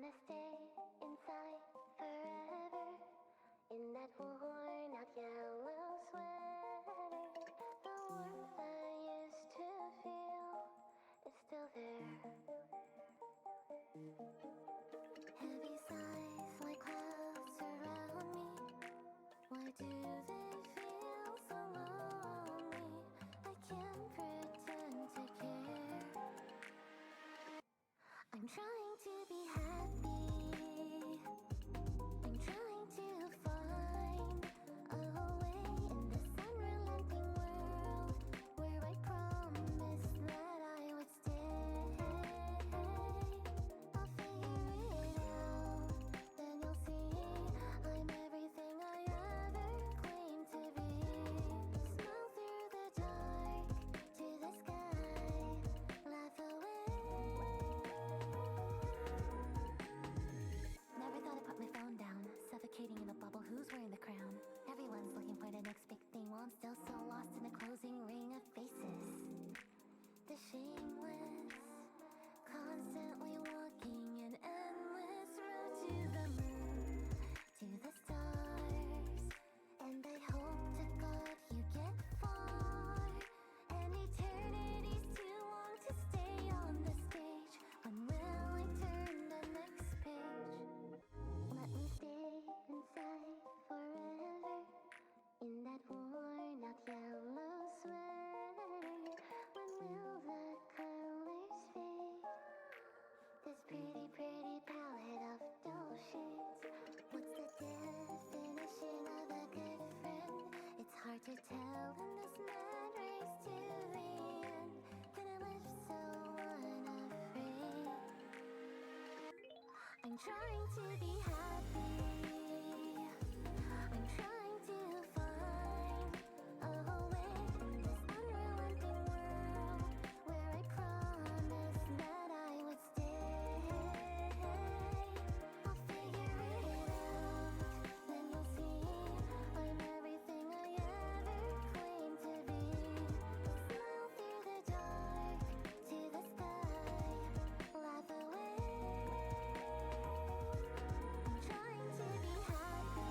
wanna stay inside forever in that worn out yellow sweater. The warmth I used to feel is still there. Heavy sighs like clouds surround me. Why do they feel so lonely? I can't pretend to care. I'm trying to be happy. I'm trying to find a way in this unrelenting world where I promised that I would stay. I'll figure it out, then you'll see I'm everything I ever claimed to be. Smile through the dark to the sky, laugh away. Never thought I'd put my phone down, suffocating in a bubble. Who's wearing the crown? Everyone's looking for the next big thing while I'm still so lost in the closing ring of faces. The shameless, constantly walking an endless road to the moon, to the stars. And I hope to God you get far. And eternity's too long to stay on the stage. When will I turn the next page? Let me stay inside forever in that worn out yellow sweater. When will the colors fade? This pretty, pretty palette of dull shades. What's the definition of a good friend? It's hard to tell in this mad race to the end. Can I live so unafraid? I'm trying to be happy. I'm trying to find a way in this unrelenting world where I promised that I would stay. I'll figure it out, then you'll see I'm everything I ever claimed to be. Smile through the dark to the sky, laugh away. I'm trying to be happy.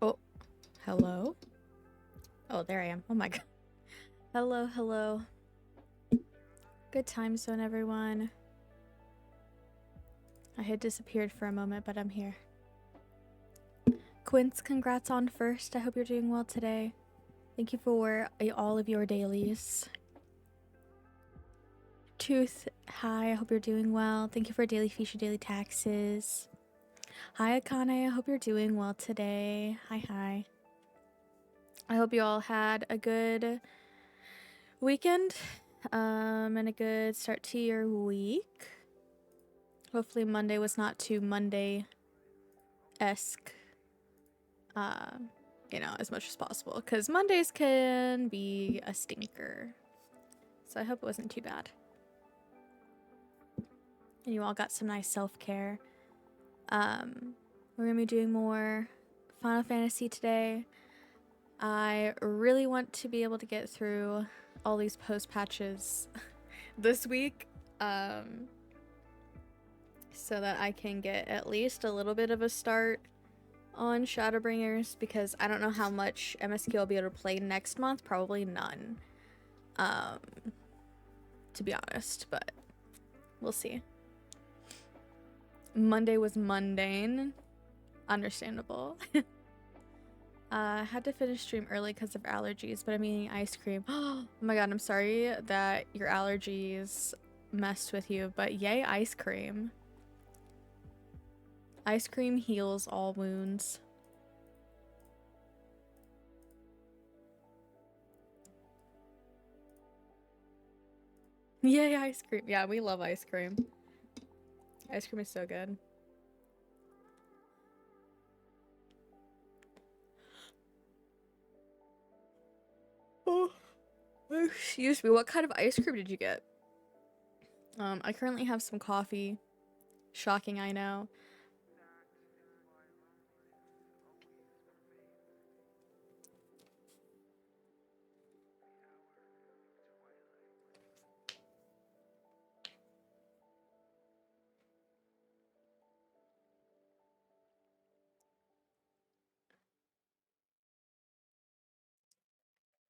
Oh, hello? Oh, there I am. Oh my god. Hello, hello. Good time zone, everyone. I had disappeared for a moment, but I'm here. Quince, congrats on first. I hope you're doing well today. Thank you for all of your dailies. Tooth, hi, I hope you're doing well. Thank you for daily feature, daily taxes. Hi, Akane, I hope you're doing well today. Hi. I hope you all had a good weekend and a good start to your week. Hopefully Monday was not too Monday-esque, as much as possible, because Mondays can be a stinker. So I hope it wasn't too bad. And you all got some nice self-care. We're gonna be doing more Final Fantasy today. I really want to be able to get through all these post patches this week, so that I can get at least a little bit of a start on Shadowbringers, because I don't know how much MSQ I'll be able to play next month. Probably none, to be honest, but we'll see. Monday was mundane. Understandable. I had to finish stream early because of allergies, but I'm eating ice cream. Oh my god, I'm sorry that your allergies messed with you, but yay ice cream. Ice cream heals all wounds. Yay ice cream. Yeah, we love ice cream. Ice cream is so good. Oh, excuse me. What kind of ice cream did you get? I currently have some coffee. Shocking, I know.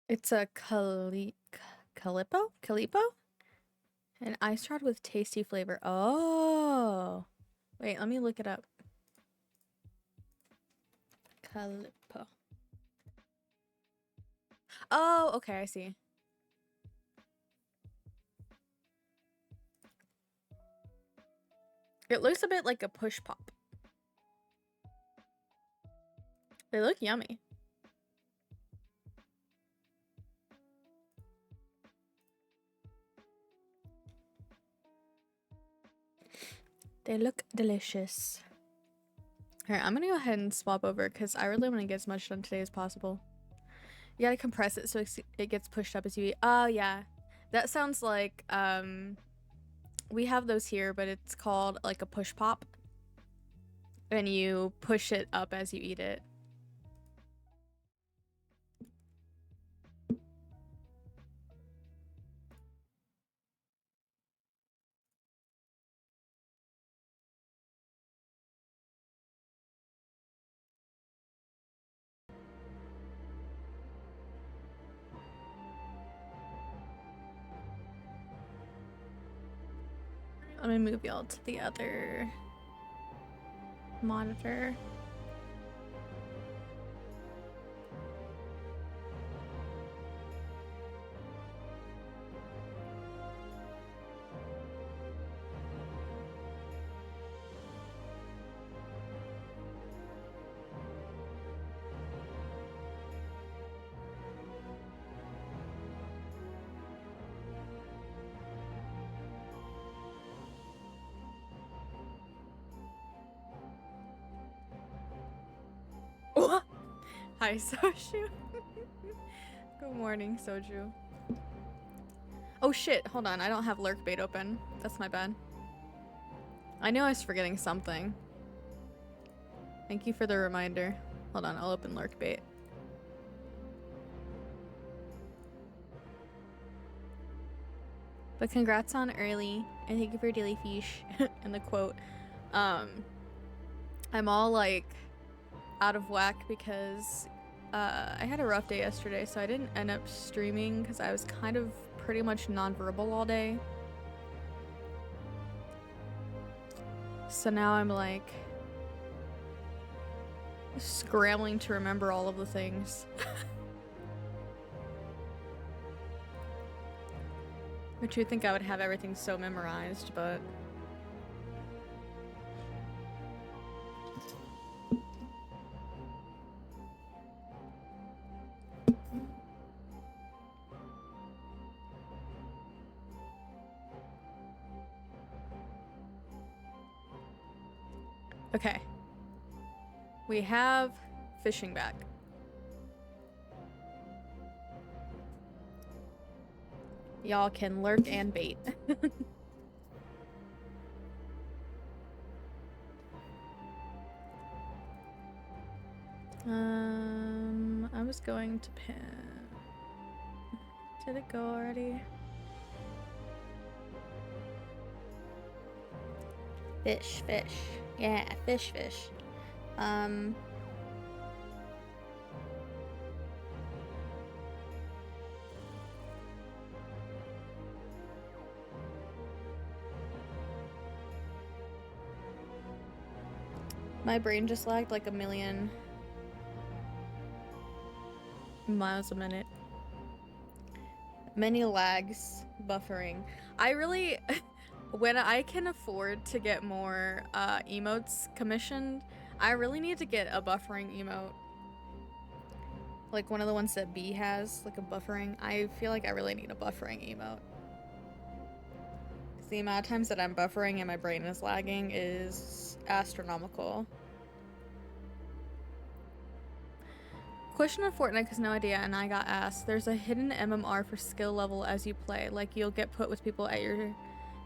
It's a Calippo? An ice rod with tasty flavor. Oh. Wait, let me look it up. Calippo. Oh, okay, I see. It looks a bit like a push pop. They look yummy. They look delicious. Alright, I'm gonna go ahead and swap over because I really want to get as much done today as possible. You gotta compress it so it gets pushed up as you eat. Oh, yeah. That sounds like, we have those here, but it's called like a push pop. And you push it up as you eat it. Let me move y'all to the other monitor. Hi, Soju. Good morning, Soju. Oh shit, hold on. I don't have lurk bait open. That's my bad. I knew I was forgetting something. Thank you for the reminder. Hold on, I'll open lurk bait. But congrats on early, and thank you for your daily fish and the quote. I'm all like out of whack because I had a rough day yesterday, so I didn't end up streaming because I was kind of pretty much nonverbal all day. So now I'm like scrambling to remember all of the things. Which you'd think I would have everything so memorized, but... Okay. We have fishing back. Y'all can lurk and bait. I was going to pin. Did it go already? Fish, fish. Yeah, fish, fish. My brain just lagged like a million miles a minute. Many lags, buffering. I really, when I can afford to get more emotes commissioned, I really need to get a buffering emote. Like one of the ones that B has, like a buffering. I feel like I really need a buffering emote. The amount of times that I'm buffering and my brain is lagging is astronomical. Question on Fortnite because no idea, and I got asked. There's a hidden MMR for skill level as you play. Like you'll get put with people at your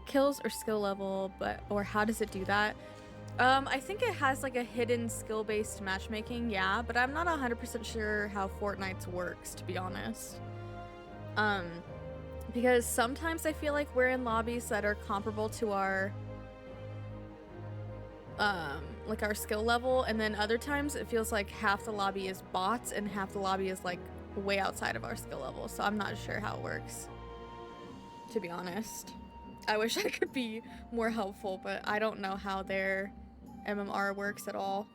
kills or skill level, or how does it do that? I think it has like a hidden skill-based matchmaking, yeah, but I'm not 100% sure how Fortnite's works, to be honest. Because sometimes I feel like we're in lobbies that are comparable to our like our skill level, and then other times it feels like half the lobby is bots and half the lobby is like way outside of our skill level, so I'm not sure how it works, to be honest. I wish I could be more helpful, but I don't know how their MMR works at all.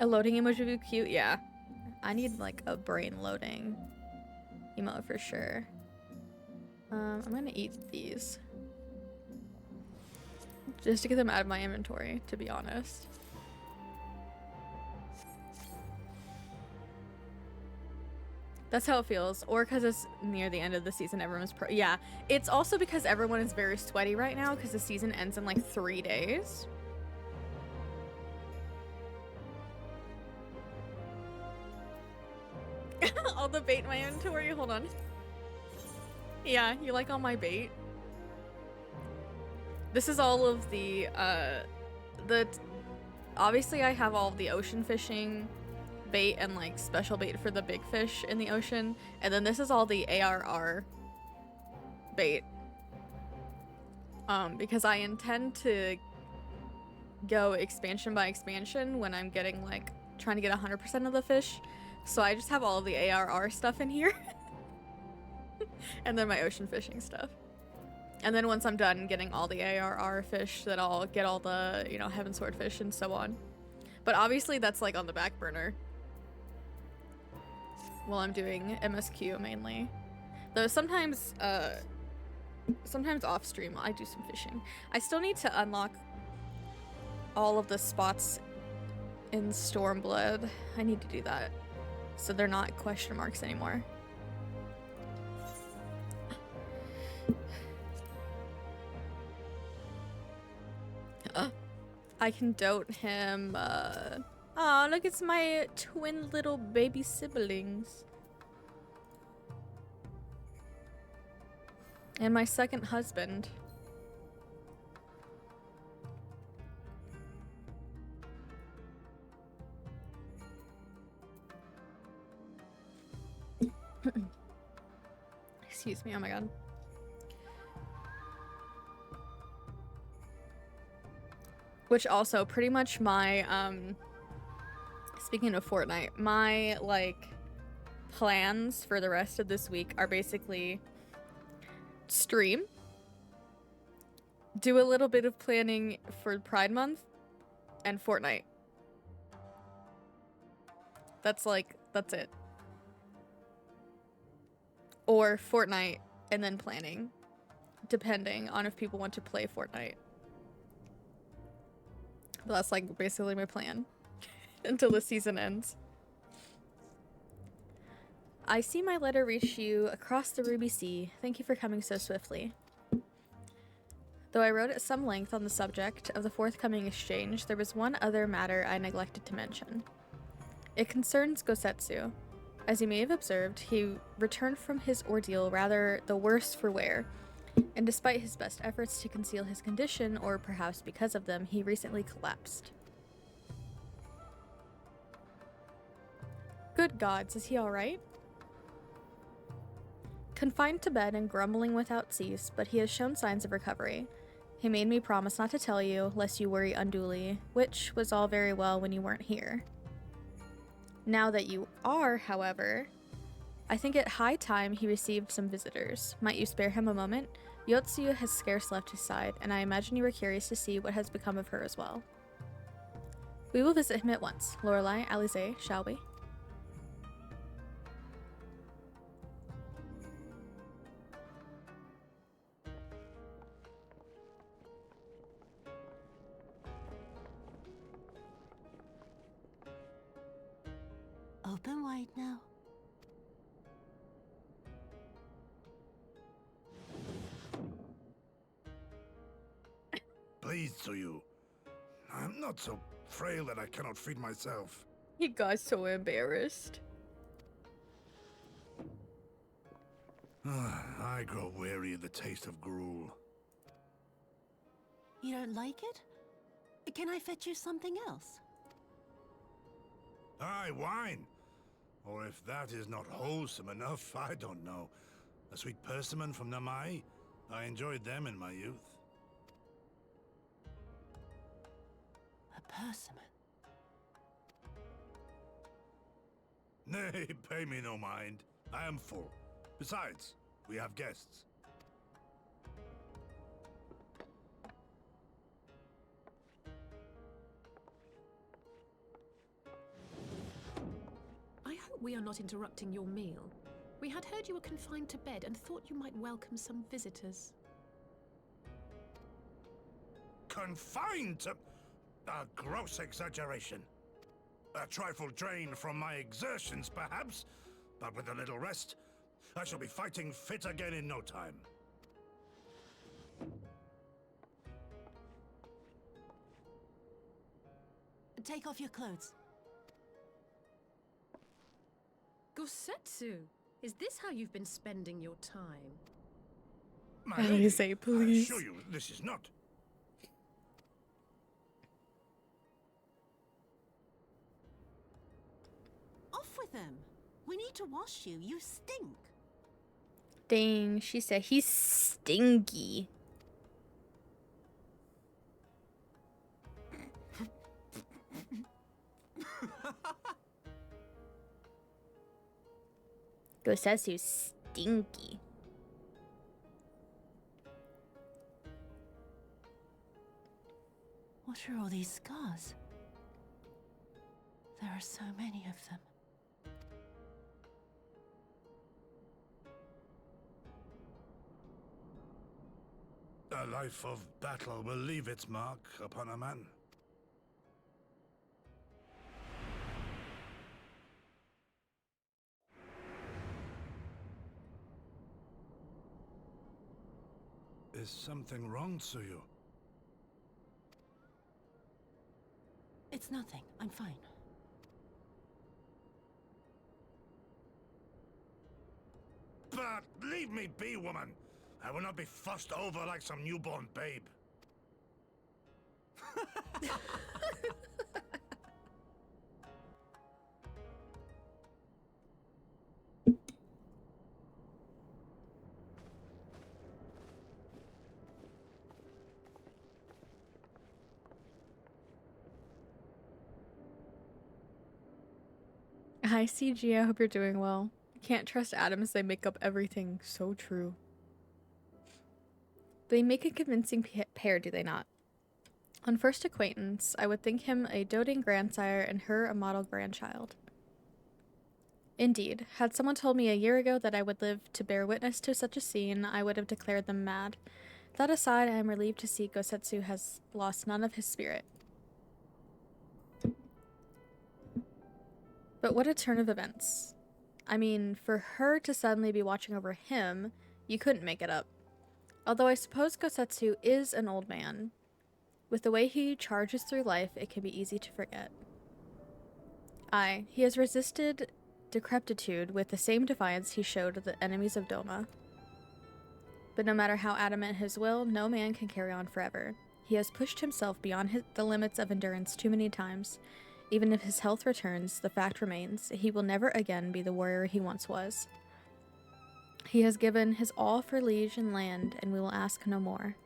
A loading emoji would be cute, yeah. I need like a brain loading emote for sure. I'm gonna eat these. Just to get them out of my inventory, to be honest. That's how it feels. Or because it's near the end of the season, everyone's yeah. It's also because everyone is very sweaty right now because the season ends in like 3 days. All the bait in my inventory, hold on. Yeah, you like all my bait? This is all of the obviously I have all of the ocean fishing bait and like special bait for the big fish in the ocean, and then this is all the ARR bait. Because I intend to go expansion by expansion when I'm getting like trying to get 100% of the fish. So I just have all of the ARR stuff in here. And then my ocean fishing stuff. And then once I'm done getting all the ARR fish, then I'll get all the, you know, heaven swordfish and so on. But obviously that's like on the back burner while I'm doing MSQ mainly. Though sometimes off stream I do some fishing. I still need to unlock all of the spots in Stormblood. I need to do that so they're not question marks anymore. I can dote him. Oh, look, it's my twin little baby siblings. And my second husband. Excuse me, oh my god. Which also pretty much my, speaking of Fortnite, my, like, plans for the rest of this week are basically stream Do a little bit of planning for Pride Month and Fortnite. That's it. Or Fortnite and then planning, depending on if people want to play Fortnite. But that's like basically my plan until the season ends. I see my letter reach you across the Ruby Sea. Thank you for coming so swiftly. Though I wrote at some length on the subject of the forthcoming exchange, there was one other matter I neglected to mention. It concerns Gosetsu. As you may have observed, he returned from his ordeal rather the worse for wear, and despite his best efforts to conceal his condition, or perhaps because of them, he recently collapsed. Good gods, is he alright? Confined to bed and grumbling without cease, but he has shown signs of recovery. He made me promise not to tell you, lest you worry unduly, which was all very well when you weren't here. Now that you are, however, I think it high time he received some visitors. Might you spare him a moment? Yotsuyu has scarce left his side, and I imagine you were curious to see what has become of her as well. We will visit him at once. Lorelei, Alize, shall we? Open wide now. Please, Tsuyu. I'm not so frail that I cannot feed myself. He got so embarrassed. I grow weary of the taste of gruel. You don't like it? Can I fetch you something else? Aye, wine. Or if that is not wholesome enough, I don't know. A sweet persimmon from Namai? I enjoyed them in my youth. A persimmon. Nay, pay me no mind. I am full. Besides, we have guests. I hope we are not interrupting your meal. We had heard you were confined to bed and thought you might welcome some visitors. Confined to... A gross exaggeration. A trifle drained from my exertions, perhaps, but with a little rest, I shall be fighting fit again in no time. Take off your clothes. Gosetsu, is this how you've been spending your time? My Alize, lady, please. I assure you, this is not. Off with them. We need to wash you. You stink. Dang, she said he's stinky. Gosetsu's stinky. What are all these scars? There are so many of them. A life of battle will leave its mark upon a man. Is something wrong, Tsuyu? It's nothing. I'm fine. But leave me be, woman. I will not be fussed over like some newborn babe. Hi, CG. I hope you're doing well. Can't trust atoms. They make up everything. So true. They make a convincing pair, do they not? On first acquaintance, I would think him a doting grandsire and her a model grandchild. Indeed, had someone told me a year ago that I would live to bear witness to such a scene, I would have declared them mad. That aside, I am relieved to see Gosetsu has lost none of his spirit. But what a turn of events. I mean, for her to suddenly be watching over him, you couldn't make it up. Although I suppose Gosetsu is an old man. With the way he charges through life, it can be easy to forget. Aye, he has resisted decrepitude with the same defiance he showed the enemies of Doma. But no matter how adamant his will, no man can carry on forever. He has pushed himself beyond the limits of endurance too many times. Even if his health returns, the fact remains, he will never again be the warrior he once was. He has given his all for liege and land, and we will ask no more.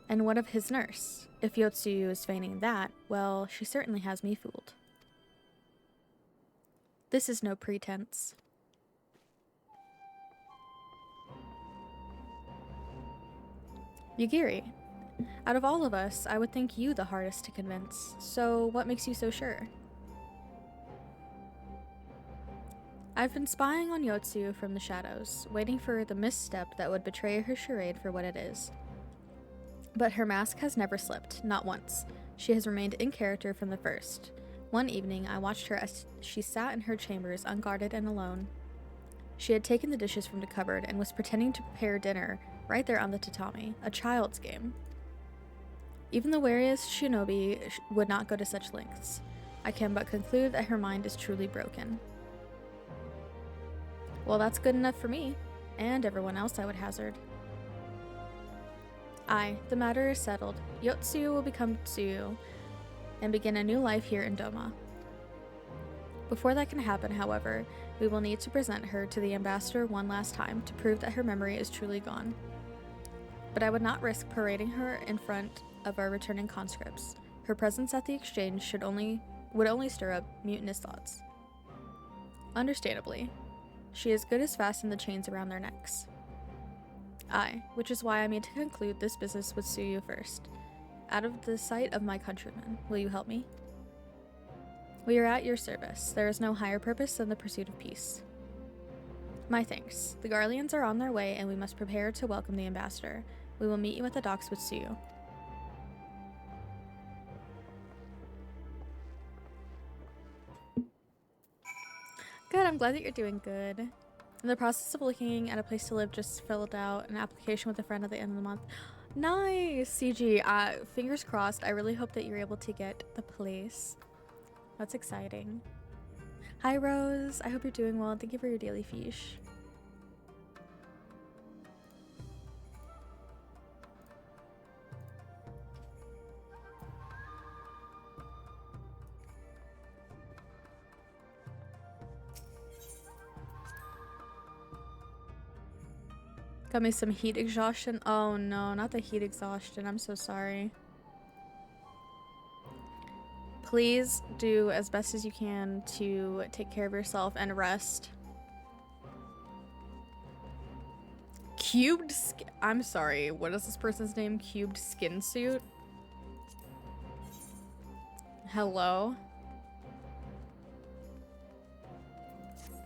And what of his nurse? If Yotsuyu is feigning that, well, she certainly has me fooled. This is no pretense. Yugiri, out of all of us, I would think you the hardest to convince. So what makes you so sure? I've been spying on Yotsuyu from the shadows, waiting for the misstep that would betray her charade for what it is. But her mask has never slipped, not once. She has remained in character from the first. One evening, I watched her as she sat in her chambers, unguarded and alone. She had taken the dishes from the cupboard and was pretending to prepare dinner right there on the tatami, a child's game. Even the wariest shinobi would not go to such lengths. I can but conclude that her mind is truly broken. Well, that's good enough for me, and everyone else, I would hazard. Aye, the matter is settled. Yotsuyu will become Tsuyu, and begin a new life here in Doma. Before that can happen, however, we will need to present her to the ambassador one last time to prove that her memory is truly gone. But I would not risk parading her in front of our returning conscripts. Her presence at the exchange would only stir up mutinous thoughts. Understandably, she is good as fasten the chains around their necks. Aye, which is why I mean to conclude this business with Tsuyu first. Out of the sight of my countrymen, will you help me? We are at your service. There is no higher purpose than the pursuit of peace. My thanks. The Garleans are on their way, and we must prepare to welcome the ambassador. We will meet you at the docks with Tsuyu. Good, I'm glad that you're doing good. In the process of looking at a place to live, just filled out an application with a friend at the end of the month. Nice, CG. Fingers crossed. I really hope that you're able to get the place. That's exciting. Hi, Rose. I hope you're doing well. Thank you for your daily fish. Got me some heat exhaustion. Oh no, not the heat exhaustion. I'm so sorry. Please do as best as you can to take care of yourself and rest. I'm sorry, what is this person's name? Cubed skin suit? Hello?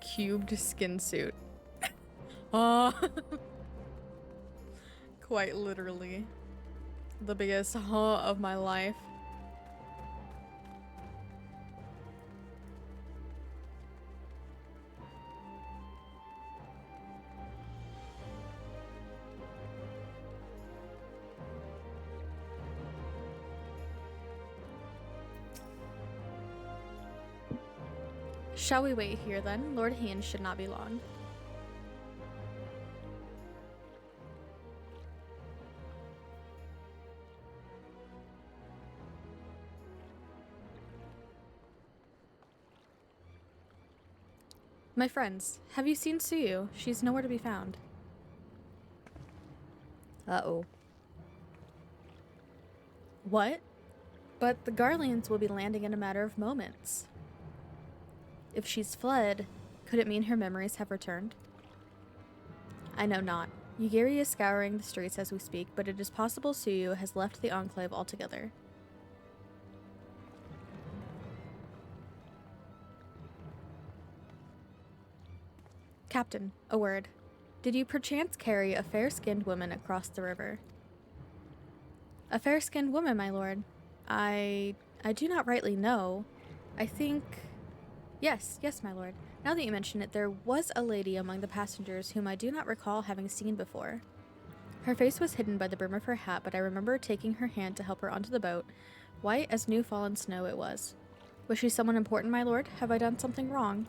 Cubed skin suit. Quite literally. The biggest of my life. Shall we wait here then? Lord Haynes should not be long. My friends, have you seen Tsuyu? She's nowhere to be found. Uh-oh. What? But the Garleans will be landing in a matter of moments. If she's fled, could it mean her memories have returned? I know not. Yugiri is scouring the streets as we speak, but it is possible Suyu has left the Enclave altogether. Captain, a word. Did you perchance carry a fair-skinned woman across the river? A fair-skinned woman, my lord. I do not rightly know. I think... Yes, my lord. Now that you mention it, there was a lady among the passengers whom I do not recall having seen before. Her face was hidden by the brim of her hat, but I remember taking her hand to help her onto the boat. White as new fallen snow it was. Was she someone important, my lord? Have I done something wrong?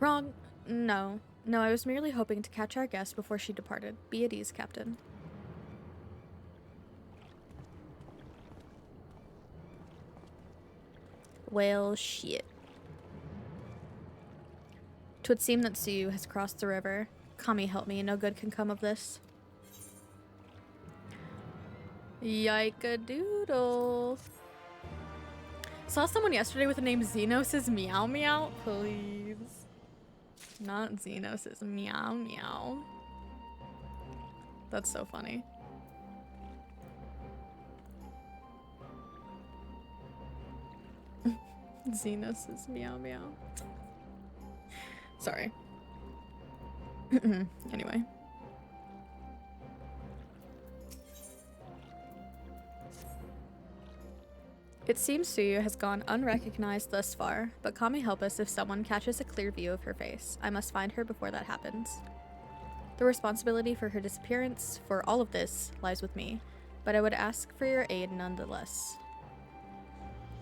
Wrong? No. No, I was merely hoping to catch our guest before she departed. Be at ease, Captain. Well, shit. 'Twould seem that Suyu has crossed the river. Kami, help me. No good can come of this. Yike-a-doodle. Saw someone yesterday with the name Xenos' Meow Meow. Please. Not Xenos' Meow Meow. That's so funny. Xenos' Meow Meow. Sorry. Anyway. It seems Suyu has gone unrecognized thus far, but Kami help us if someone catches a clear view of her face. I must find her before that happens. The responsibility for her disappearance, for all of this, lies with me, but I would ask for your aid nonetheless.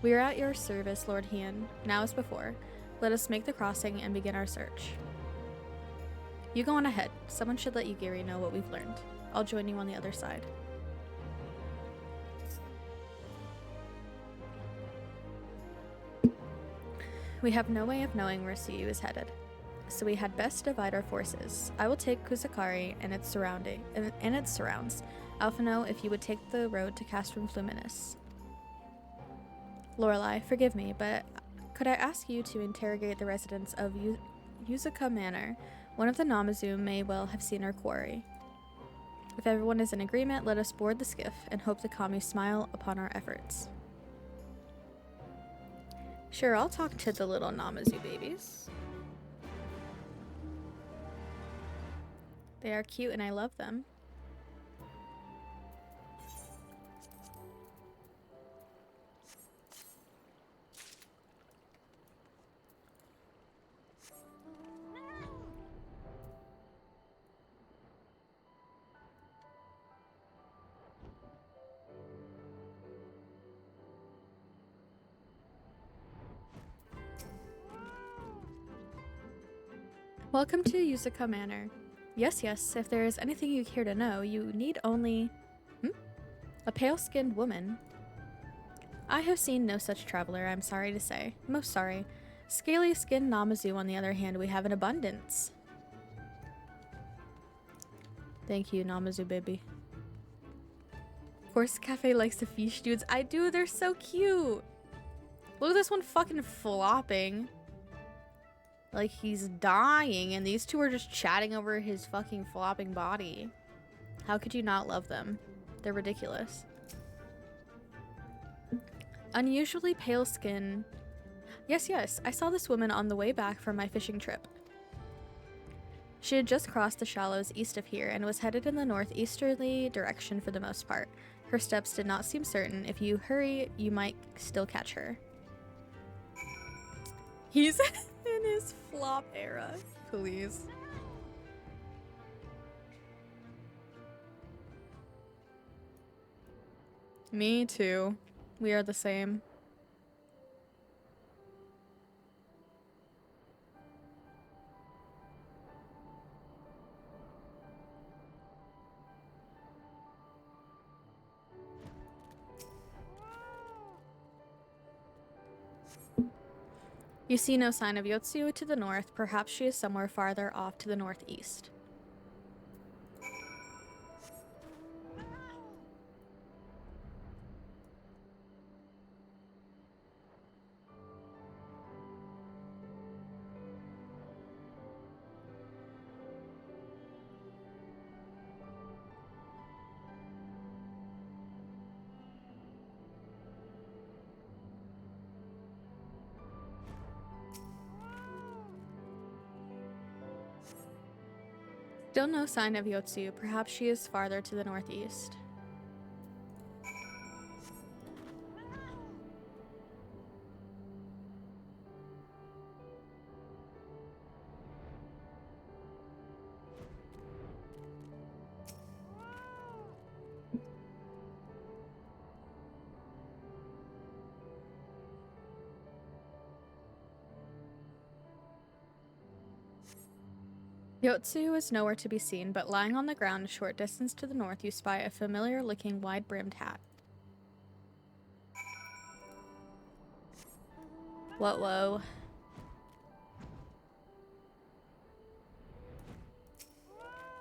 We are at your service, Lord Hien. Now as before, let us make the crossing and begin our search. You go on ahead. Someone should let Yugiri know what we've learned. I'll join you on the other side. We have no way of knowing where Suyu is headed, so we had best divide our forces. I will take Kusakari and its surrounds. Alphino, if you would take the road to Castrum Fluminus. Lorelei, forgive me, but could I ask you to interrogate the residents of Yuzuka Manor? One of the Namazu may well have seen our quarry. If everyone is in agreement, let us board the skiff and hope the Kami smile upon our efforts. Sure, I'll talk to the little Namazu babies. They are cute and I love them. Welcome to Yuzuka Manor. Yes, if there is anything you care to know, you need only... A pale-skinned woman. I have seen no such traveler, I'm sorry to say. Most sorry. Scaly-skinned Namazu, on the other hand, we have in abundance. Thank you, Namazu baby. Horse Cafe likes the fish dudes. I do, they're so cute. Look at this one fucking flopping. Like he's dying, and these two are just chatting over his fucking flopping body. How could you not love them? They're ridiculous. Unusually pale skin. Yes, I saw this woman on the way back from my fishing trip. She had just crossed the shallows east of here and was headed in the northeasterly direction for the most part. Her steps did not seem certain. If you hurry, you might still catch her. He's in his flop era. Please. Me too. We are the same. You see no sign of Yotsuyu to the north. Perhaps she is somewhere farther off to the northeast. Still no sign of Yotsu. Perhaps she is farther to the northeast. Yotsu is nowhere to be seen, but lying on the ground a short distance to the north, you spy a familiar-looking wide-brimmed hat. Whoa.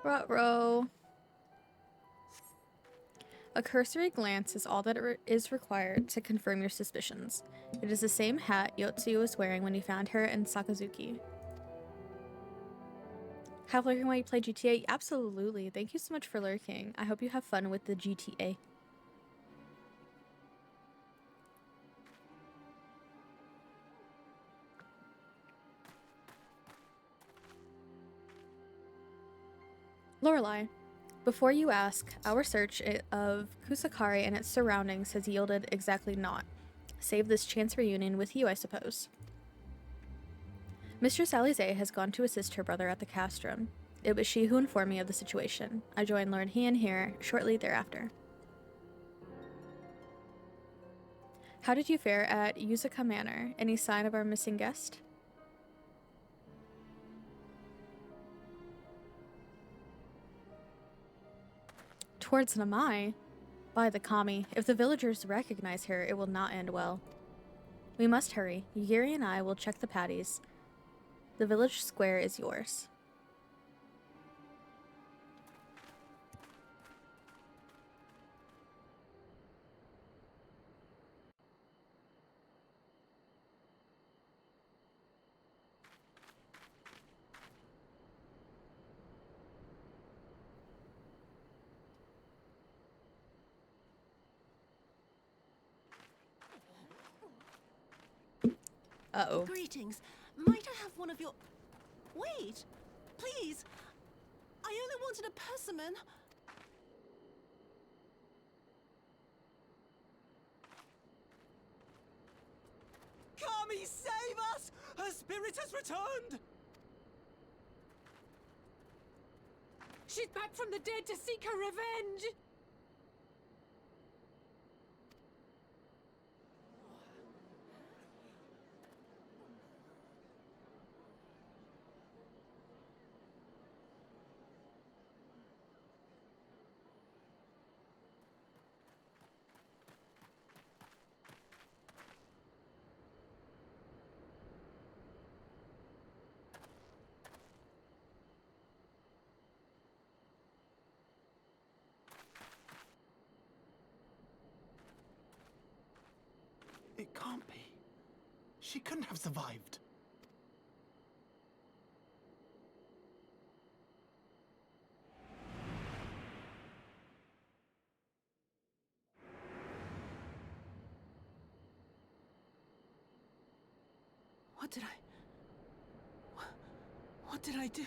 Ruh-roh. A cursory glance is all that is required to confirm your suspicions. It is the same hat Yotsu was wearing when you found her in Sakazuki. Have lurking while you play GTA? Absolutely. Thank you so much for lurking. I hope you have fun with the GTA. Lorelei, before you ask, our search of Kusakari and its surroundings has yielded exactly naught, save this chance reunion with you, I suppose. Mistress Alize has gone to assist her brother at the castrum. It was she who informed me of the situation. I joined Lord Hien here shortly thereafter. How did you fare at Yuzaka Manor? Any sign of our missing guest? Towards Namai? By the kami, if the villagers recognize her, it will not end well. We must hurry. Yuri and I will check the patties. The village square is yours. Uh-oh. Greetings. Might I have one of your... Wait! Please! I only wanted a persimmon. Kami, save us! Her spirit has returned! She's back from the dead to seek her revenge! It can't be. She couldn't have survived. What did I do?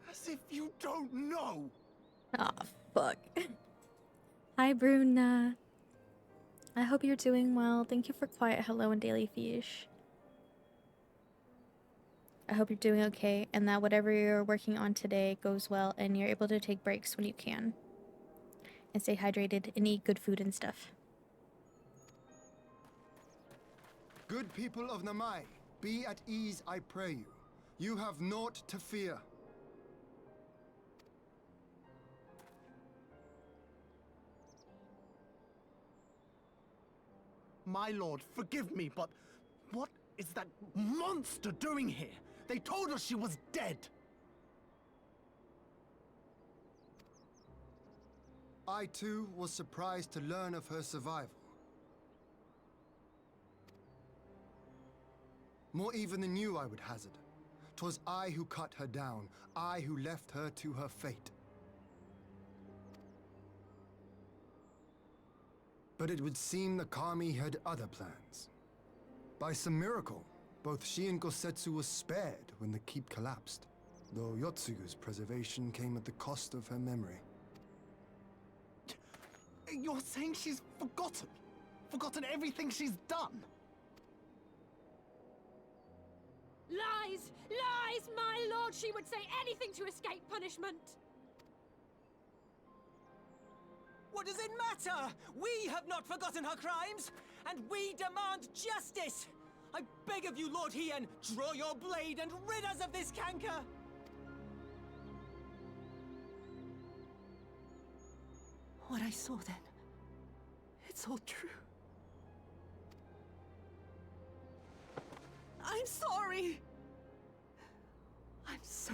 As if you don't know! Aw, fuck. Hi, Bruna. I hope you're doing well. Thank you for quiet hello and daily fish. I hope you're doing okay and that whatever you're working on today goes well and you're able to take breaks when you can. And stay hydrated and eat good food and stuff. Good people of Namai, be at ease, I pray you. You have naught to fear. My lord, forgive me, but what is that monster doing here? They told us she was dead. I too was surprised to learn of her survival. More even than you, I would hazard. 'Twas I who cut her down, I who left her to her fate. But it would seem the Kami had other plans. By some miracle, Both she and Gosetsu were spared when the keep collapsed, though Yotsugu's preservation came at the cost of her memory. You're saying she's forgotten? Forgotten everything she's done? Lies! Lies! My lord, she would say anything to escape punishment! What does it matter? We have not forgotten her crimes, and we demand justice! I beg of you, Lord Hien, draw your blade and rid us of this canker! What I saw then, it's all true. I'm sorry! I'm so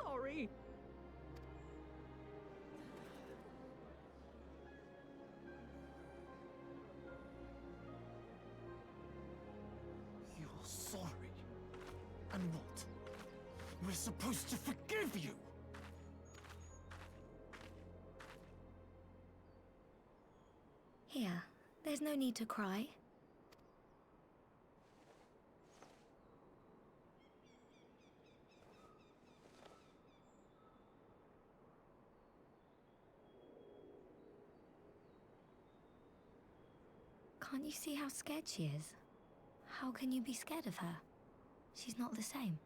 sorry. You're sorry? And what? We're supposed to forgive you? Here, there's no need to cry. Can't you see how scared she is? How can you be scared of her? She's not the same.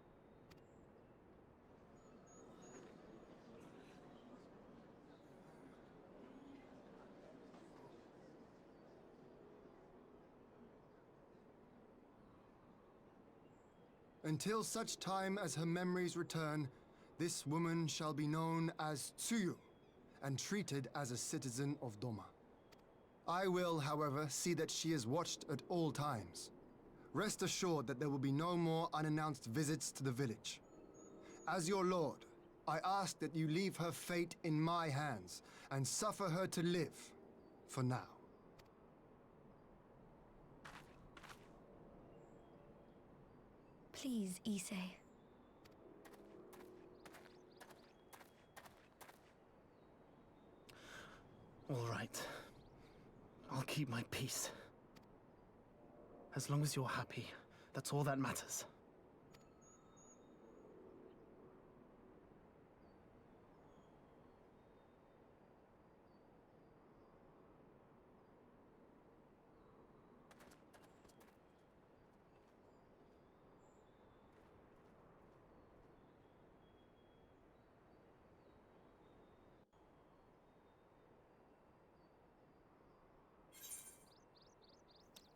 Until such time as her memories return, this woman shall be known as Tsuyu, and treated as a citizen of Doma. I will, however, see that she is watched at all times. Rest assured that there will be no more unannounced visits to the village. As your lord, I ask that you leave her fate in my hands, and suffer her to live, for now. Please, Issei. All right. I'll keep my peace. As long as you're happy, that's all that matters.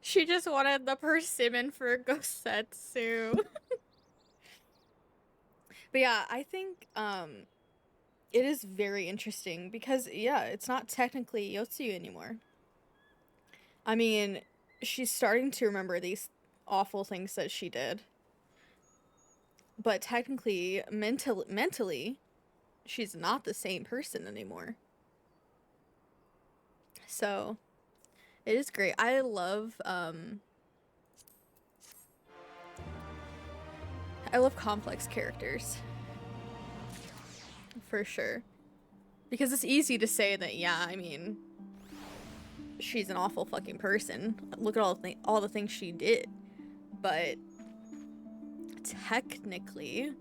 She just wanted the persimmon for Gosetsu. But yeah, I think it is very interesting because yeah, it's not technically Yotsuyu anymore. I mean, she's starting to remember these awful things that she did. But technically, mentally, she's not the same person anymore. So it is great. I love complex characters. For sure. Because it's easy to say that, yeah, I mean, she's an awful fucking person. Look at all the things she did. But technically,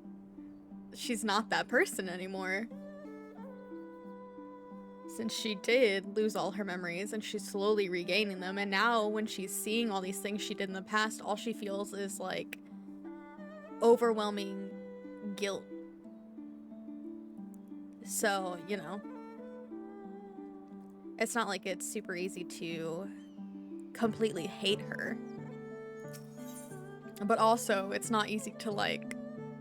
she's not that person anymore. Since she did lose all her memories and she's slowly regaining them, and now when she's seeing all these things she did in the past, all she feels is like overwhelming guilt. So, you know, it's not like it's super easy to completely hate her. But also, it's not easy to like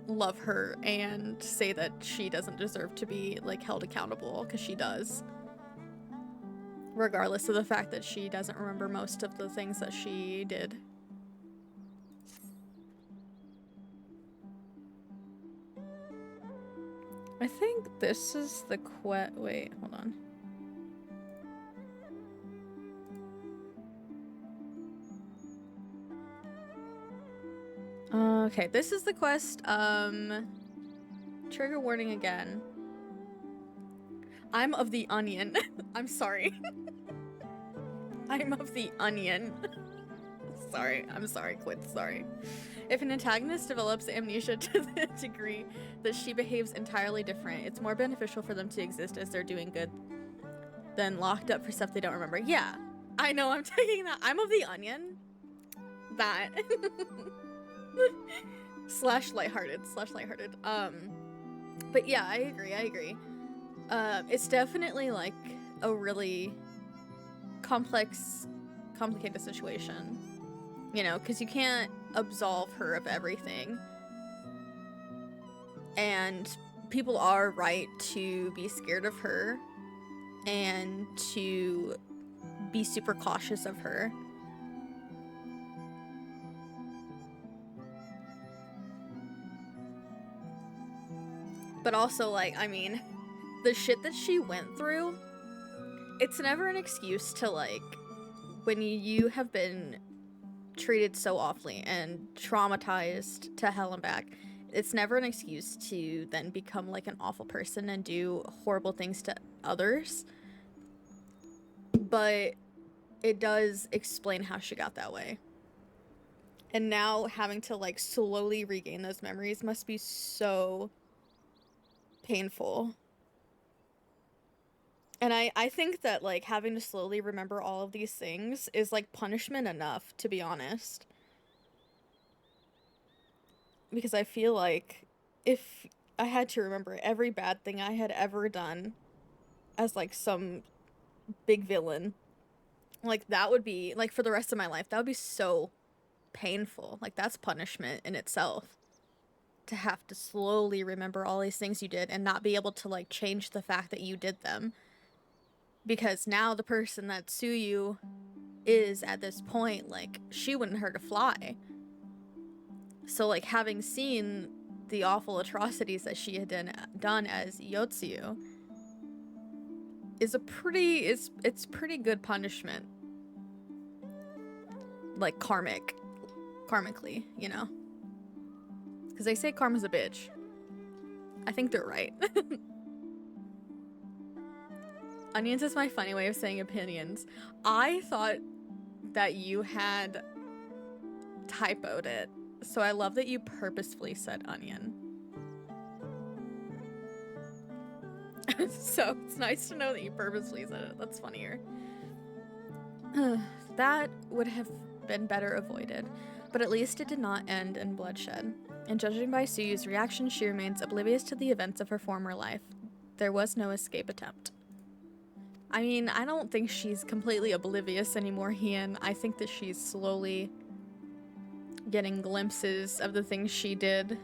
love her and say that she doesn't deserve to be like held accountable, because she does. Regardless of the fact that she doesn't remember most of the things that she did. I think this is the wait, hold on. Okay, this is the quest. Trigger warning again. I'm of the onion. I'm sorry. I'm of the onion. sorry. I'm sorry. Quit. Sorry. If an antagonist develops amnesia to the degree that she behaves entirely different, it's more beneficial for them to exist as they're doing good than locked up for stuff they don't remember. Yeah, I know. I'm taking that. I'm of the Onion. That. slash lighthearted. But yeah, I agree. It's definitely like a really complicated situation, you know, because you can't absolve her of everything, and people are right to be scared of her and to be super cautious of her. But also, like, I mean, the shit that she went through, it's never an excuse to, like, when you have been treated so awfully and traumatized to hell and back, it's never an excuse to then become, like, an awful person and do horrible things to others. But it does explain how she got that way. And now having to, like, slowly regain those memories must be so painful. And I think that, like, having to slowly remember all of these things is, like, punishment enough, to be honest. Because I feel like if I had to remember every bad thing I had ever done as, like, some big villain, like, that would be, like, for the rest of my life, that would be so painful. Like, that's punishment in itself. To have to slowly remember all these things you did and not be able to, like, change the fact that you did them. Because now the person that Tsuyu is at this point, like, she wouldn't hurt a fly. So, like, having seen the awful atrocities that she had done as Yotsuyu is a pretty, it's pretty good punishment. Like, karmically, you know? Because they say karma's a bitch. I think they're right. Onions is my funny way of saying opinions. I thought that you had typoed it, so I love that you purposefully said onion. So it's nice to know that you purposefully said it. That's funnier. That would have been better avoided, but at least it did not end in bloodshed. And judging by Tsuyu's reaction, she remains oblivious to the events of her former life. There was no escape attempt. I mean, I don't think she's completely oblivious anymore, Hien. I think that she's slowly getting glimpses of the things she did.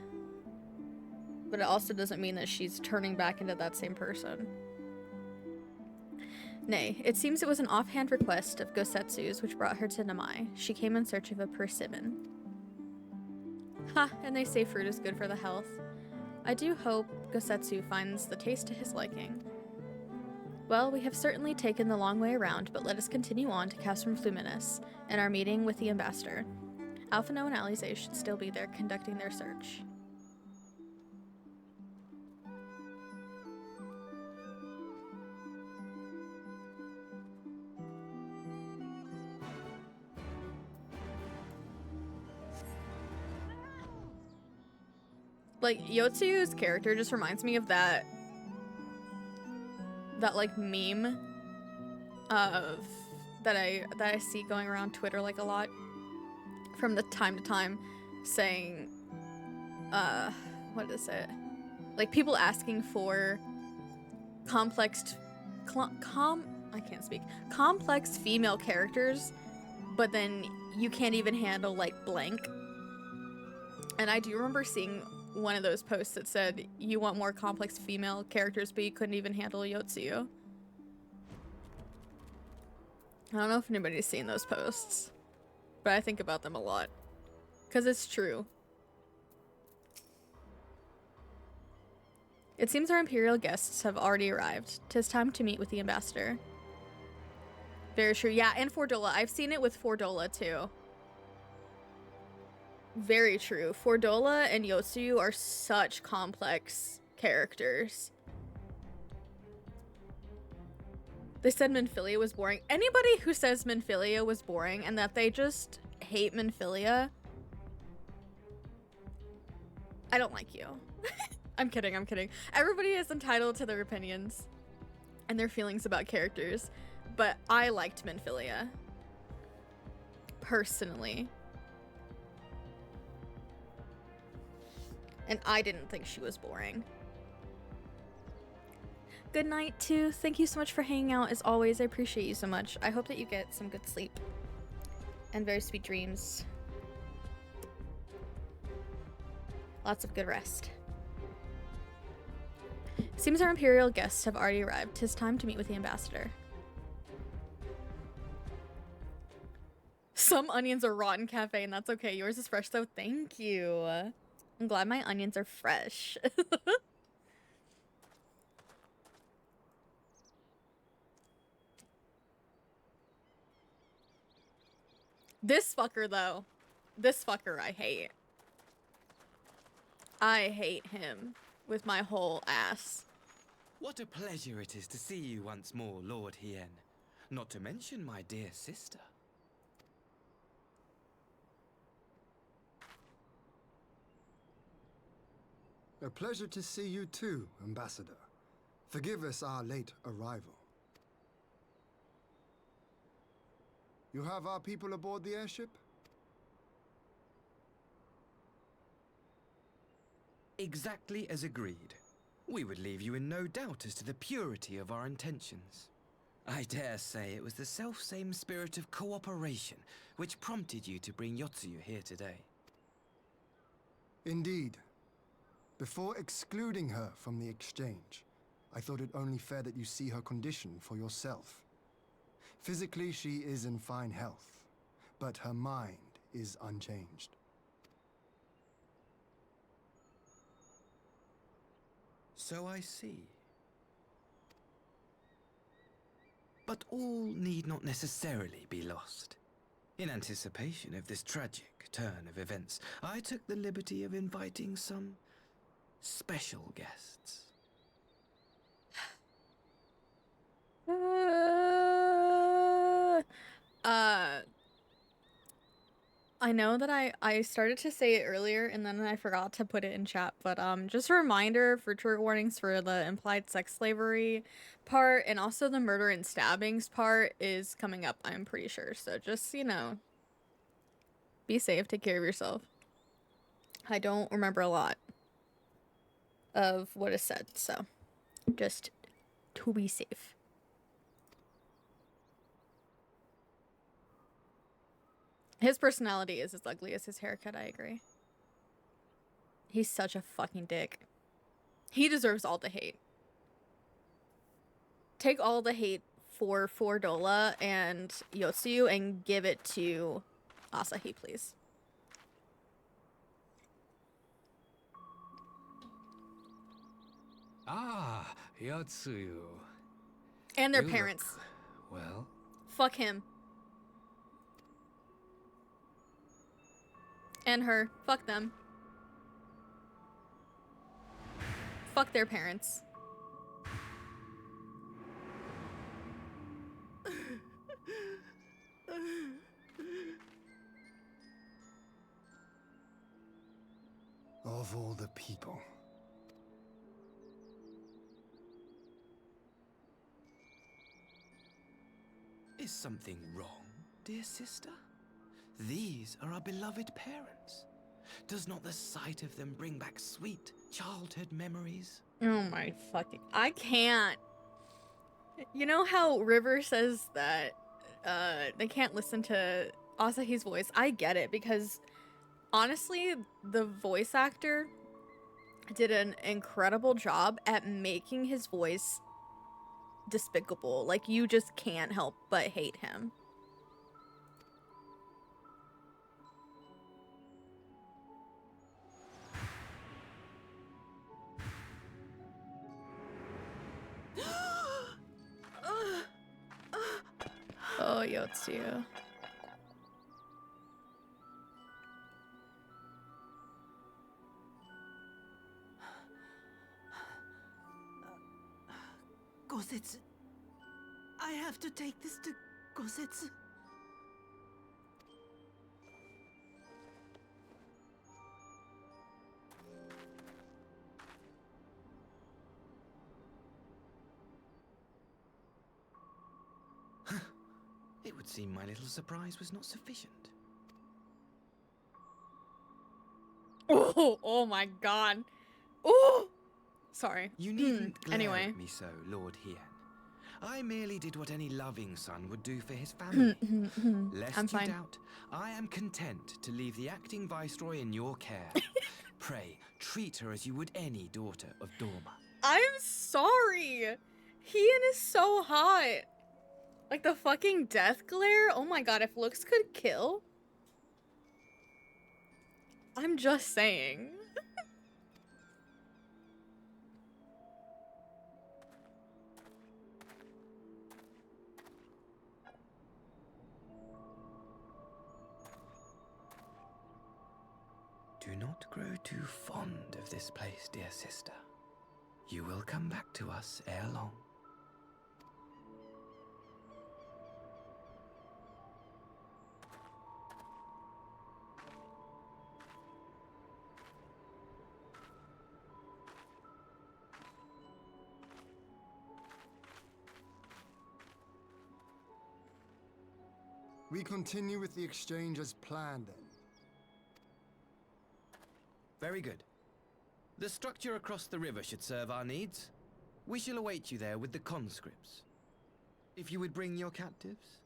But it also doesn't mean that she's turning back into that same person. Nay, it seems it was an offhand request of Gosetsu's which brought her to Namai. She came in search of a persimmon. Ha, and they say fruit is good for the health. I do hope Gosetsu finds the taste to his liking. Well, we have certainly taken the long way around, but let us continue on to Castrum Fluminus and our meeting with the ambassador. Alphino and Alize should still be there conducting their search. Like, Yotsuyu's character just reminds me of that like meme of that I see going around Twitter like a lot from the time to time saying what is it? Like people asking for complex female characters, but then you can't even handle like blank. And I do remember seeing one of those posts that said, you want more complex female characters, but you couldn't even handle Yotsuyu. I don't know if anybody's seen those posts, but I think about them a lot. Because it's true. It seems our imperial guests have already arrived. 'Tis time to meet with the ambassador. Very true. Yeah, and Fordola. I've seen it with Fordola, too. Very true. Fordola and Yotsuyu are such complex characters. They said Minfilia was boring. Anybody who says Minfilia was boring and that they just hate Minfilia, I don't like you. I'm kidding, I'm kidding. Everybody is entitled to their opinions and their feelings about characters, but I liked Minfilia. Personally. And I didn't think she was boring. Good night, too. Thank you so much for hanging out. As always, I appreciate you so much. I hope that you get some good sleep and very sweet dreams. Lots of good rest. Seems our Imperial guests have already arrived. 'Tis time to meet with the ambassador. Some onions are rotten, Cafe, and that's okay. Yours is fresh, though. Thank you. I'm glad my onions are fresh. This fucker, though. This fucker I hate. I hate him with my whole ass. What a pleasure it is to see you once more, Lord Hien. Not to mention my dear sister. A pleasure to see you too, Ambassador. Forgive us our late arrival. You have our people aboard the airship? Exactly as agreed. We would leave you in no doubt as to the purity of our intentions. I dare say it was the self-same spirit of cooperation which prompted you to bring Yotsuyu here today. Indeed. Before excluding her from the exchange, I thought it only fair that you see her condition for yourself. Physically, she is in fine health, but her mind is unchanged. So I see. But all need not necessarily be lost. In anticipation of this tragic turn of events, I took the liberty of inviting some special guests. I know that I started to say it earlier and then I forgot to put it in chat, but just a reminder for trigger warnings for the implied sex slavery part and also the murder and stabbings part is coming up, I'm pretty sure. So just, you know, be safe, take care of yourself. I don't remember a lot of what is said, so just to be safe. His personality is as ugly as his haircut, I agree. He's such a fucking dick. He deserves all the hate. Take all the hate for Fordola and Yotsuyu and give it to Asahi, please. Ah, Yotsuyu. And their You parents. look, well, Fuck him. And her. Fuck them. Fuck their parents. Of all the people. Is something wrong, dear sister? These are our beloved parents. Does not the sight of them bring back sweet childhood memories? Oh my fucking... I can't. You know how River says that they can't listen to Asahi's voice? I get it, because honestly, the voice actor did an incredible job at making his voice despicable. Like, you just can't help but hate him. Oh, Yotsuyu. Gosetsu. I have to take this to Gosetsu. would seem my little surprise was not sufficient. Oh my god. Oh! Sorry. You needn't glare Anyway. at me so, Lord Hien. I merely did what any loving son would do for his family. Lest I'm you fine. doubt, I am content to leave the acting viceroy in your care. Pray, treat her as you would any daughter of Dorma. I'm sorry. Hien is so hot. Like the fucking death glare. Oh my god, if looks could kill. I'm just saying. Do not grow too fond of this place, dear sister. You will come back to us ere long. We continue with the exchange as planned, then. Very good. The structure across the river should serve our needs. We shall await you there with the conscripts. If you would bring your captives.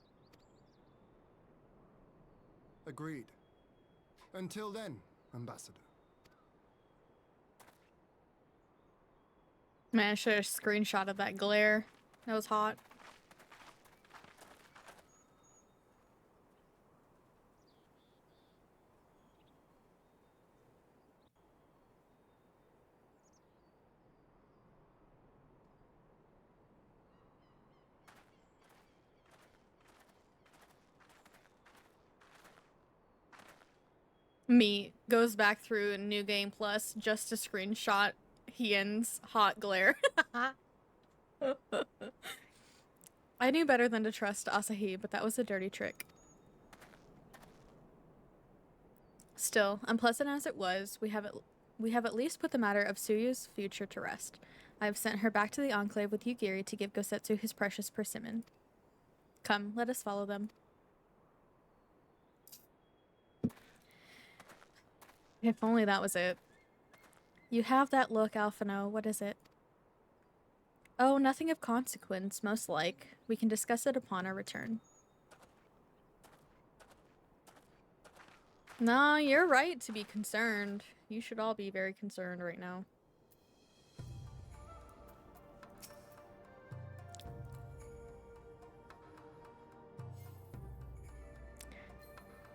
Agreed. Until then, Ambassador. Man, I should have screenshotted that glare. That was hot. Me goes back through New Game Plus just to screenshot Hien's hot glare. I knew better than to trust Asahi, but that was a dirty trick. Still, unpleasant as it was, we have at least put the matter of Tsuyu's future to rest. I have sent her back to the Enclave with Yugiri to give Gosetsu his precious persimmon. Come, let us follow them. If only that was it. You have that look, Alphino. What is it? Oh, nothing of consequence, most like. We can discuss it upon our return. No, you're right to be concerned. You should all be very concerned right now.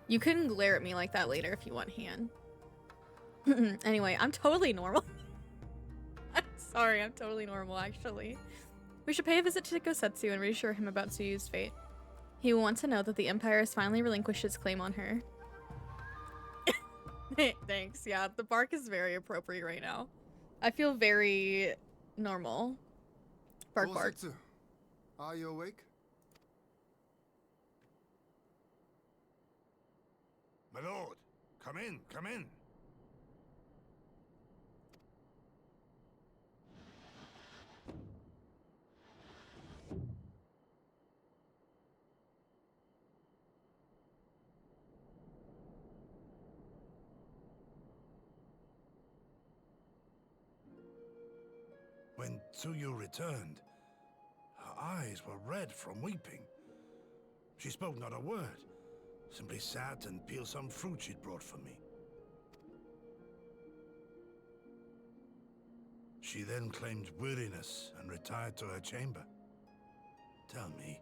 You can glare at me like that later if you want, Han. Anyway, I'm totally normal. I'm sorry, I'm totally normal, actually. We should pay a visit to Gosetsu and reassure him about Tsuyu's fate. He will want to know that the Empire has finally relinquished its claim on her. Thanks, yeah, the bark is very appropriate right now. I feel very normal. Bark, bark. Gosetsu, are you awake? My lord, come in, come in. When Tsuyu returned, her eyes were red from weeping. She spoke not a word, simply sat and peeled some fruit she'd brought for me. She then claimed weariness and retired to her chamber. Tell me,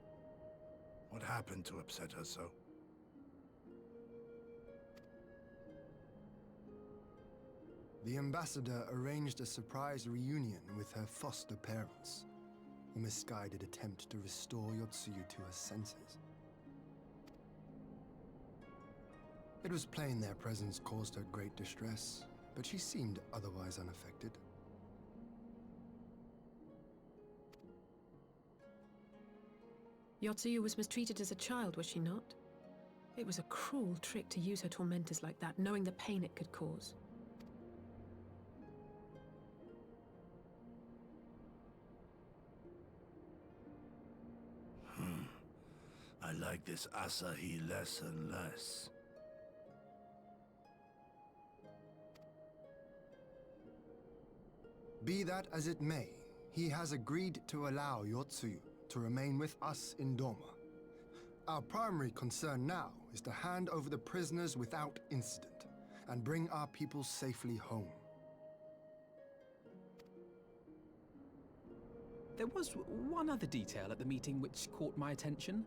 what happened to upset her so? The ambassador arranged a surprise reunion with her foster parents. A misguided attempt to restore Yotsuyu to her senses. It was plain their presence caused her great distress, but she seemed otherwise unaffected. Yotsuyu was mistreated as a child, was she not? It was a cruel trick to use her tormentors like that, knowing the pain it could cause. I like this Asahi less and less. Be that as it may, he has agreed to allow Yotsuyu to remain with us in Doma. Our primary concern now is to hand over the prisoners without incident and bring our people safely home. There was one other detail at the meeting which caught my attention.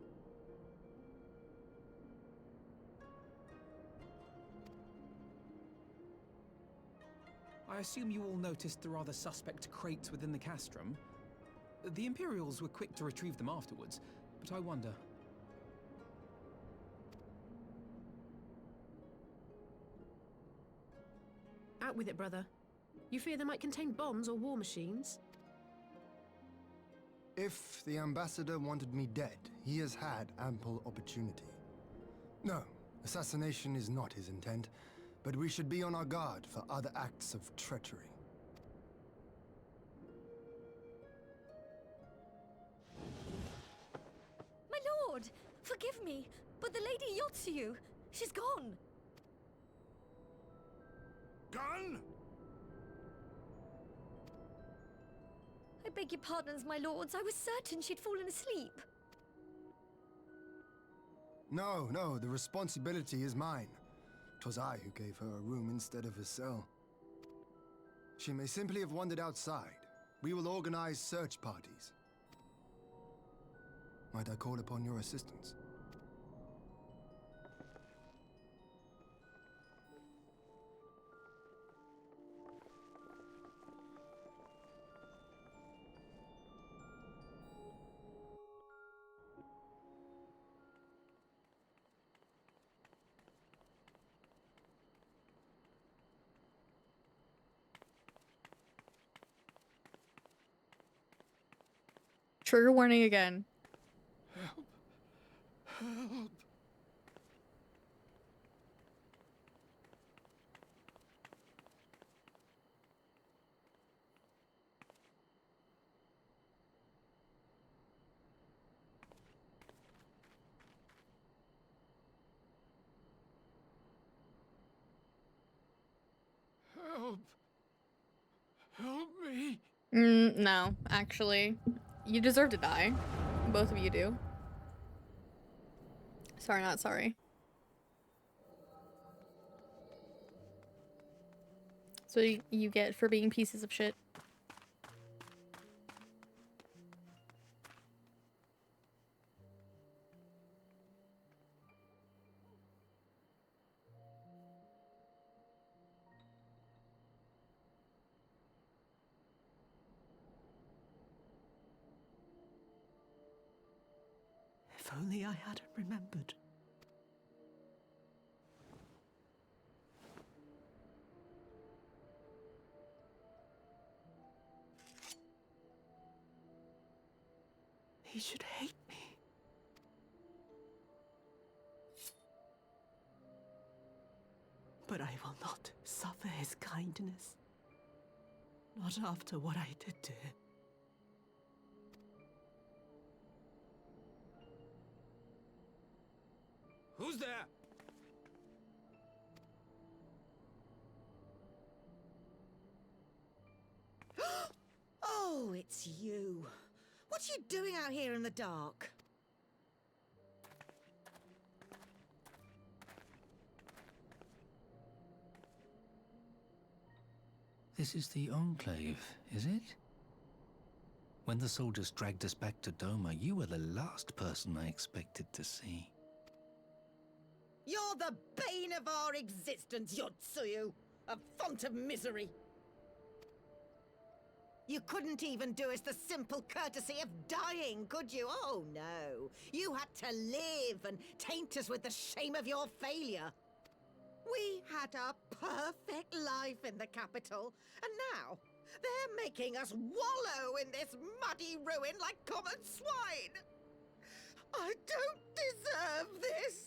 I assume you all noticed the rather suspect crates within the castrum. The Imperials were quick to retrieve them afterwards, but I wonder... Out with it, brother. You fear they might contain bombs or war machines? If the ambassador wanted me dead, he has had ample opportunity. No, assassination is not his intent, but we should be on our guard for other acts of treachery. My lord! Forgive me, but the Lady Yotsuyu, she's gone! Gone? I beg your pardons, my lords. I was certain she'd fallen asleep. No, no, the responsibility is mine. 'Twas I who gave her a room instead of a cell. She may simply have wandered outside. We will organize search parties. Might I call upon your assistance? Trigger warning again. Help. Help. Help. Help me. No, actually. You deserve to die. Both of you do. Sorry, not sorry. So you get for being pieces of shit. If only I hadn't remembered. He should hate me. But I will not suffer his kindness. Not after what I did to him. Who's there? Oh, it's you. What are you doing out here in the dark? This is the Enclave, is it? When the soldiers dragged us back to Doma, you were the last person I expected to see. You're the bane of our existence, Yotsuyu! A font of misery! You couldn't even do us the simple courtesy of dying, could you? Oh, no. You had to live and taint us with the shame of your failure. We had a perfect life in the capital, and now they're making us wallow in this muddy ruin like common swine! I don't deserve this!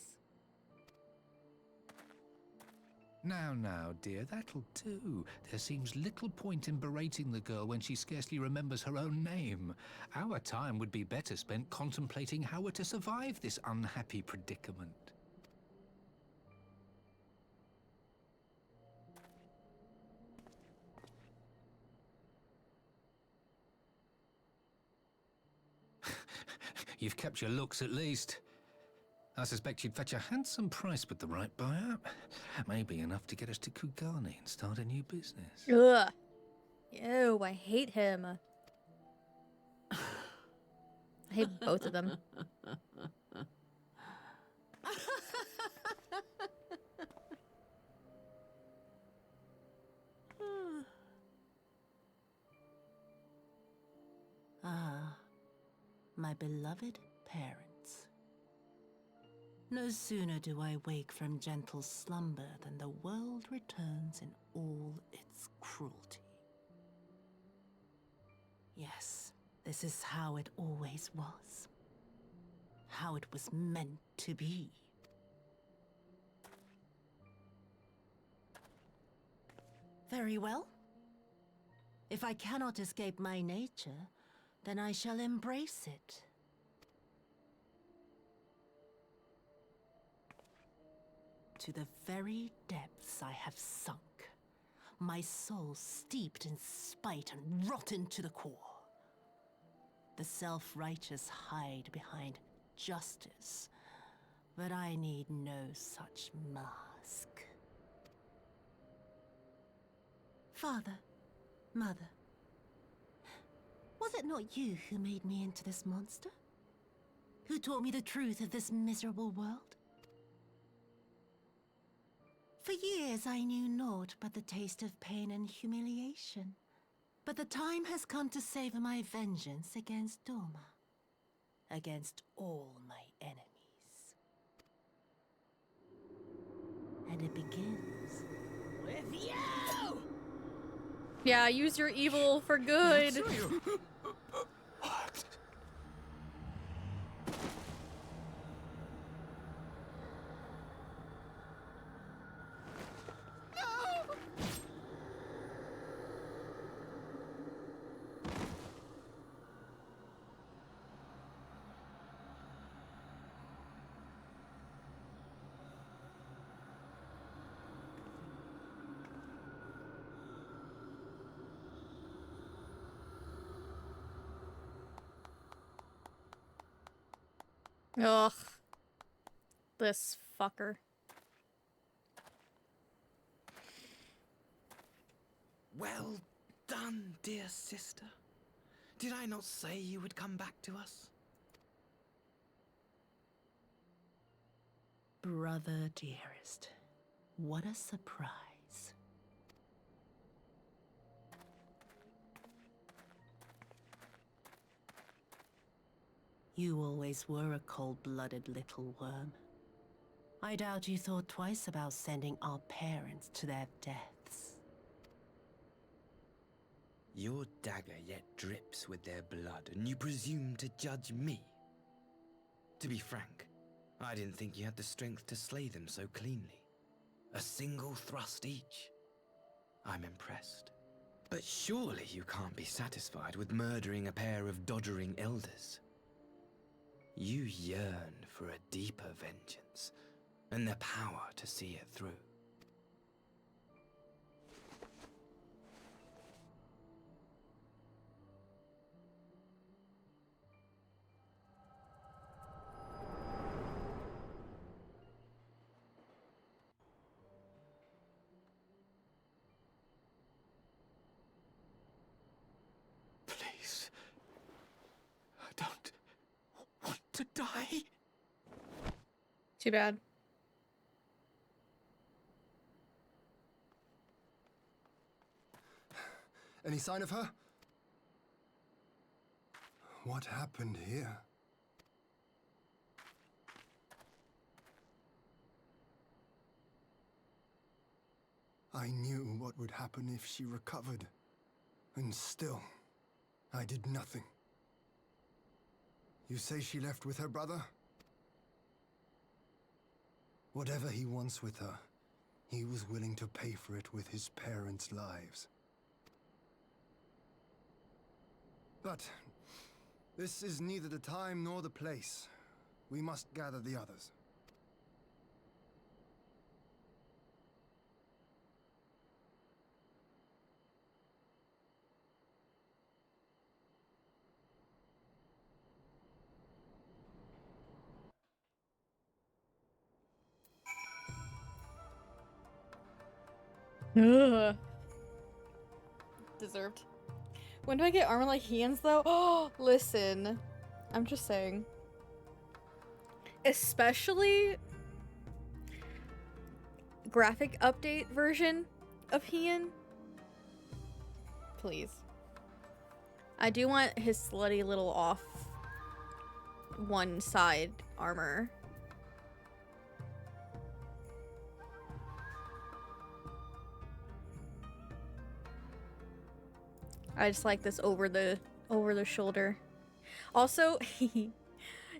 Now, dear, that'll do. There seems little point in berating the girl when she scarcely remembers her own name. Our time would be better spent contemplating how we're to survive this unhappy predicament. You've kept your looks at least. I suspect you'd fetch a handsome price with the right buyer. Maybe enough to get us to Kugani and start a new business. Ugh. Ew, I hate him. I hate both of them. Ah, my beloved parents. No sooner do I wake from gentle slumber than the world returns in all its cruelty. Yes, this is how it always was. How it was meant to be. Very well. If I cannot escape my nature, then I shall embrace it. To the very depths I have sunk, my soul steeped in spite and rotten to the core. The self-righteous hide behind justice, but I need no such mask. Father, Mother, was it not you who made me into this monster? Who taught me the truth of this miserable world? For years I knew naught but the taste of pain and humiliation. But the time has come to savor my vengeance against Doma. Against all my enemies. And it begins with you! Yeah, use your evil for good. What? Ugh. This fucker. Well done, dear sister. Did I not say you would come back to us? Brother dearest, what a surprise. You always were a cold-blooded little worm. I doubt you thought twice about sending our parents to their deaths. Your dagger yet drips with their blood, and you presume to judge me? To be frank, I didn't think you had the strength to slay them so cleanly. A single thrust each. I'm impressed. But surely you can't be satisfied with murdering a pair of doddering elders. You yearn for a deeper vengeance, and the power to see it through. Please. I don't want to die. Too bad. Any sign of her? What happened here? I knew what would happen if she recovered. And still, I did nothing. You say she left with her brother? Whatever he wants with her, He was willing to pay for it with his parents' lives. But this is neither the time nor the place. We must gather the others. Ugh. Deserved. When do I get armor like Hian's though? Oh, listen. I'm just saying. Especially graphic update version of Hian. Please. I do want his slutty little off one side armor. I just like this over the shoulder. Also, you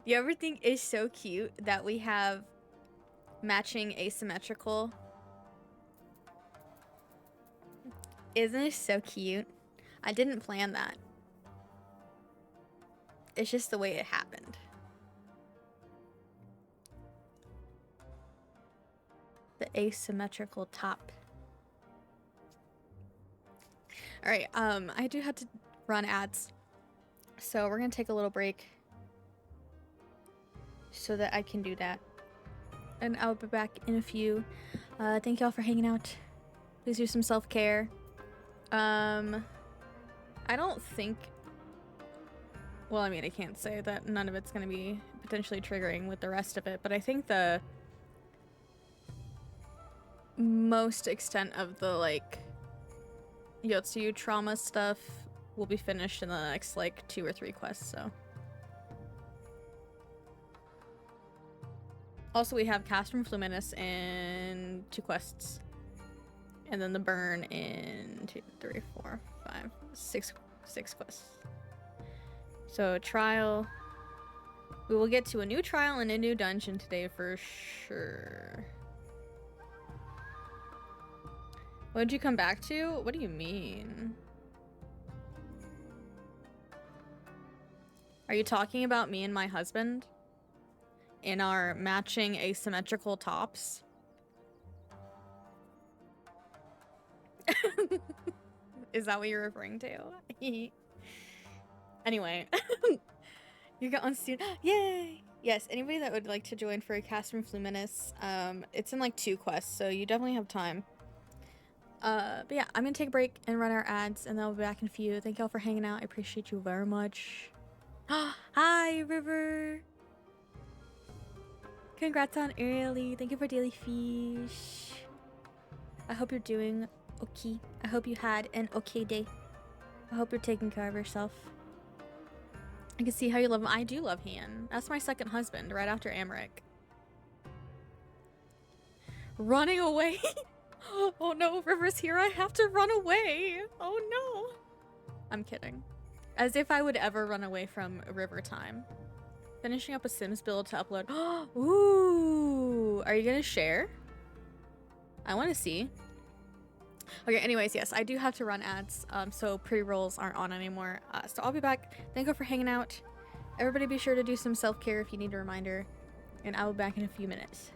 ever think it's so cute that we have matching asymmetrical? Isn't it so cute? I didn't plan that. It's just the way it happened. The asymmetrical top. Alright, I do have to run ads. So we're gonna take a little break so that I can do that. And I'll be back in a few. Thank y'all for hanging out. Please do some self-care. I don't think... Well, I mean, I can't say that none of it's gonna be potentially triggering with the rest of it, but I think the most extent of the, like, Yotsuyu trauma stuff will be finished in the next, like, 2 or 3 quests, so. Also, we have Castrum Fluminus in 2 quests. And then the burn in 2, 3, 4, 5, 6 quests. So, trial. We will get to a new trial and a new dungeon today for sure. What did you come back to? What do you mean? Are you talking about me and my husband? In our matching asymmetrical tops? Is that what you're referring to? Anyway. You got on student. Yay! Yes, anybody that would like to join for a Castrum Fluminus, it's in like 2 quests, so you definitely have time. But yeah, I'm gonna take a break and run our ads, and then I'll be back in a few. Thank y'all for hanging out. I appreciate you very much. Hi, River! Congrats on early. Thank you for Daily Fish. I hope you're doing okay. I hope you had an okay day. I hope you're taking care of yourself. I can see how you love him. I do love Han. That's my second husband, right after Amric. Running away? Oh no, River's here. I have to run away. Oh no. I'm kidding. As if I would ever run away from River time. Finishing up a Sims build to upload. Ooh. Are you gonna share? I want to see. Okay, anyways, yes, I do have to run ads, so pre-rolls aren't on anymore. So I'll be back. Thank you for hanging out. Everybody be sure to do some self-care if you need a reminder. And I will be back in a few minutes.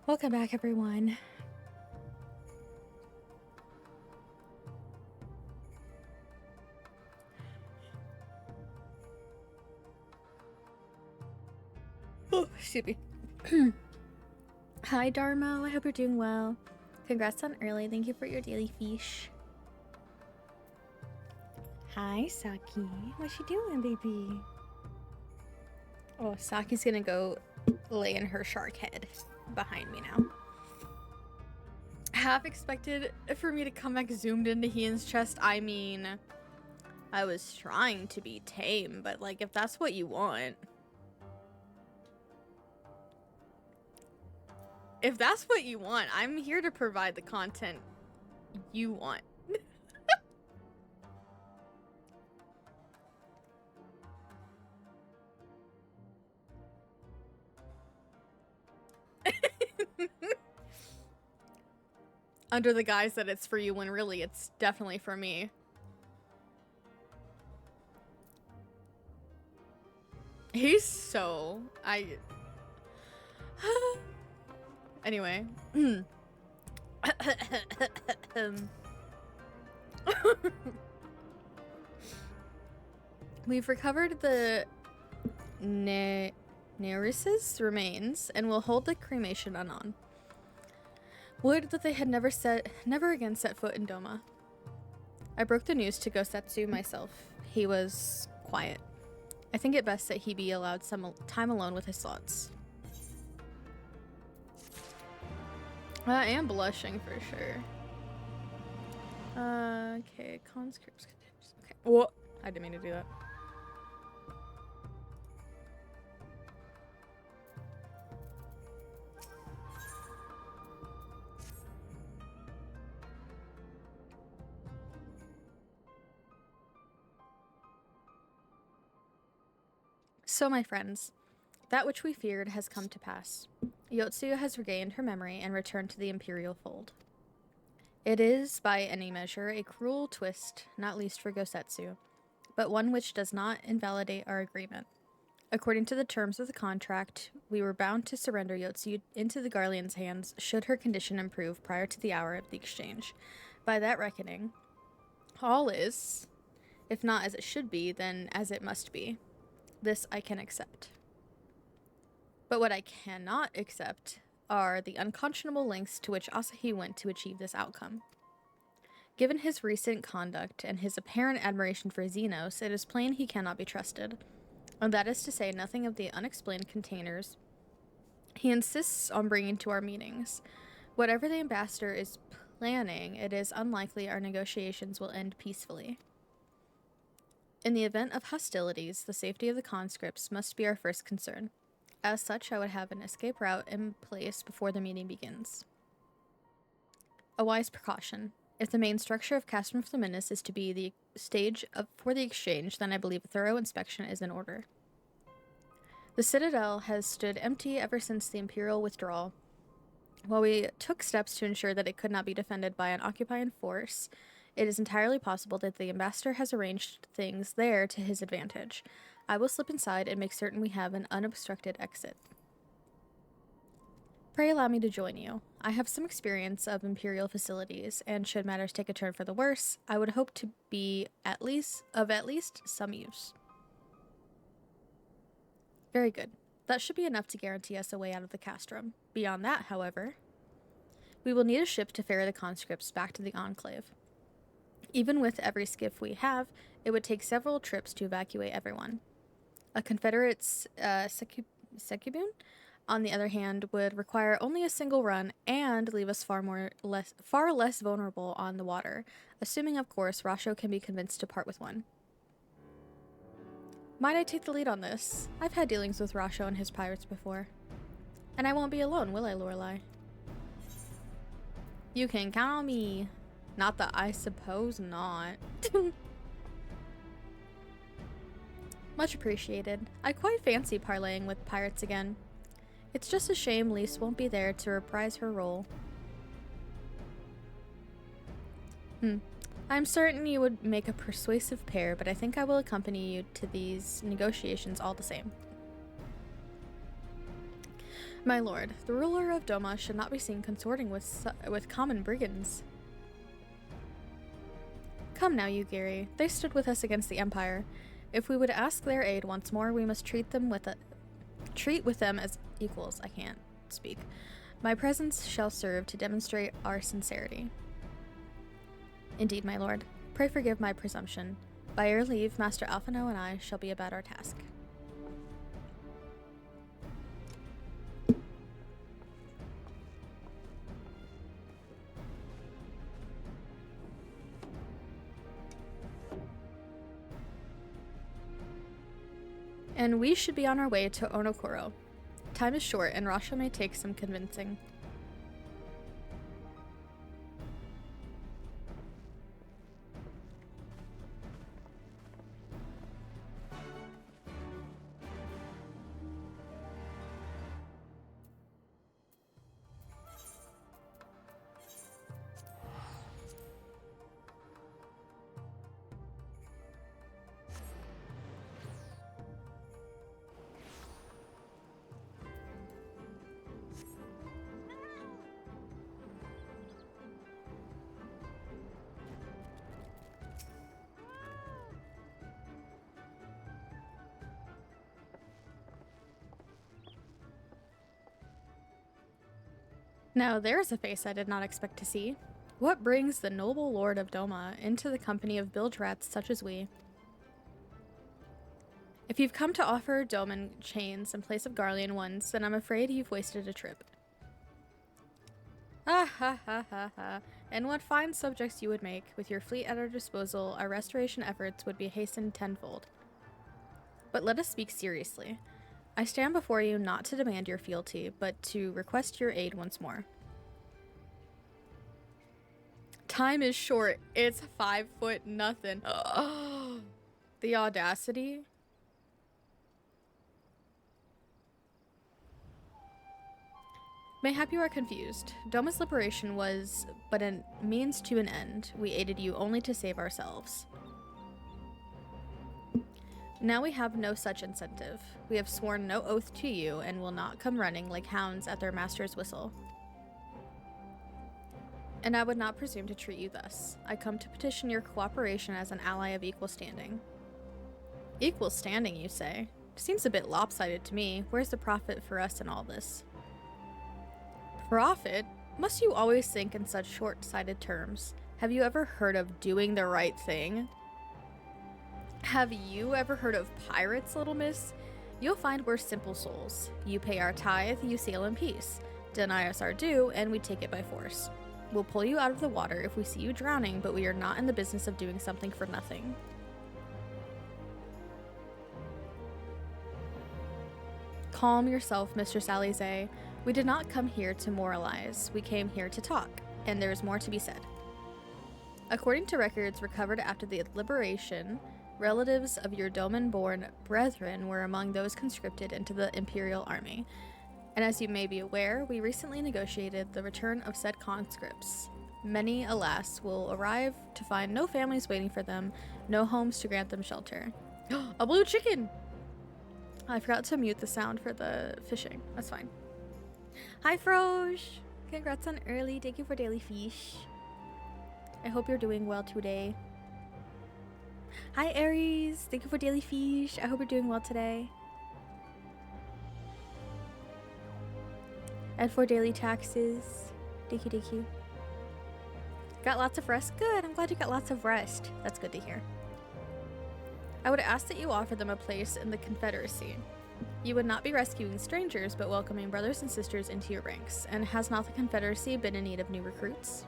Welcome back, everyone. Oh, excuse me. Hi, Dharma. I hope you're doing well. Congrats on early. Thank you for your daily fish. Hi, Saki. What you doing, baby? Oh, Saki's gonna go lay in her shark head behind me now. Half expected for me to come back zoomed into Hian's chest. I mean, I was trying to be tame, but like, if that's what you want. If that's what you want, I'm here to provide the content you want. Under the guise that it's for you when really it's definitely for me. He's so... Anyway. We've recovered the Nereus's remains and will hold the cremation anon. Would that they had never again set foot in Doma. I broke the news to Gosetsu myself. He was quiet. I think it best that he be allowed some time alone with his thoughts. I am blushing for sure. Okay, conscripts. Okay. Whoa, I didn't mean to do that. So, my friends, that which we feared has come to pass. Yotsuya has regained her memory and returned to the Imperial fold. It is, by any measure, a cruel twist, not least for Gosetsu, but one which does not invalidate our agreement. According to the terms of the contract, we were bound to surrender Yotsuya into the Garlean's hands should her condition improve prior to the hour of the exchange. By that reckoning, all is, if not as it should be, then as it must be. This I can accept. But what I cannot accept are the unconscionable lengths to which Asahi went to achieve this outcome. Given his recent conduct and his apparent admiration for Xenos, it is plain he cannot be trusted. And that is to say nothing of the unexplained containers he insists on bringing to our meetings. Whatever the ambassador is planning, it is unlikely our negotiations will end peacefully. In the event of hostilities, the safety of the conscripts must be our first concern. As such, I would have an escape route in place before the meeting begins. A wise precaution. If the main structure of Castrum Flaminius is to be the stage for the exchange, then I believe a thorough inspection is in order. The citadel has stood empty ever since the Imperial withdrawal. While we took steps to ensure that it could not be defended by an occupying force, it is entirely possible that the ambassador has arranged things there to his advantage. I will slip inside and make certain we have an unobstructed exit. Pray allow me to join you. I have some experience of Imperial facilities, and should matters take a turn for the worse, I would hope to be at least some use. Very good. That should be enough to guarantee us a way out of the castrum. Beyond that, however, we will need a ship to ferry the conscripts back to the Enclave. Even with every skiff we have, it would take several trips to evacuate everyone. A Confederate's Secubun, on the other hand, would require only a single run and leave us far less vulnerable on the water, assuming, of course, Rasho can be convinced to part with one. Might I take the lead on this? I've had dealings with Rasho and his pirates before. And I won't be alone, will I, Lorelei? You can count on me. Not that I suppose not. Much appreciated. I quite fancy parlaying with pirates again. It's just a shame Lise won't be there to reprise her role. I'm certain you would make a persuasive pair, but I think I will accompany you to these negotiations all the same. My lord, the ruler of Doma should not be seen consorting with common brigands. Come now, you Gary. They stood with us against the Empire. If we would ask their aid once more, we must treat with them as equals. I can't speak. My presence shall serve to demonstrate our sincerity. Indeed, my lord. Pray forgive my presumption. By your leave, Master Alphino and I shall be about our task. And we should be on our way to Onokoro. Time is short, and Rasha may take some convincing. Now there's a face I did not expect to see. What brings the noble lord of Doma into the company of bilge rats such as we? If you've come to offer Doman chains in place of Garlean ones, then I'm afraid you've wasted a trip. Ah ha ha ha ha. And what fine subjects you would make. With your fleet at our disposal, our restoration efforts would be hastened tenfold. But let us speak seriously. I stand before you not to demand your fealty, but to request your aid once more. Time is short. It's 5 foot nothing. The audacity. Mayhap you are confused. Doma's liberation was but a means to an end. We aided you only to save ourselves. Now we have no such incentive. We have sworn no oath to you and will not come running like hounds at their master's whistle. And I would not presume to treat you thus. I come to petition your cooperation as an ally of equal standing. Equal standing, you say? Seems a bit lopsided to me. Where's the profit for us in all this? Profit? Must you always think in such short-sighted terms? Have you ever heard of doing the right thing? Have you ever heard of pirates, little miss? You'll find we're simple souls. You pay our tithe, you sail in peace. Deny us our due, and we take it by force. We'll pull you out of the water if we see you drowning, but we are not in the business of doing something for nothing. Calm yourself, Mistress Alize. We did not come here to moralize. We came here to talk, and there is more to be said. According to records recovered after the liberation, relatives of your Doman-born brethren were among those conscripted into the Imperial Army. And as you may be aware, we recently negotiated the return of said conscripts. Many, alas, will arrive to find no families waiting for them, no homes to grant them shelter. A blue chicken! I forgot to mute the sound for the fishing. That's fine. Hi, Froge! Congrats on early. Thank you for daily fish. I hope you're doing well today. Hi, Aries. Thank you for daily fish. I hope you're doing well today. And for daily taxes. Thank you, thank you. Got lots of rest? Good. I'm glad you got lots of rest. That's good to hear. I would ask that you offer them a place in the Confederacy. You would not be rescuing strangers, but welcoming brothers and sisters into your ranks. And has not the Confederacy been in need of new recruits?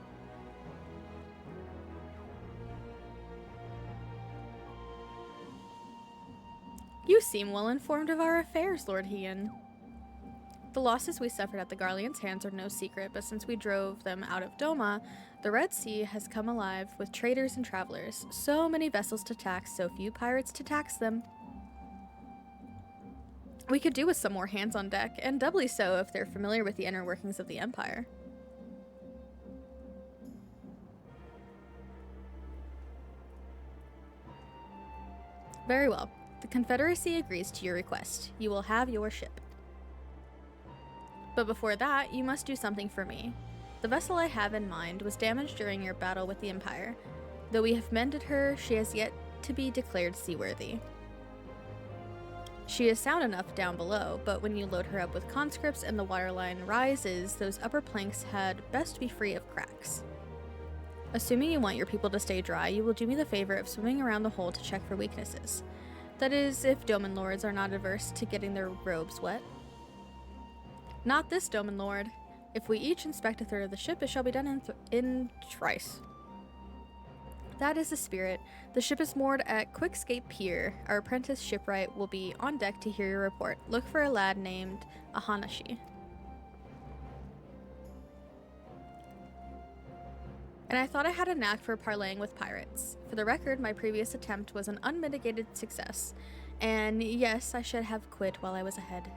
You seem well informed of our affairs, Lord Hien. The losses we suffered at the Garlean's hands are no secret, but since we drove them out of Doma, the Red Sea has come alive with traders and travelers. So many vessels to tax, so few pirates to tax them. We could do with some more hands on deck, and doubly so if they're familiar with the inner workings of the Empire. Very well. The Confederacy agrees to your request. You will have your ship. But before that, you must do something for me. The vessel I have in mind was damaged during your battle with the Empire. Though we have mended her, she has yet to be declared seaworthy. She is sound enough down below, but when you load her up with conscripts and the waterline rises, those upper planks had best be free of cracks. Assuming you want your people to stay dry, you will do me the favor of swimming around the hole to check for weaknesses. That is, if Doman Lords are not averse to getting their robes wet. Not this, Doman Lord. If we each inspect a third of the ship, it shall be done in thrice. That is the spirit. The ship is moored at Quickscape Pier. Our apprentice shipwright will be on deck to hear your report. Look for a lad named Ahanashi. And I thought I had a knack for parlaying with pirates. For the record, my previous attempt was an unmitigated success. And yes, I should have quit while I was ahead.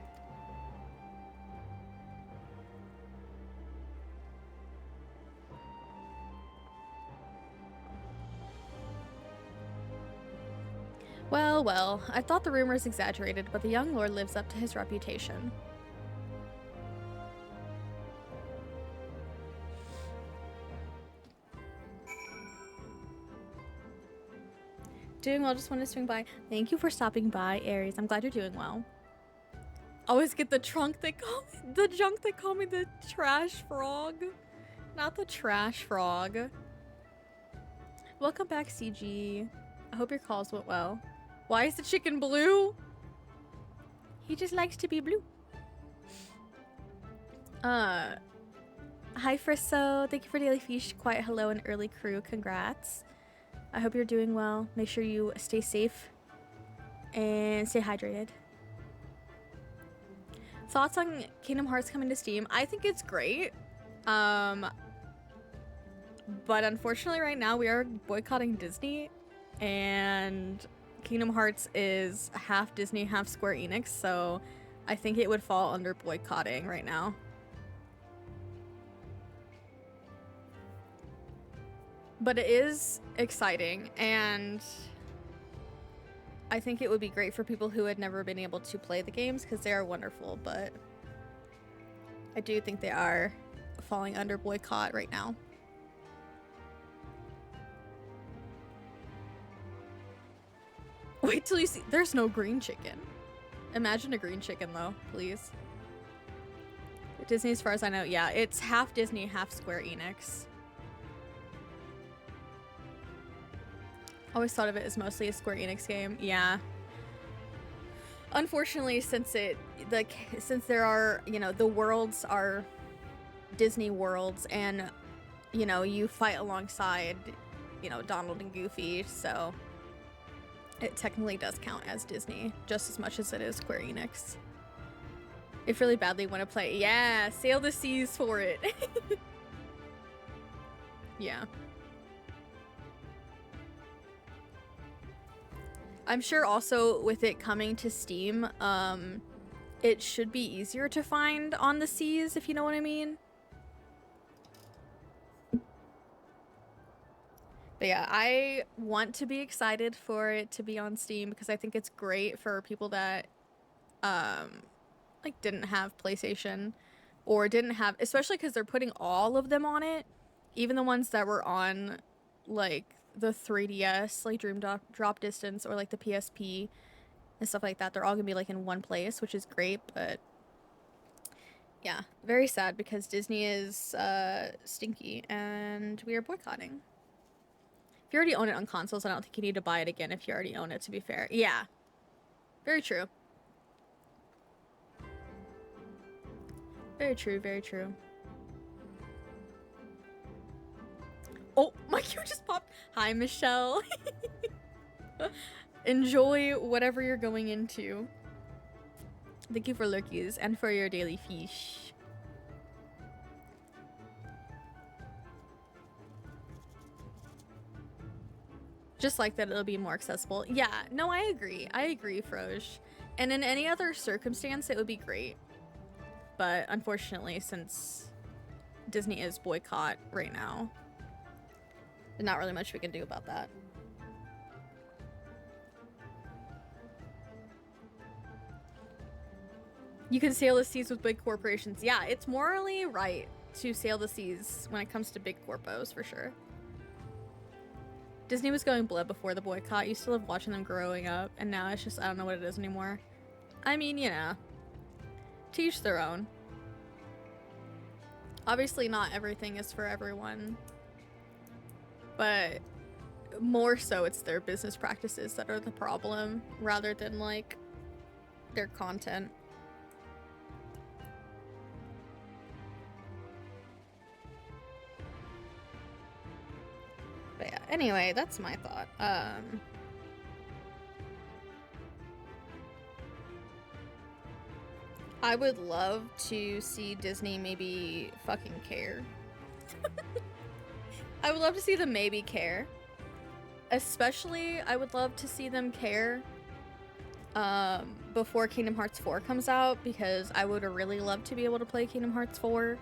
Well, well, I thought the rumors exaggerated, but the young lord lives up to his reputation. Doing well, just wanted to swing by. Thank you for stopping by, Aries. I'm glad you're doing well. Always get the junk they call me the trash frog. Not the trash frog. Welcome back, CG. I hope your calls went well. Why is the chicken blue? He just likes to be blue. Hi Frisso. Thank you for Daily Fish. Quiet hello and early crew. Congrats. I hope you're doing well. Make sure you stay safe and stay hydrated. Thoughts on Kingdom Hearts coming to Steam? I think it's great. But unfortunately right now we are boycotting Disney, and Kingdom Hearts is half Disney, half Square Enix, so I think it would fall under boycotting right now. But it is exciting, and I think it would be great for people who had never been able to play the games, because they are wonderful, but I do think they are falling under boycott right now. Wait till you see. There's no green chicken. Imagine a green chicken, though, please. Disney, as far as I know, yeah, it's half Disney, half Square Enix. Always thought of it as mostly a Square Enix game. Yeah. Unfortunately, since there are, you know, the worlds are Disney worlds, and, you know, you fight alongside, you know, Donald and Goofy, so it technically does count as Disney just as much as it is Square Enix. If really badly want to play, yeah, sail the seas for it. Yeah. I'm sure also with it coming to Steam, it should be easier to find on the seas, if you know what I mean. But yeah, I want to be excited for it to be on Steam because I think it's great for people that like didn't have PlayStation or didn't have, especially because they're putting all of them on it, even the ones that were on like the 3DS, like Dream Drop Distance, or like the PSP and stuff like that. They're all gonna be like in one place, which is great, but yeah, very sad because Disney is stinky and we are boycotting. If you already own it on consoles, I don't think you need to buy it again if you already own it, to be fair. Yeah, very true. Very true, very true. Oh, my queue just popped. Hi, Michelle. Enjoy whatever you're going into. Thank you for lurkies and for your daily fish. Just like that it'll be more accessible. Yeah, no, I agree. I agree, Froge. And in any other circumstance, it would be great. But unfortunately, since Disney is boycott right now, there's not really much we can do about that. You can sail the seas with big corporations. Yeah, it's morally right to sail the seas when it comes to big corpos, for sure. Disney was going bleh before the boycott. Used to love watching them growing up, and now it's just, I don't know what it is anymore. I mean, you know, to each their own. Obviously not everything is for everyone, but more so it's their business practices that are the problem rather than like their content. But yeah, anyway, that's my thought. I would love to see Disney maybe fucking care. I would love to see them maybe care. Especially, I would love to see them care before Kingdom Hearts 4 comes out, because I would really love to be able to play Kingdom Hearts 4.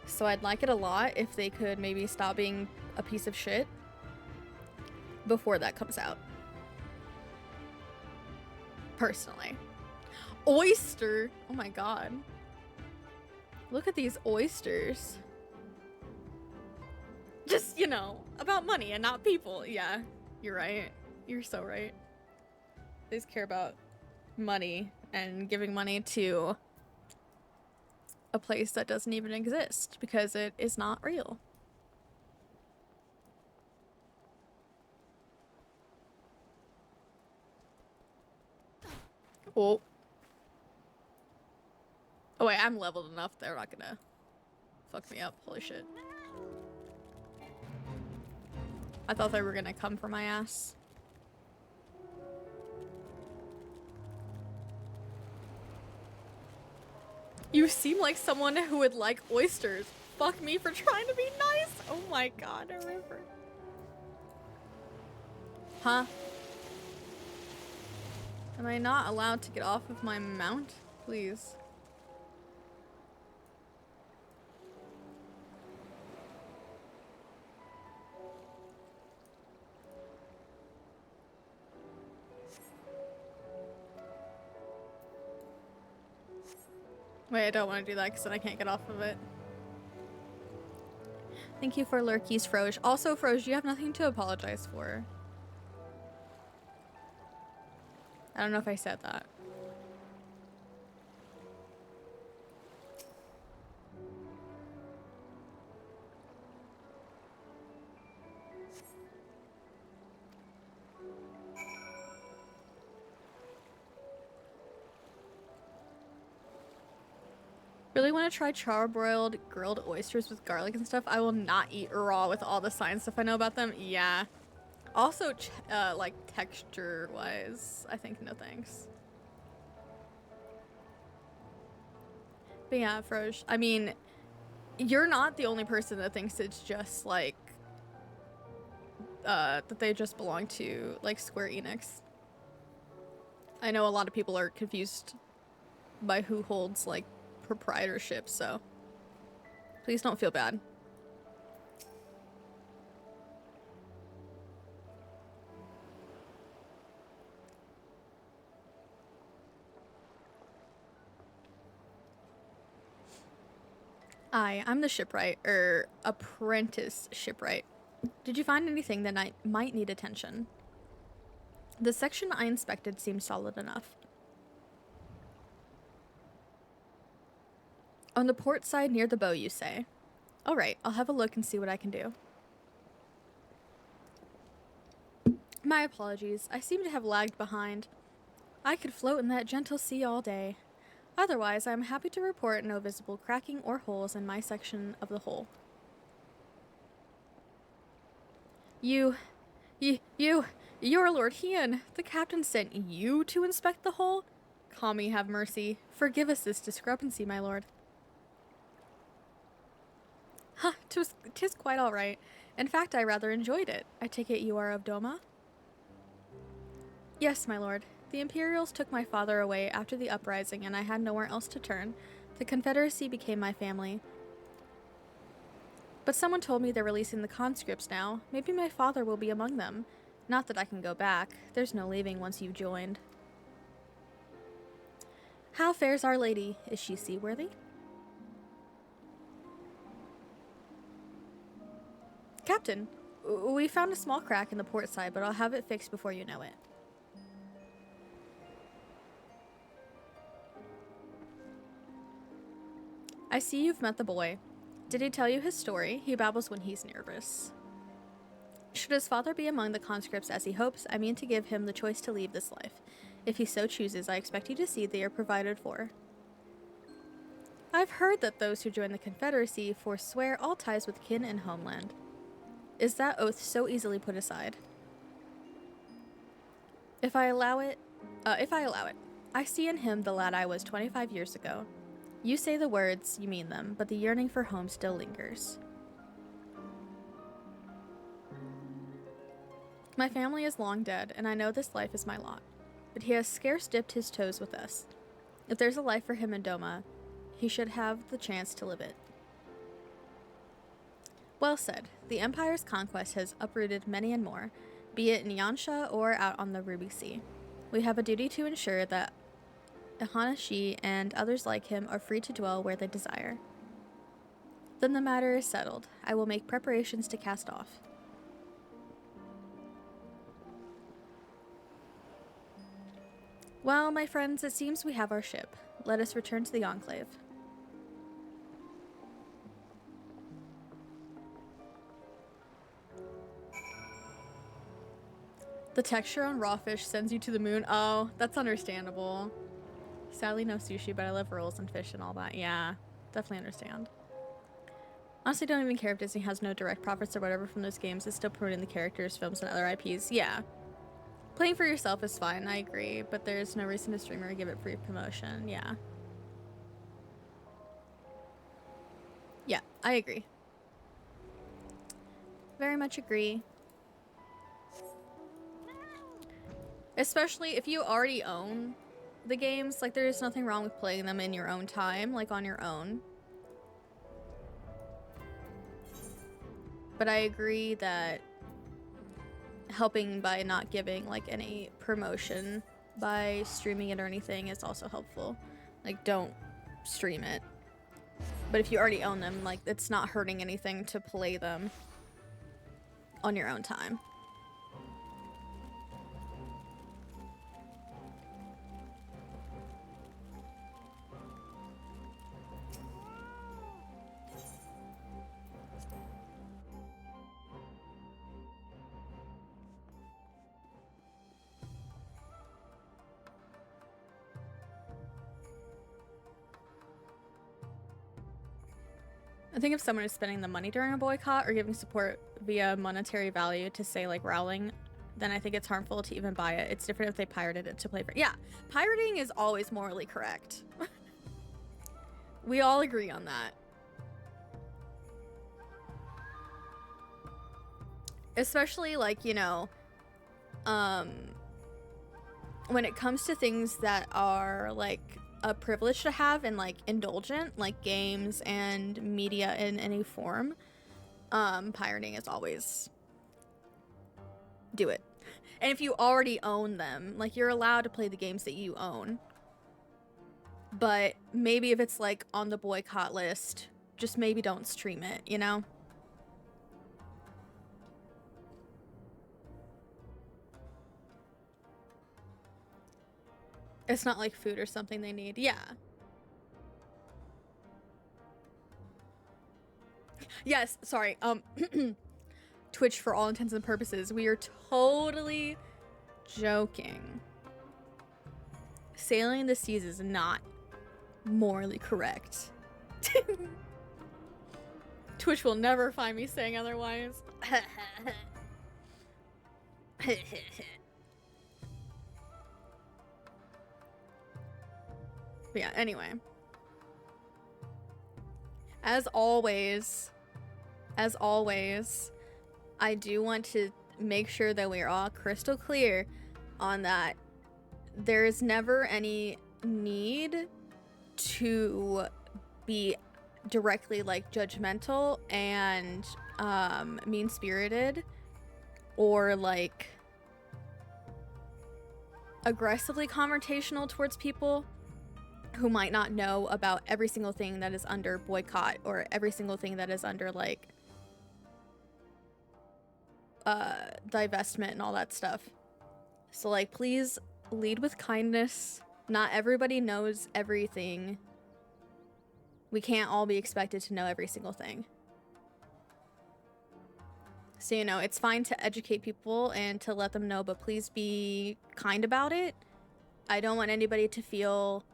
So I'd like it a lot if they could maybe stop being a piece of shit before that comes out. Personally. Oyster! Oh my god. Look at these oysters. Just, you know, about money and not people. Yeah, you're right. You're so right. They just care about money and giving money to a place that doesn't even exist because it is not real. Oh. Oh wait, I'm leveled enough. They're not gonna fuck me up. Holy shit. I thought they were gonna come for my ass. You seem like someone who would like oysters. Fuck me for trying to be nice. Oh my god, a river. Huh? Am I not allowed to get off of my mount? Please. Wait, I don't want to do that because then I can't get off of it. Thank you for lurkies, Froge. Also, Froge, you have nothing to apologize for. I don't know if I said that. Really want to try charbroiled grilled oysters with garlic and stuff. I will not eat raw with all the science stuff I know about them. Yeah. Also, like texture-wise, I think no thanks. But yeah, Froge, I mean, you're not the only person that thinks it's just like, that they just belong to, like, Square Enix. I know a lot of people are confused by who holds, like, proprietorship, so please don't feel bad. I'm the shipwright, apprentice shipwright. Did you find anything that might need attention? The section I inspected seemed solid enough. On the port side near the bow, you say? Alright, I'll have a look and see what I can do. My apologies, I seem to have lagged behind. I could float in that gentle sea all day. Otherwise, I am happy to report no visible cracking or holes in my section of the hull. You're Lord Hien. The captain sent you to inspect the hull? Kami have mercy. Forgive us this discrepancy, my lord. Huh, 'tis quite all right. In fact, I rather enjoyed it. I take it you are of Doma? Yes, my lord. The Imperials took my father away after the uprising, and I had nowhere else to turn. The Confederacy became my family. But someone told me they're releasing the conscripts now. Maybe my father will be among them. Not that I can go back. There's no leaving once you've joined. How fares Our Lady? Is she seaworthy? Captain, we found a small crack in the port side, but I'll have it fixed before you know it. I see you've met the boy. Did he tell you his story? He babbles when he's nervous. Should his father be among the conscripts as he hopes, I mean to give him the choice to leave this life. If he so chooses, I expect you to see they are provided for. I've heard that those who join the Confederacy forswear all ties with kin and homeland. Is that oath so easily put aside? If I allow it, I see in him the lad I was 25 years ago. You say the words, you mean them, but the yearning for home still lingers. My family is long dead, and I know this life is my lot, but he has scarce dipped his toes with us. If there's a life for him in Doma, he should have the chance to live it. Well said. The Empire's conquest has uprooted many and more, be it in Yansha or out on the Ruby Sea. We have a duty to ensure that Ihanashi and others like him are free to dwell where they desire. Then the matter is settled. I will make preparations to cast off. Well, my friends, it seems we have our ship. Let us return to the Enclave. The texture on raw fish sends you to the moon. Oh, that's understandable. Sadly, no sushi, but I love rolls and fish and all that. Yeah, definitely understand. Honestly, don't even care if Disney has no direct profits or whatever from those games. It's still promoting the characters, films, and other IPs. Yeah. Playing for yourself is fine, I agree, but there's no reason to stream or give it free promotion. Yeah. Yeah, I agree. Very much agree. Especially if you already own the games, like there's nothing wrong with playing them in your own time, like on your own. But I agree that helping by not giving like any promotion by streaming it or anything is also helpful. Like don't stream it. But if you already own them, like it's not hurting anything to play them on your own time. I think if someone is spending the money during a boycott or giving support via monetary value to say like Rowling, then I think it's harmful to even buy it. It's different if they pirated it to play for. Yeah, pirating is always morally correct. We all agree on that. Especially like, you know, when it comes to things that are like a privilege to have and like indulgent, like games and media in any form, pirating is always do it. And if you already own them, like you're allowed to play the games that you own, but maybe if it's like on the boycott list, just maybe don't stream it, you know? It's not like food or something they need. Yeah. Yes, sorry. Twitch for all intents and purposes. We are totally joking. Sailing the seas is not morally correct. Twitch will never find me saying otherwise. But yeah, anyway. As always, I do want to make sure that we're all crystal clear on that. There is never any need to be directly like judgmental and mean-spirited or like aggressively confrontational towards people who might not know about every single thing that is under boycott or every single thing that is under like divestment and all that stuff. So like, please lead with kindness. Not everybody knows everything. We can't all be expected to know every single thing. So, you know, it's fine to educate people and to let them know, but please be kind about it. I don't want anybody to feel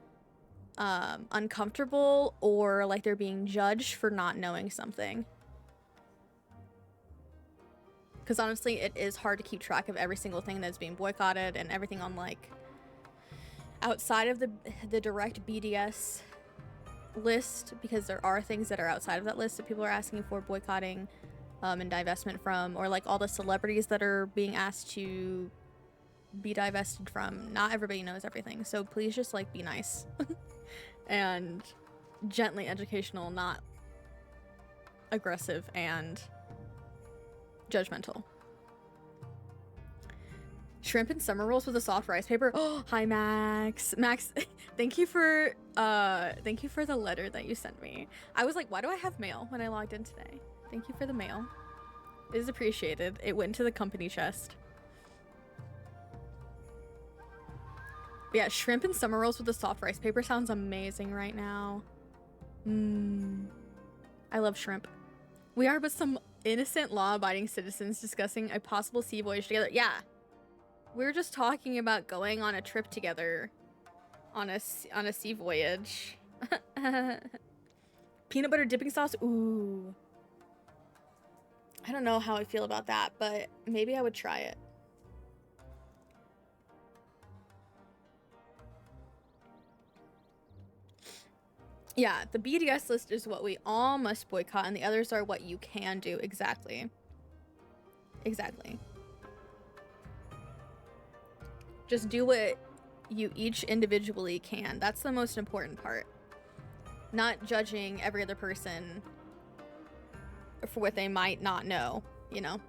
uncomfortable or like they're being judged for not knowing something. Because honestly, it is hard to keep track of every single thing that's being boycotted and everything on like outside of the direct BDS list, because there are things that are outside of that list that people are asking for boycotting and divestment from, or like all the celebrities that are being asked to be divested from. Not everybody knows everything, so please just like be nice and gently educational, not aggressive and judgmental. Shrimp and summer rolls with a soft rice paper. Oh, hi Max. Max, thank you for the letter that you sent me. I was like, why do I have mail when I logged in today? Thank you for the mail. It is appreciated. It went to the company chest. But yeah, shrimp and summer rolls with a soft rice paper sounds amazing right now. I love shrimp. We are but some innocent law-abiding citizens discussing a possible sea voyage together. Yeah. We're just talking about going on a trip together on a sea voyage. Peanut butter dipping sauce? Ooh. I don't know how I feel about that, but maybe I would try it. Yeah, the BDS list is what we all must boycott, and the others are what you can do. Exactly. Exactly. Just do what you each individually can. That's the most important part. Not judging every other person for what they might not know, you know?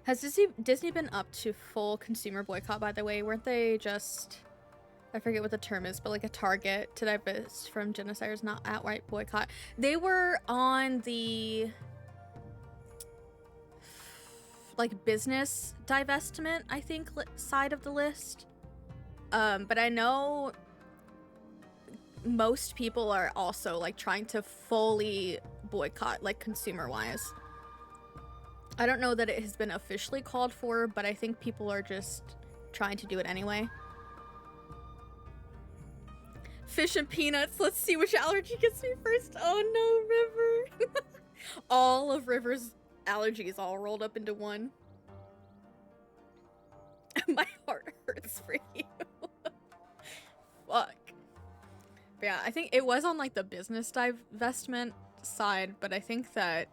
Has Disney been up to full consumer boycott, by the way? Weren't they just... I forget what the term is, but like a target to divest from genociders, not outright boycott. They were on the like business divestment, I think, side of the list. But I know most people are also like trying to fully boycott, like consumer wise. I don't know that it has been officially called for, but I think people are just trying to do it anyway. Fish and peanuts. Let's see which allergy gets me first. Oh no, River. All of River's allergies all rolled up into one. My heart hurts for you. Fuck. But yeah, I think it was on like the business divestment side, but I think that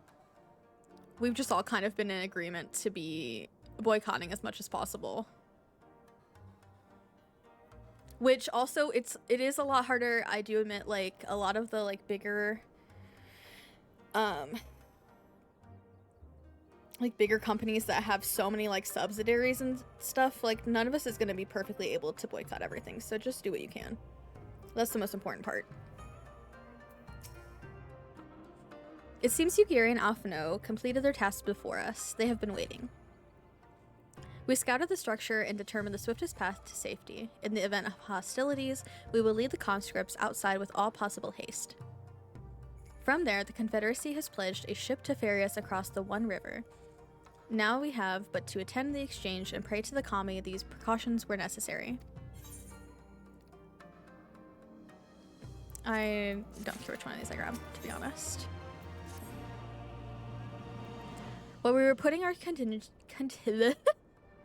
we've just all kind of been in agreement to be boycotting as much as possible. Which also, it is a lot harder, I do admit, like, a lot of the, like, bigger, bigger companies that have so many, like, subsidiaries and stuff, like, none of us is going to be perfectly able to boycott everything, so just do what you can. That's the most important part. It seems Yugiri and Alphino completed their tasks before us. They have been waiting. We scouted the structure and determined the swiftest path to safety. In the event of hostilities, we will lead the conscripts outside with all possible haste. From there, the Confederacy has pledged a ship to ferry us across the One River. Now we have but to attend the exchange and pray to the kami these precautions were necessary. I don't care which one of these I grab, to be honest. While we were putting our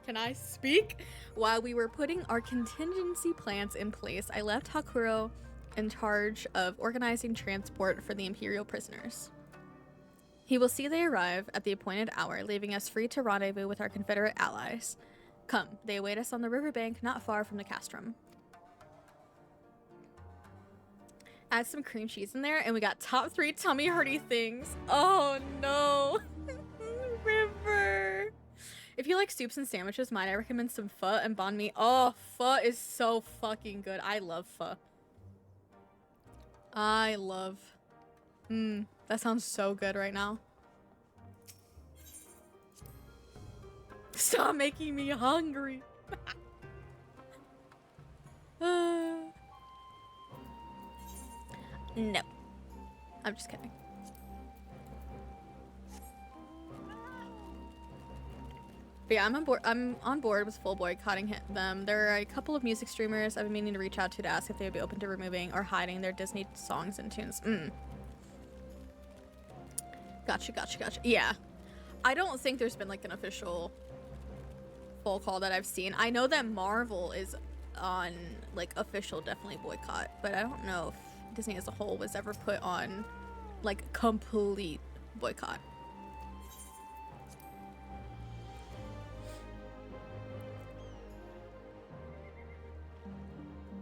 Can I speak? While we were putting our contingency plans in place, I left Hakuro in charge of organizing transport for the Imperial prisoners. He will see they arrive at the appointed hour, leaving us free to rendezvous with our Confederate allies. Come, they await us on the riverbank not far from the castrum. Add some cream cheese in there, and we got top 3 tummy hearty things. Oh no! River! If you like soups and sandwiches, might I recommend some pho and banh mi? Oh, pho is so fucking good. I love pho. I love. That sounds so good right now. Stop making me hungry. No. I'm just kidding. But yeah, I'm on board with full boycotting them. There are a couple of music streamers I've been meaning to reach out to ask if they would be open to removing or hiding their Disney songs and tunes. Gotcha. Yeah. I don't think there's been like an official full call that I've seen. I know that Marvel is on like official definitely boycott, but I don't know if Disney as a whole was ever put on like complete boycott.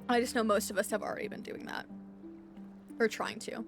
I just know most of us have already been doing that. Or trying to.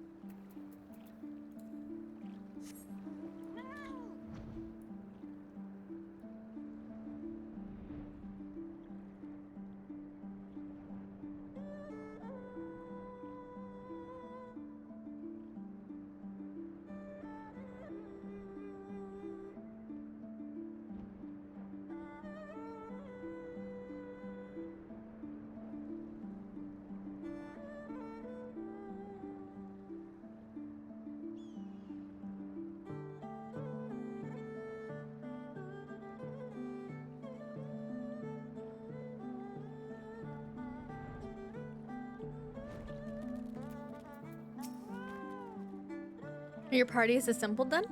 Your party is assembled then?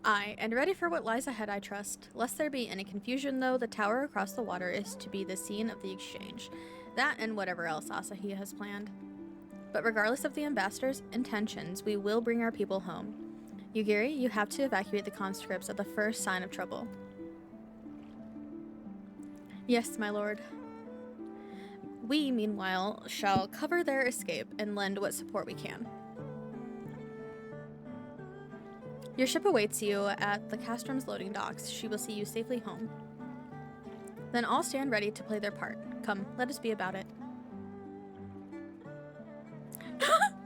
Aye, and ready for what lies ahead, I trust. Lest there be any confusion, though, the tower across the water is to be the scene of the exchange. That and whatever else Asahi has planned. But regardless of the ambassador's intentions, we will bring our people home. Yugiri, you have to evacuate the conscripts at the first sign of trouble. Yes, my lord. We, meanwhile, shall cover their escape and lend what support we can. Your ship awaits you at the Castrum's loading docks. She will see you safely home. Then all stand ready to play their part. Come, let us be about it.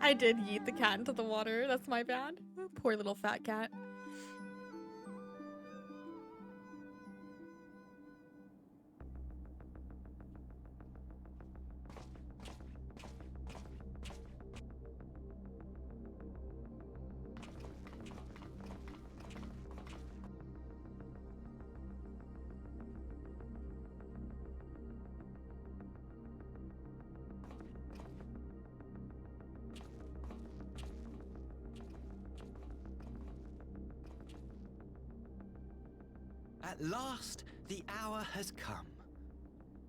I did yeet the cat into the water. That's my bad. Poor little fat cat. At last, the hour has come.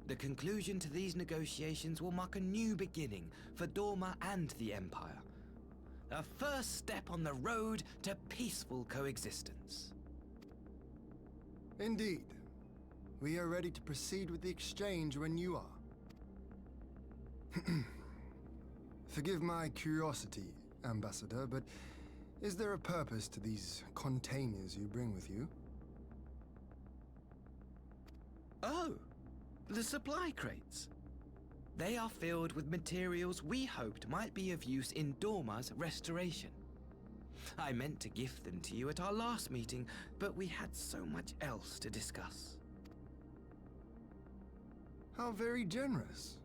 The conclusion to these negotiations will mark a new beginning for Dorma and the Empire. A first step on the road to peaceful coexistence. Indeed. We are ready to proceed with the exchange when you are. Forgive my curiosity, Ambassador, but is there a purpose to these containers you bring with you? Oh, the supply crates. They are filled with materials we hoped might be of use in Dorma's restoration. I meant to gift them to you at our last meeting, but we had so much else to discuss. How very generous.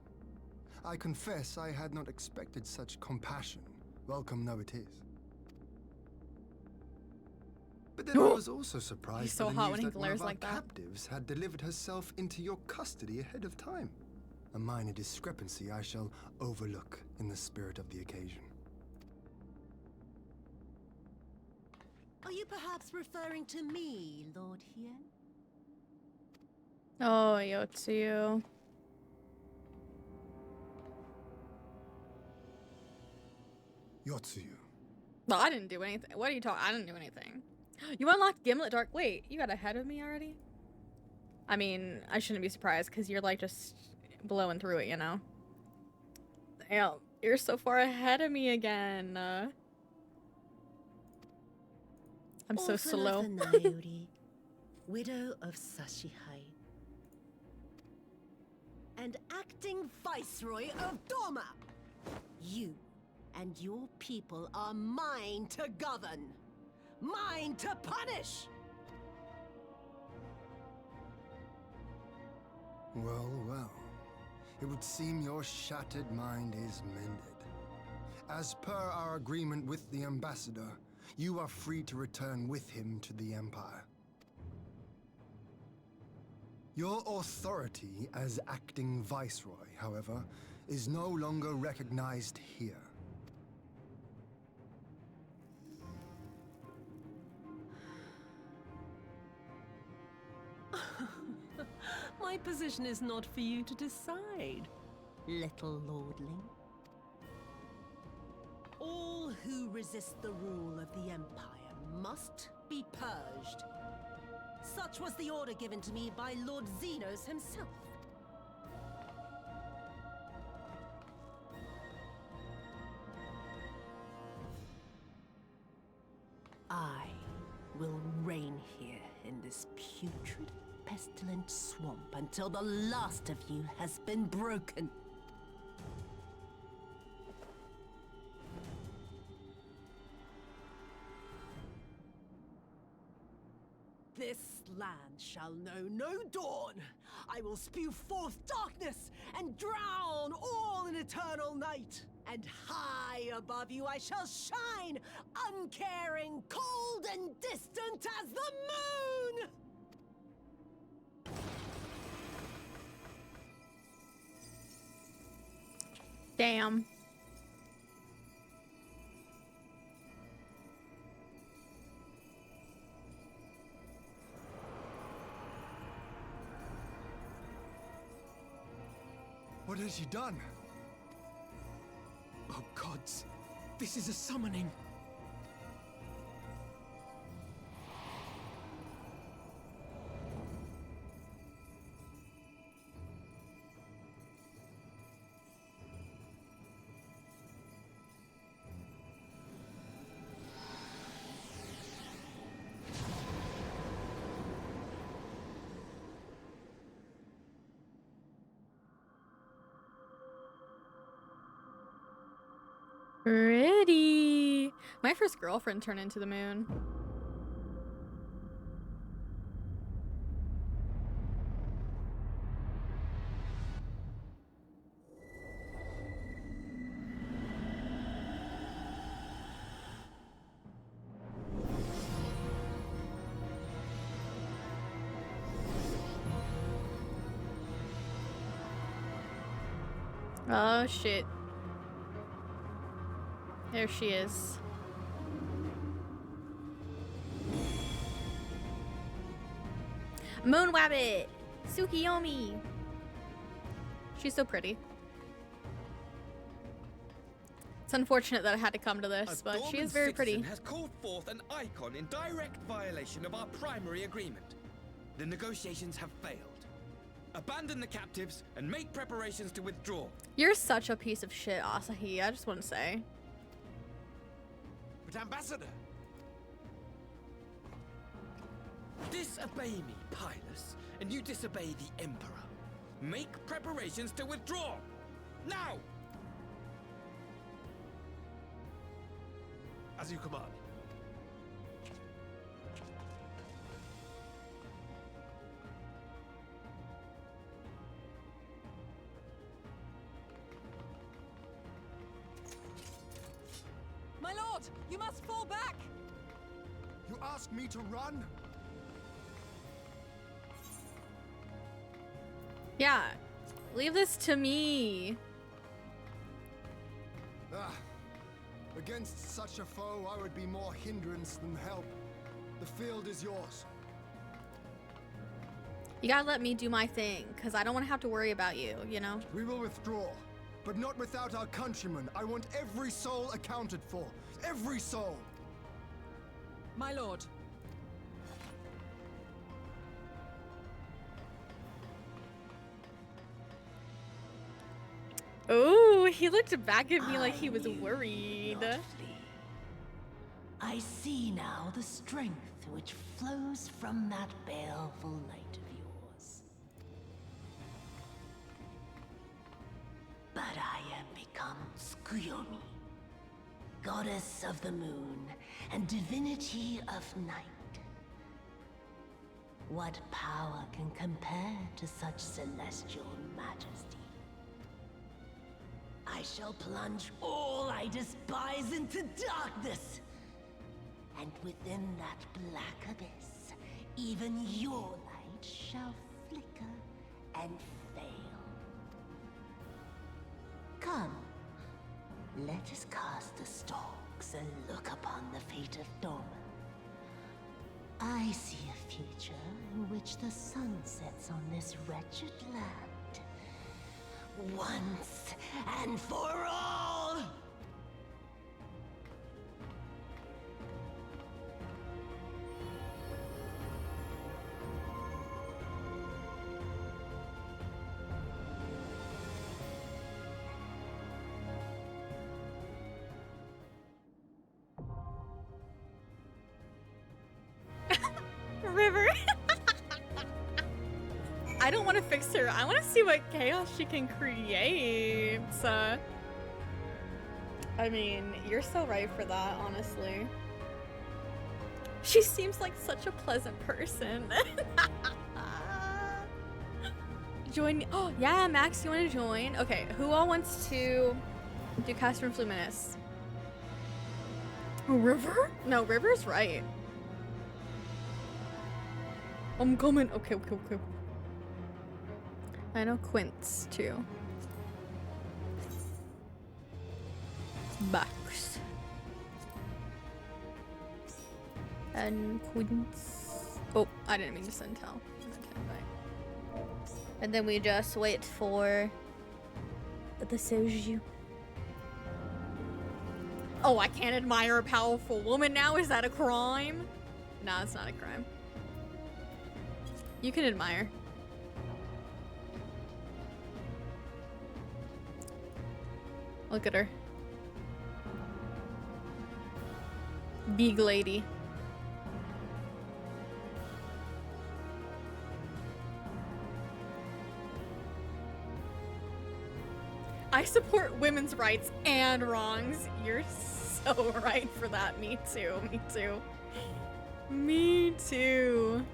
I confess I had not expected such compassion. Welcome though it is. But then I was also surprised He's so by the hot news when he that one glares of our like that. captives had delivered herself into your custody ahead of time. A minor discrepancy I shall overlook in the spirit of the occasion. Are you perhaps referring to me, Lord Hien? Oh, Yotsuyu. Yotsuyu. Well, I didn't do anything. What are you talking? I didn't do anything. You unlocked Gimlet Dark. Wait, you got ahead of me already? I mean, I shouldn't be surprised because you're like just blowing through it, you know? Damn, you're so far ahead of me again. I'm so slow. Orphan of the Naori, widow of Sashihai, and acting viceroy of Dorma. You and your people are mine to govern, mine to punish! Well, well. It would seem your shattered mind is mended. As per our agreement with the ambassador, you are free to return with him to the Empire. Your authority as acting viceroy, however, is no longer recognized here. My position is not for you to decide, little lordling. All who resist the rule of the Empire must be purged. Such was the order given to me by Lord Xenos himself. I will reign here in this putrid, pestilent swamp until the last of you has been broken. This land shall know no dawn. I will spew forth darkness and drown all in eternal night. And high above you I shall shine, uncaring, cold and distant as the moon! Damn. What has she done? Oh gods, this is a summoning. Pretty. My first girlfriend turned into the moon. Oh shit. There she is. Moon Wabbit! Tsukiyomi! She's so pretty. It's unfortunate that I had to come to this, but she is very pretty. Has called forth an icon in direct violation of our primary agreement. The negotiations have failed. Abandon the captives and make preparations to withdraw. You're such a piece of shit, Asahi. I just want to say. But Ambassador! Disobey me, Pilus, and you disobey the Emperor. Make preparations to withdraw! Now! As you command. My lord, you must fall back! You ask me to run? Yeah. Leave this to me. Ah. Against such a foe, I would be more hindrance than help. The field is yours. You gotta let me do my thing, because I don't want to have to worry about you, you know? We will withdraw, but not without our countrymen. I want every soul accounted for. Every soul! My lord. Oh, he looked back at me like he was worried. I see now the strength which flows from that baleful night of yours. But I am become Tsukuyomi, goddess of the moon and divinity of night. What power can compare to such celestial majesty? I shall plunge all I despise into darkness. And within that black abyss, even your light shall flicker and fail. Come, let us cast the stalks and look upon the fate of Doma. I see a future in which the sun sets on this wretched land. Once and for all! River. I don't want to fix her. I want to see what chaos she can create. I mean, you're so right for that, honestly. She seems like such a pleasant person. Join me. Oh, yeah, Max, you want to join? Okay, who all wants to do Castrum Fluminous? River? No, River's right. I'm coming. Okay. I know Quince too. Bucks. And Quince. Oh, I didn't mean to send tell. And then we just wait for the soju. Oh, I can't admire a powerful woman now? Is that a crime? Nah, it's not a crime. You can admire. Look at her. Big lady. I support women's rights and wrongs. You're so right for that. Me too. Me too. Me too.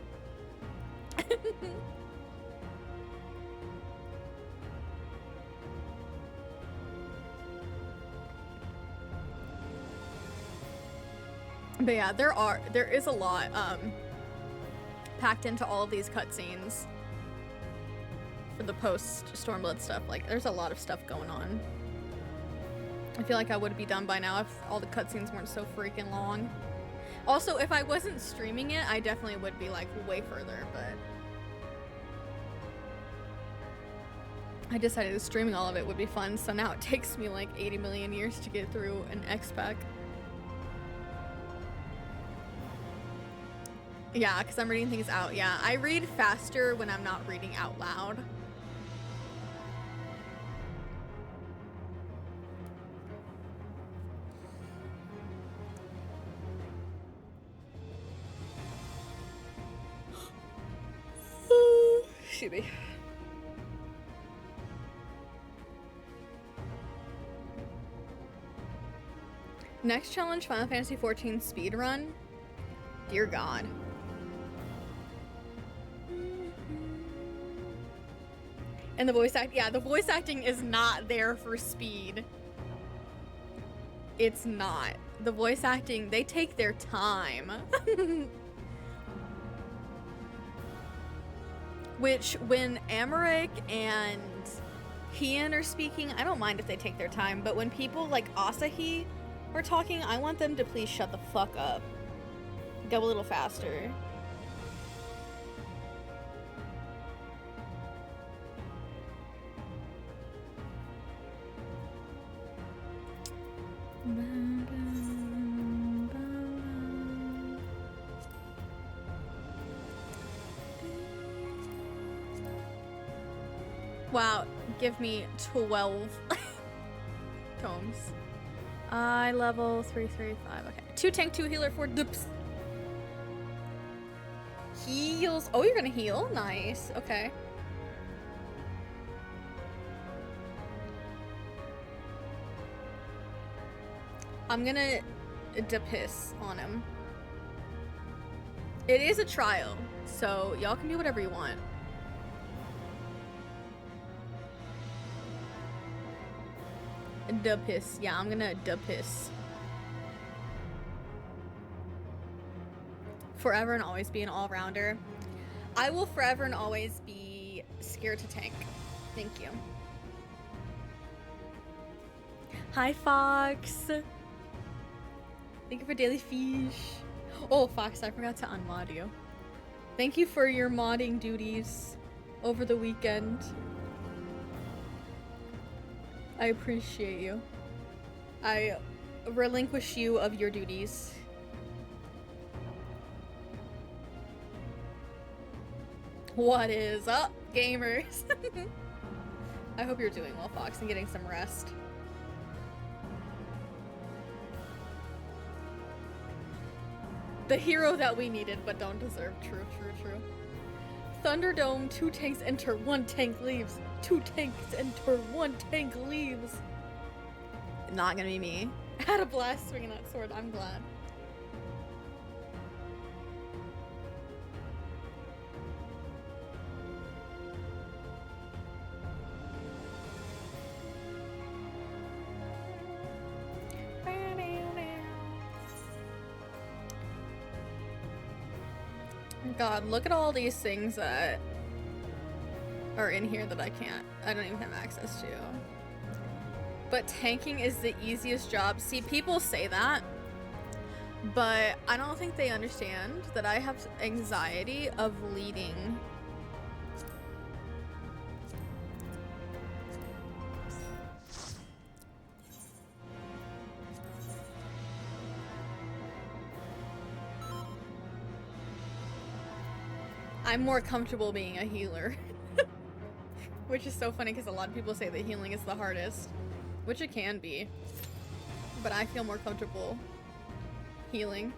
But yeah, there is a lot packed into all of these cutscenes for the post-stormblood stuff. Like, there's a lot of stuff going on. I feel like I would be done by now if all the cutscenes weren't so freaking long. Also, if I wasn't streaming it, I definitely would be like way further, but I decided streaming all of it would be fun, so now it takes me like 80 million years to get through an X-Pack. Yeah, because I'm reading things out. Yeah, I read faster when I'm not reading out loud. Shibby. Next challenge, Final Fantasy XIV speedrun. Dear God. And the voice the voice acting is not there for speed. It's not. The voice acting, they take their time. Which, when Amaric and Hien are speaking, I don't mind if they take their time, but when people like Asahi are talking, I want them to please shut the fuck up. Go a little faster. Wow, give me 12 tomes. I level 335. Okay. 2 tank, 2 healer, 4 dips. Heals. Oh, you're gonna heal? Nice. Okay. I'm gonna depiss on him. It is a trial, so y'all can do whatever you want. Depiss. Yeah, I'm gonna depiss. Forever and always be an all-rounder. I will forever and always be scared to tank. Thank you. Hi, Fox. Thank you for daily fish. Oh, Fox, I forgot to unmod you. Thank you for your modding duties over the weekend. I appreciate you. I relinquish you of your duties. What is up, gamers? I hope you're doing well, Fox, and getting some rest. The hero that we needed but don't deserve. True, true, true. Thunderdome, 2 tanks enter, 1 tank leaves. 2 tanks enter, 1 tank leaves. Not gonna be me. I had a blast swinging that sword, I'm glad. God, look at all these things that are in here that I don't even have access to. But tanking is the easiest job. See, people say that, but I don't think they understand that I have anxiety of leading. I'm more comfortable being a healer. Which is so funny because a lot of people say that healing is the hardest. Which it can be. But I feel more comfortable healing.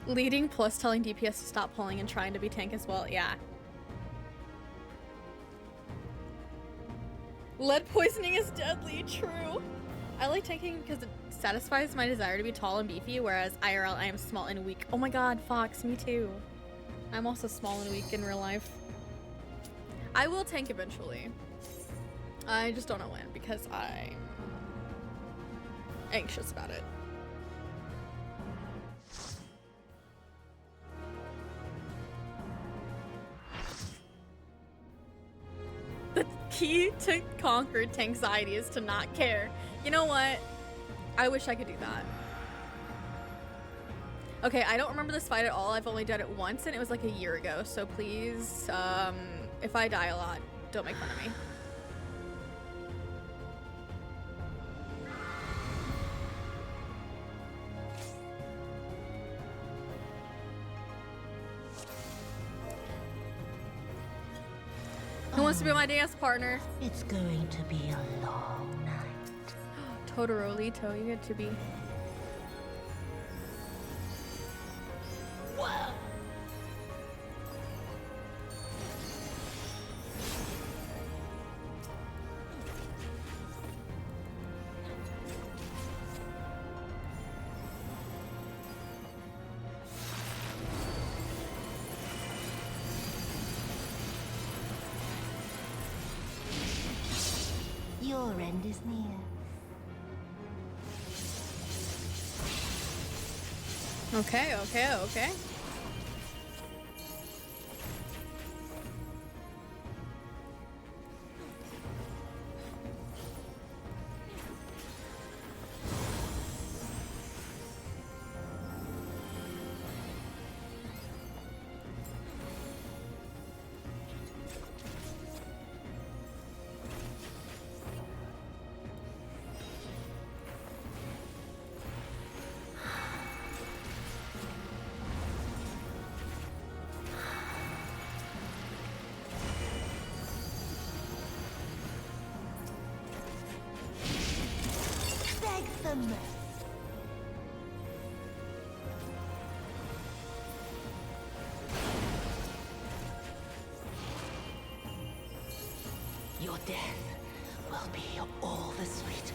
Leading plus telling DPS to stop pulling and trying to be tank as well. Yeah. Lead poisoning is deadly. True. I like tanking because it satisfies my desire to be tall and beefy, whereas IRL I am small and weak. Oh my god, Fox, me too. I'm also small and weak in real life. I will tank eventually. I just don't know when because I'm anxious about it. The key to conquer tankxiety is to not care. You know what? I wish I could do that. Okay, I don't remember this fight at all. I've only done it once and it was like a year ago. So please, if I die a lot, don't make fun of me. Who wants to be my dance partner? It's going to be a long night. Totoro, Lito, you get to be. Whoa! Your end is near. Okay, okay, okay. Your death will be all the sweeter.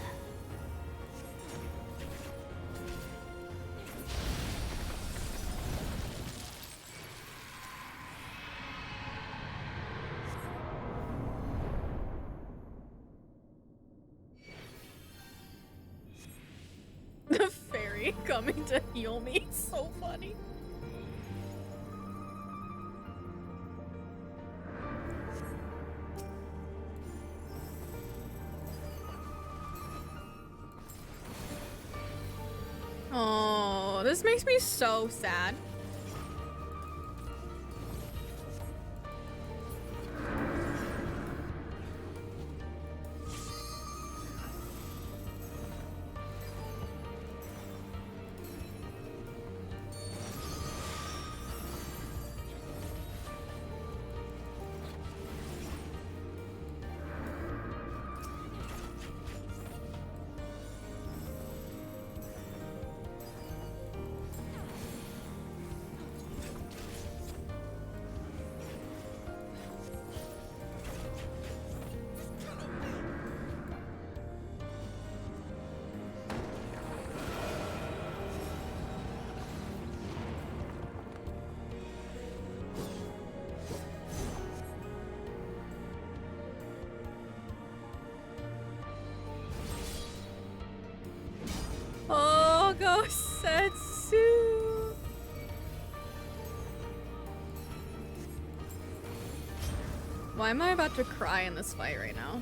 coming to heal me. It's so funny. Oh, this makes me so sad. Oh, go Setsu. Why am I about to cry in this fight right now?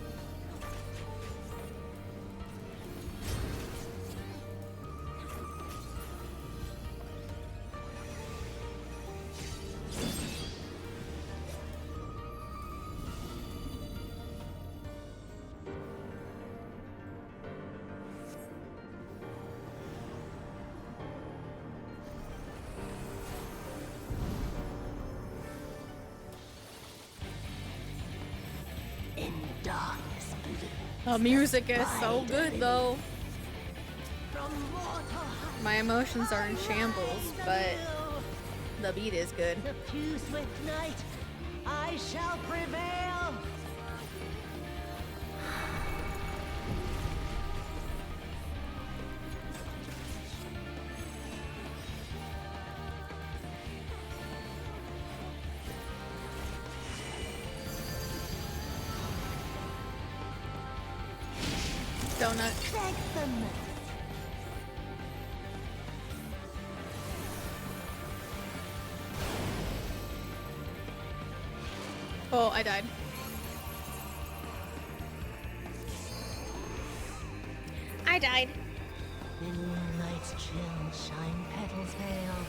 The music is so good though. My emotions are in shambles, but the beat is good. Diffuse with night, I shall prevail. Donut. Oh, I died. I died. In moonlight's chill shine petals pale.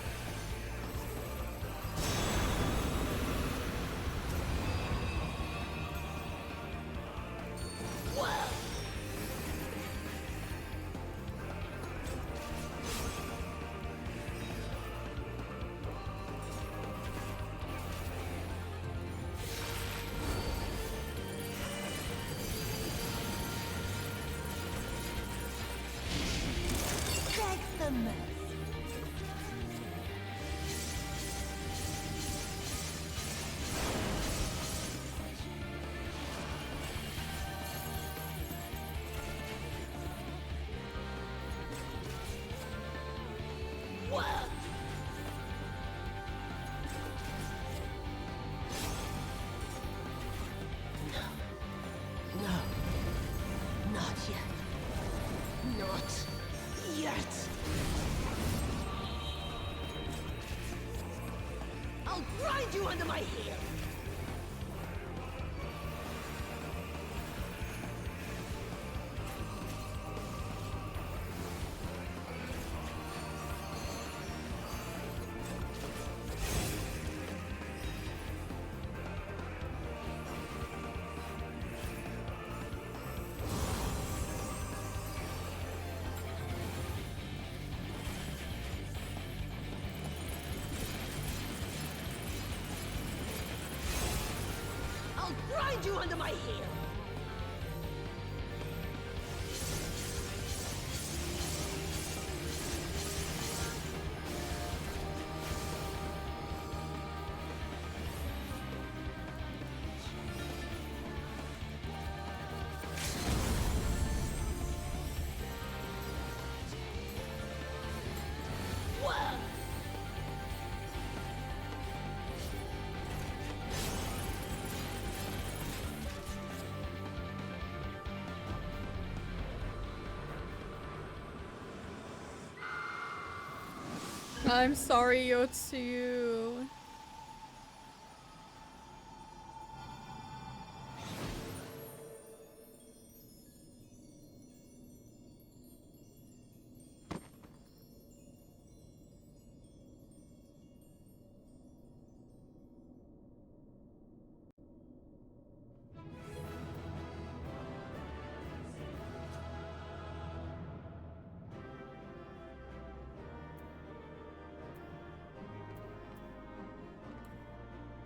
I'll grind you under my heel! I'll grind you under my heel! I'm sorry, Yotsu.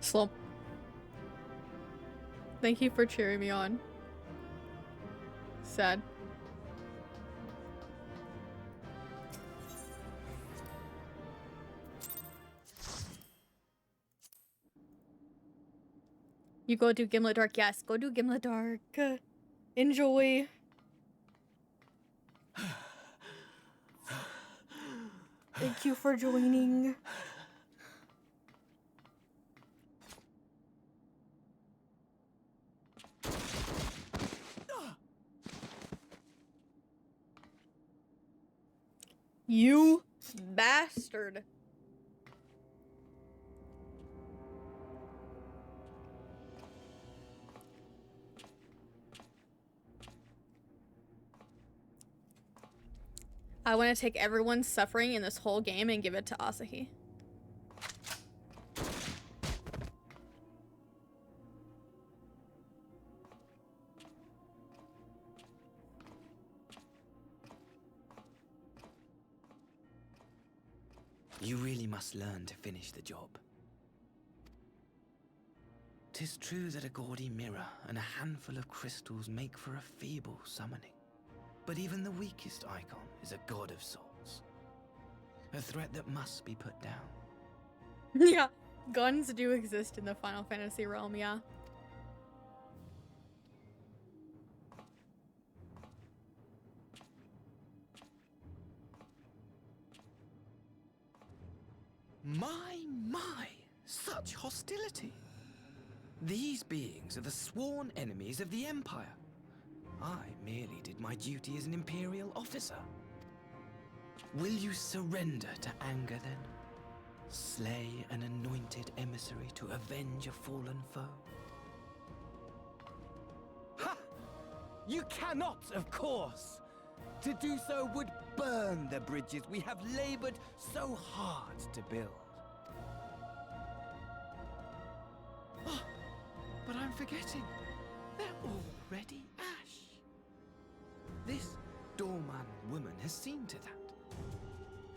Slump. Thank you for cheering me on. Sad. You go do Gimlet Dark. Yes, go do Gimlet Dark. Enjoy. Thank you for joining. You bastard. I want to take everyone's suffering in this whole game and give it to Asahi. You really must learn to finish the job. 'Tis true that a gaudy mirror and a handful of crystals make for a feeble summoning. But even the weakest icon is a god of sorts. A threat that must be put down. Yeah, guns do exist in the Final Fantasy realm, yeah. My, such hostility. These beings are the sworn enemies of the Empire. I merely did my duty as an Imperial officer. Will you surrender to anger then? Slay an anointed emissary to avenge a fallen foe? Ha! You cannot, of course! To do so would burn the bridges we have labored so hard to build. Oh, but I'm forgetting. They're already ash. This Dorman woman has seen to that.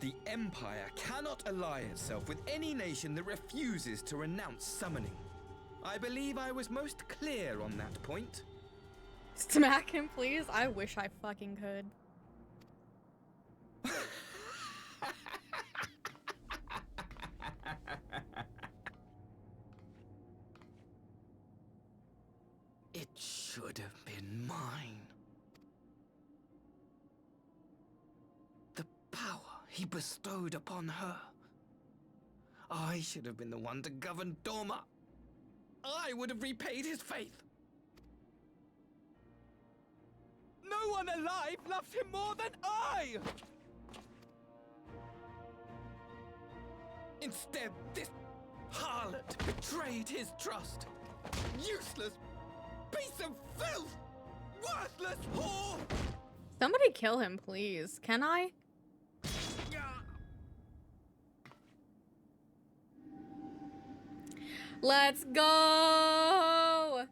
The Empire cannot ally itself with any nation that refuses to renounce summoning. I believe I was most clear on that point. Smack him, please. I wish I fucking could. It should have been mine. The power he bestowed upon her. I should have been the one to govern Doma. I would have repaid his faith. No one alive loves him more than I! Instead, this harlot betrayed his trust. Useless piece of filth! Worthless whore! Somebody kill him, please. Can I? Let's go!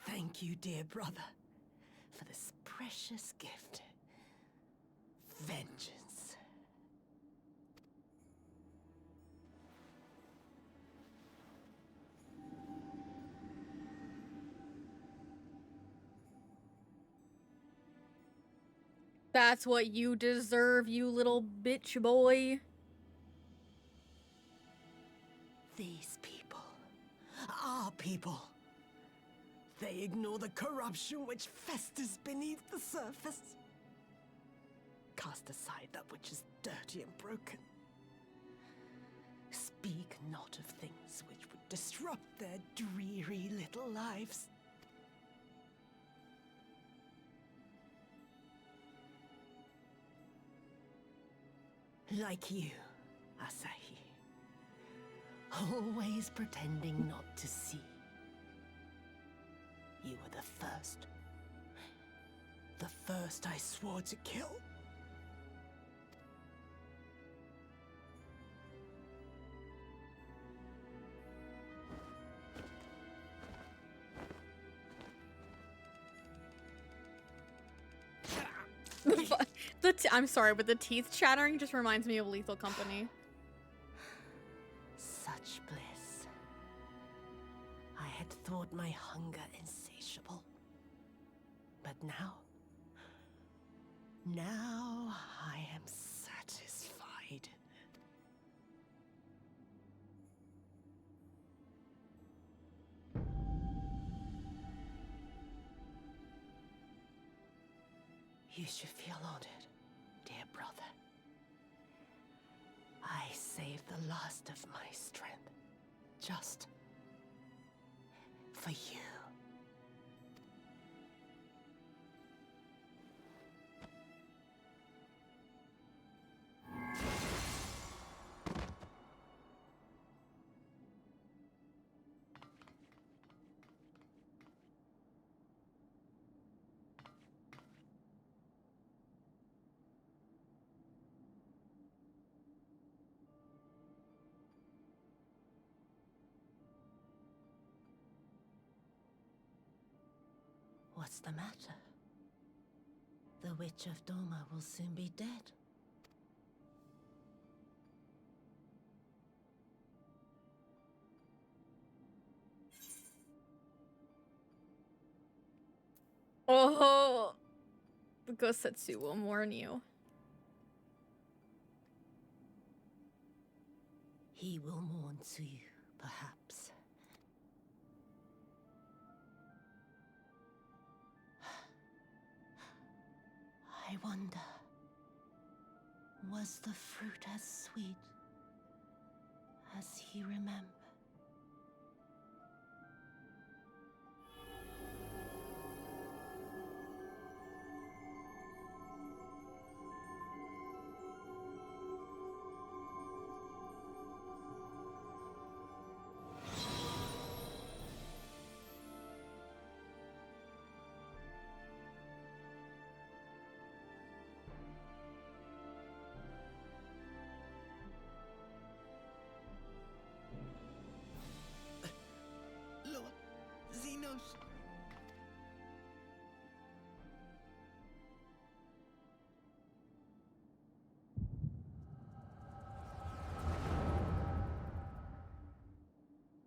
Thank you, dear brother, for this precious gift. Vengeance. That's what you deserve, you little bitch boy. These people, our people, they ignore the corruption which festers beneath the surface. Cast aside that which is dirty and broken. Speak not of things which would disrupt their dreary little lives. Like you, Asahi. Always pretending not to see. You were the first. The first I swore to kill. I'm sorry, but the teeth chattering just reminds me of Lethal Company. Such bliss. I had thought my hunger insatiable. But now I am satisfied. You should feel honored, dear brother. I saved the last of my strength, just for you. What's the matter? The Witch of Doma will soon be dead. Oh, the Gosetsu will warn you. He will mourn to you, perhaps. I wonder, was the fruit as sweet as he remembered? Zenos.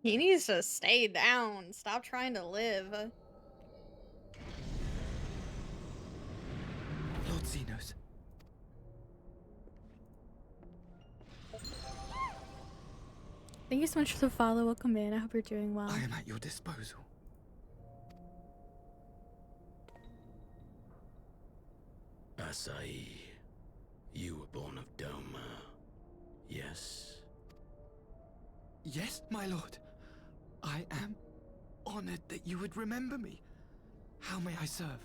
He needs to stay down. Stop trying to live. Lord Zenos. Thank you so much for the follow. Welcome in. I hope you're doing well. I am at your disposal. Asahi, you were born of Doma, yes? Yes, my lord. I am honored that you would remember me. How may I serve?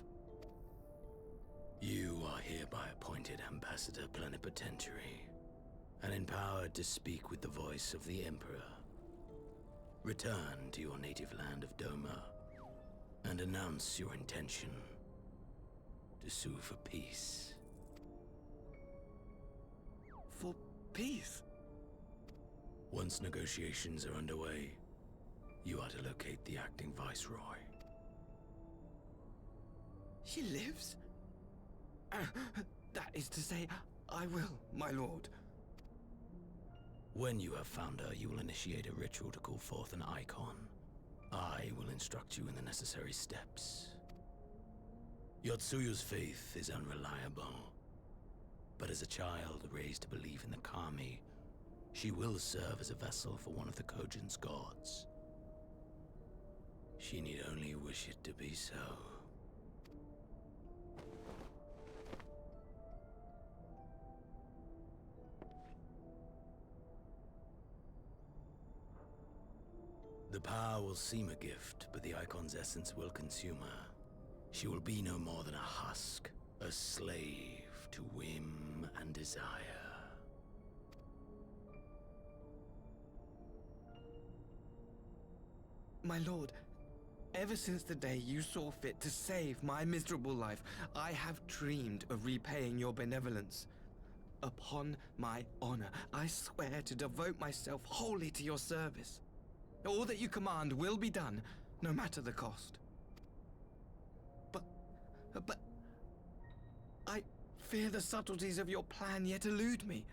You are hereby appointed Ambassador Plenipotentiary, and empowered to speak with the voice of the Emperor. Return to your native land of Doma, and announce your intention to sue for peace. For peace? Once negotiations are underway, you are to locate the acting Viceroy. She lives? That is to say, I will, my lord. When you have found her, you will initiate a ritual to call forth an icon. I will instruct you in the necessary steps. Yotsuyu's faith is unreliable, but as a child raised to believe in the Kami, she will serve as a vessel for one of the Kojin's gods. She need only wish it to be so. The power will seem a gift, but the icon's essence will consume her. She will be no more than a husk, a slave to whim and desire. My lord, ever since the day you saw fit to save my miserable life, I have dreamed of repaying your benevolence. Upon my honor, I swear to devote myself wholly to your service. All that you command will be done, no matter the cost. But I fear the subtleties of your plan yet elude me.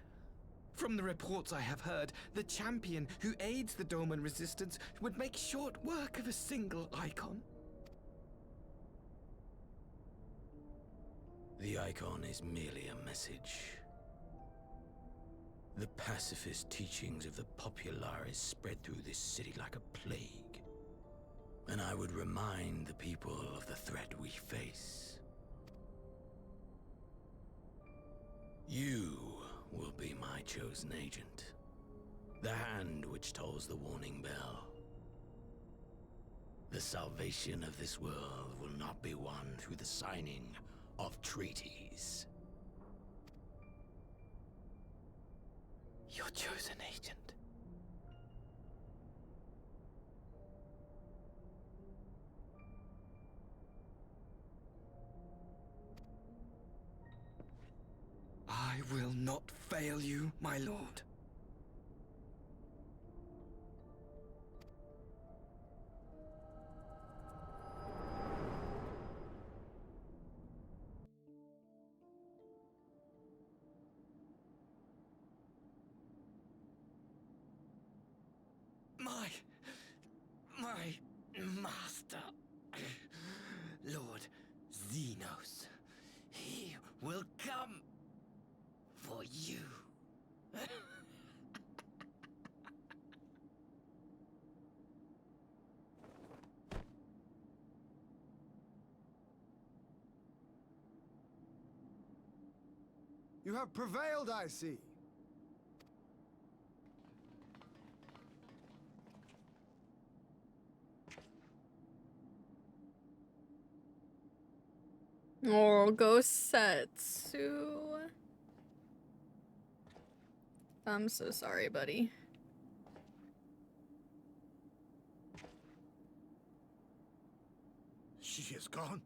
From the reports I have heard, the champion who aids the Doman resistance would make short work of a single icon. The icon is merely a message. The pacifist teachings of the Populares spread through this city like a plague. And I would remind the people of the threat we face. You will be my chosen agent. The hand which tolls the warning bell. The salvation of this world will not be won through the signing of treaties. Your chosen agent. I will not fail you, my lord. My master, Lord Xenos, he will come for you. You have prevailed, I see. Oh, Gosetsu. I'm so sorry, buddy. She is gone.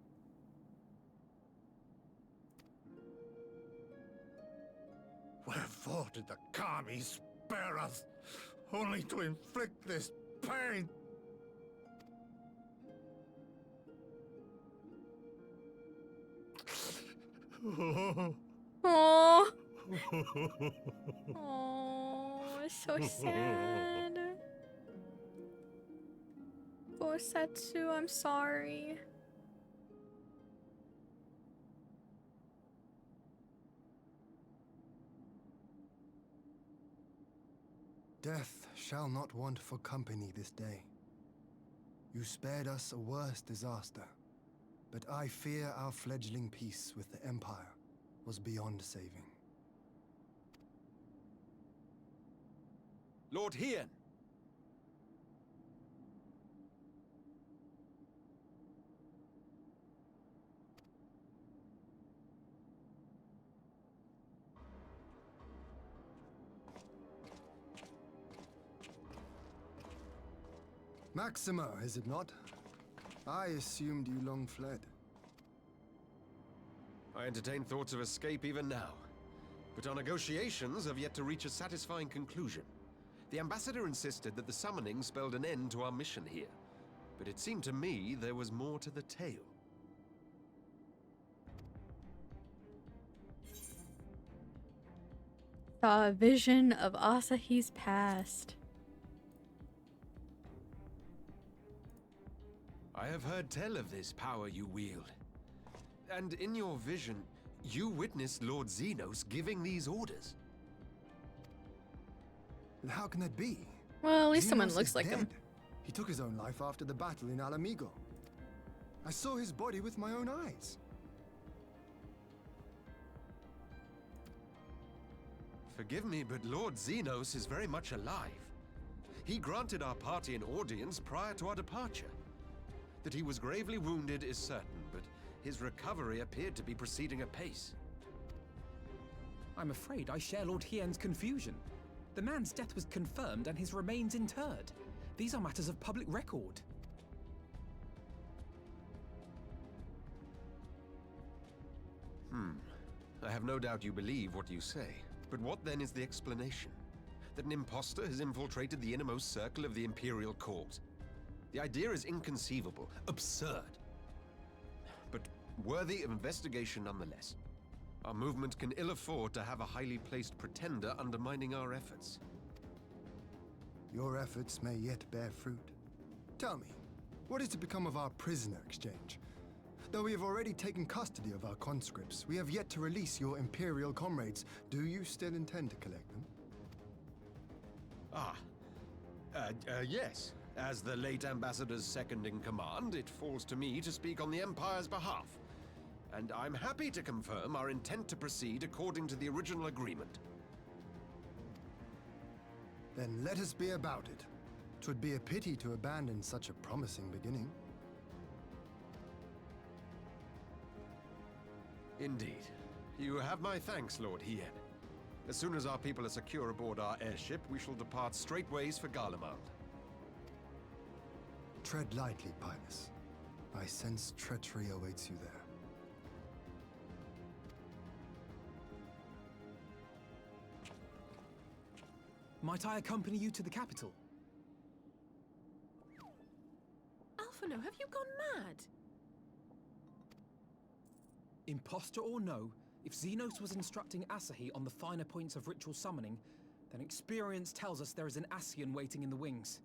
Wherefore did the Kami spare us, only to inflict this pain? Oh. Oh, it's so sad. Gosetsu, I'm sorry. Death shall not want for company this day. You spared us a worse disaster, but I fear our fledgling peace with the Empire was beyond saving. Lord Hien! Maxima, is it not? I assumed you long fled. I entertain thoughts of escape even now. But our negotiations have yet to reach a satisfying conclusion. The ambassador insisted that the summoning spelled an end to our mission here. But it seemed to me there was more to the tale. Saw a vision of Asahi's past. I have heard tell of this power you wield. And in your vision, you witnessed Lord Xenos giving these orders. How can that be? Well, at least Xenos someone looks is like him. dead. He took his own life after the battle in Alamigo. I saw his body with my own eyes. Forgive me, but Lord Xenos is very much alive. He granted our party an audience prior to our departure. That he was gravely wounded is certain, but his recovery appeared to be proceeding apace. I'm afraid I share Lord Hien's confusion. The man's death was confirmed and his remains interred. These are matters of public record. I have no doubt you believe what you say. But what then is the explanation? That an impostor has infiltrated the innermost circle of the Imperial Court? The idea is inconceivable, absurd. But worthy of investigation nonetheless. Our movement can ill afford to have a highly placed pretender undermining our efforts. Your efforts may yet bear fruit. Tell me, what is to become of our prisoner exchange? Though we have already taken custody of our conscripts, we have yet to release your Imperial comrades. Do you still intend to collect them? Yes. As the late Ambassador's second-in-command, it falls to me to speak on the Empire's behalf. And I'm happy to confirm our intent to proceed according to the original agreement. Then let us be about it. 'Twould be a pity to abandon such a promising beginning. Indeed. You have my thanks, Lord Hien. As soon as our people are secure aboard our airship, we shall depart straightways for Garlemald. Tread lightly, Pilus. I sense treachery awaits you there. Might I accompany you to the capital? Alphino, have you gone mad? Impostor or no, if Xenos was instructing Asahi on the finer points of ritual summoning, then experience tells us there is an Ascian waiting in the wings.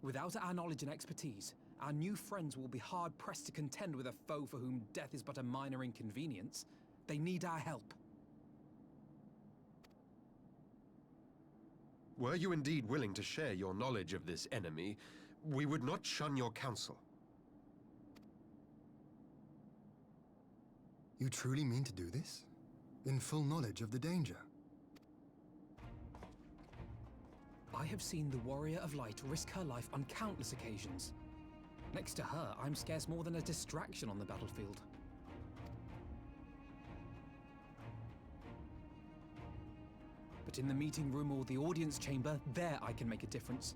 Without our knowledge and expertise, our new friends will be hard-pressed to contend with a foe for whom death is but a minor inconvenience. They need our help. Were you indeed willing to share your knowledge of this enemy, we would not shun your counsel. You truly mean to do this? In full knowledge of the danger? I have seen the Warrior of Light risk her life on countless occasions. Next to her, I'm scarce more than a distraction on the battlefield. But in the meeting room or the audience chamber, there I can make a difference.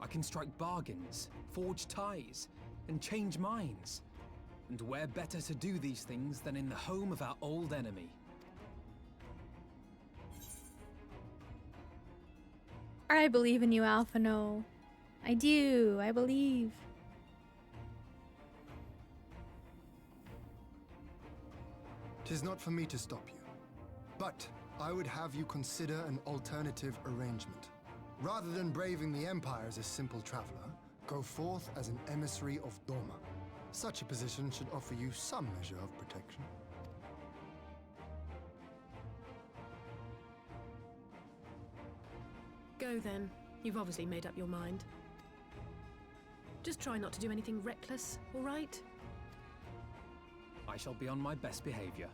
I can strike bargains, forge ties, and change minds. And where better to do these things than in the home of our old enemy? I believe in you, Alphino. I do. I believe. Tis not for me to stop you, but I would have you consider an alternative arrangement. Rather than braving the Empire as a simple traveler, go forth as an emissary of Doma. Such a position should offer you some measure of protection. Go then. You've obviously made up your mind. Just try not to do anything reckless, all right? I shall be on my best behavior.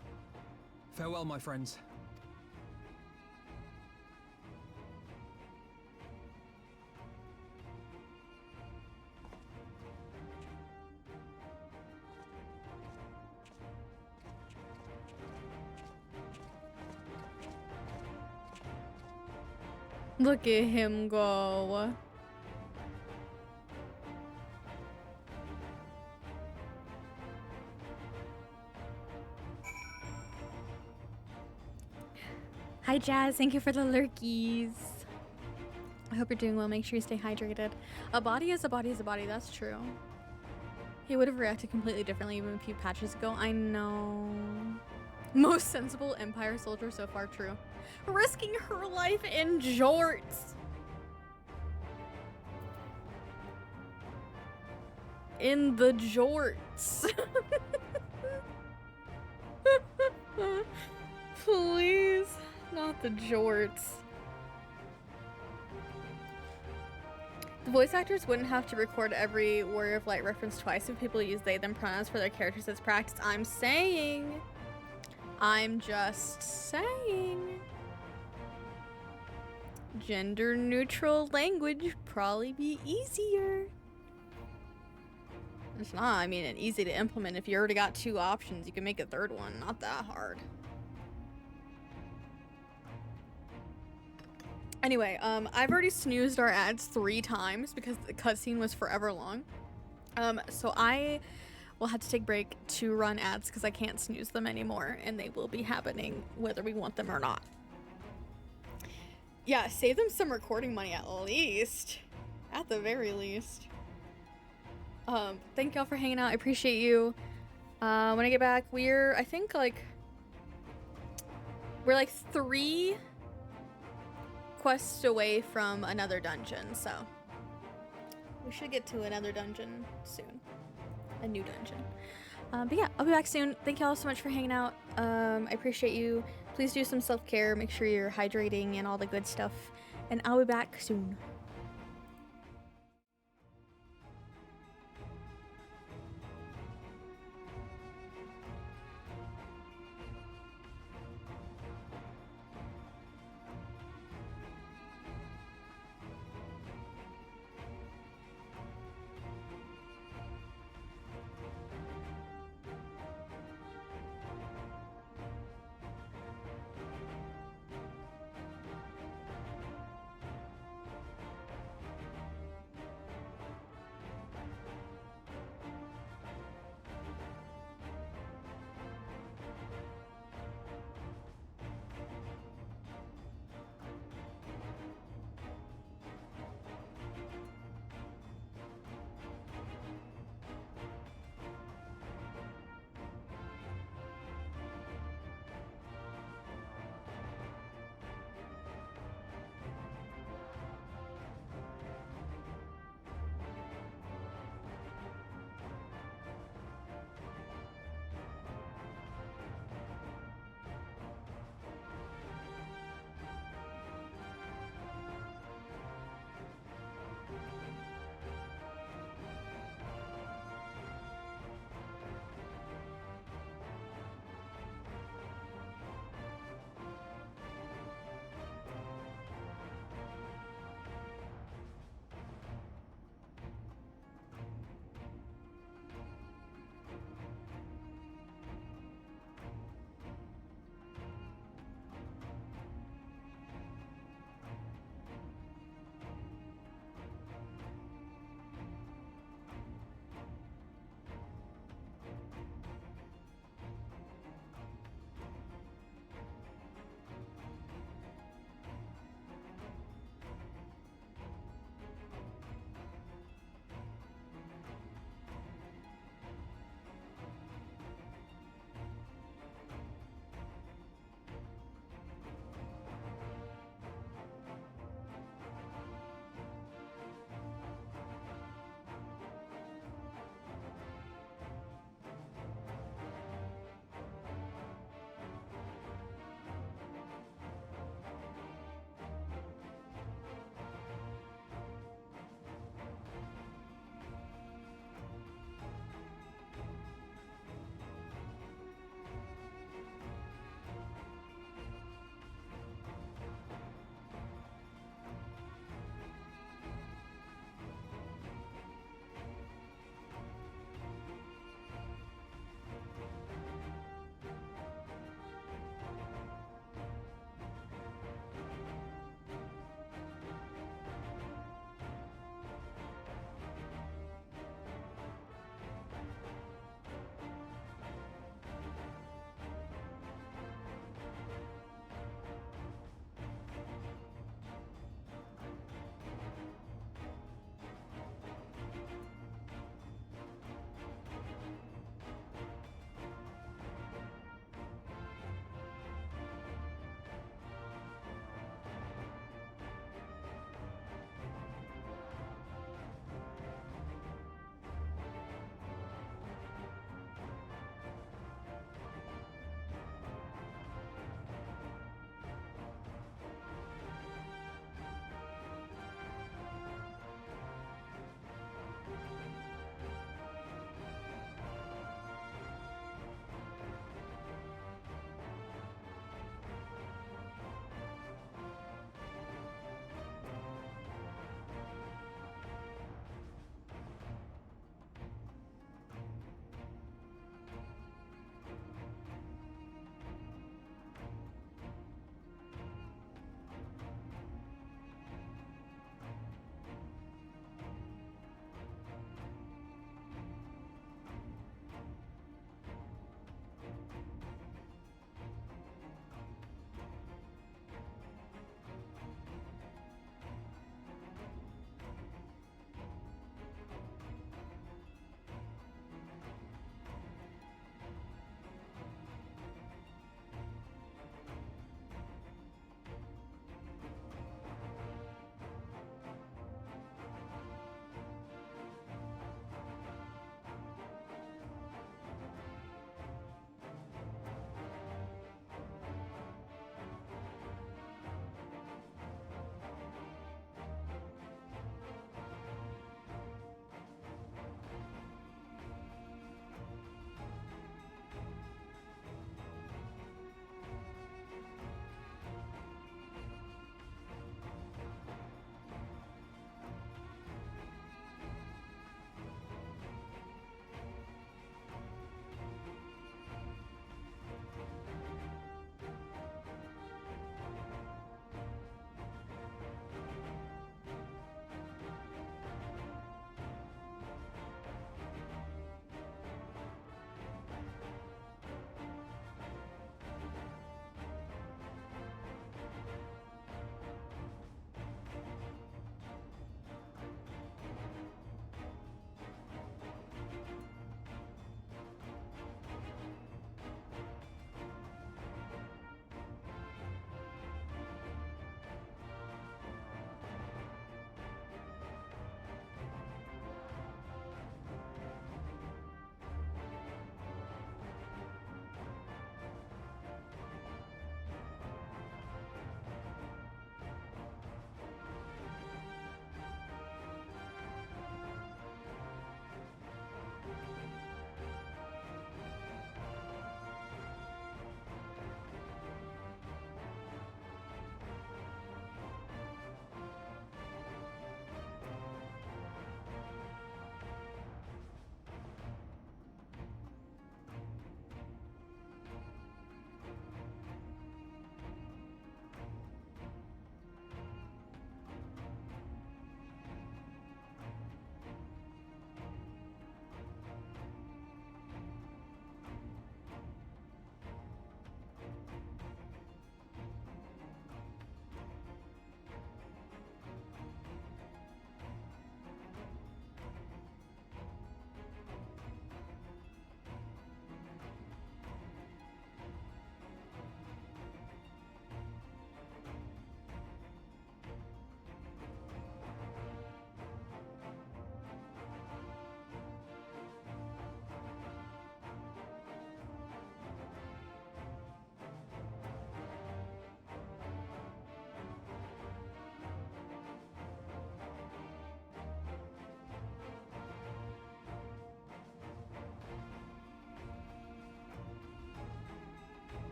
Farewell, my friends. Look at him go. Hi Jazz, thank you for the lurkies. I hope you're doing well. Make sure you stay hydrated. A body is a body is a body, that's true. He would have reacted completely differently even a few patches ago. I know. Most sensible Empire soldier so far, true. Risking her life in jorts. In the jorts. Please, not the jorts. The voice actors wouldn't have to record every Warrior of Light reference twice if people use they them pronouns for their characters as practice. I'm just saying. Gender neutral language probably be easier. It's not, I mean, it's easy to implement. If you already got two options, you can make a third one. Not that hard. Anyway, I've already snoozed our ads 3 times because the cutscene was forever long. So while we'll have to take a break to run ads because I can't snooze them anymore, and they will be happening whether we want them or not. Yeah, save them some recording money at least. At the very least. Thank y'all for hanging out. I appreciate you. When I get back, I think like we're like 3 quests away from another dungeon, so we should get to another dungeon soon. A new dungeon. But yeah, I'll be back soon. Thank y'all so much for hanging out. I appreciate you. Please do some self-care. Make sure you're hydrating and all the good stuff. And I'll be back soon.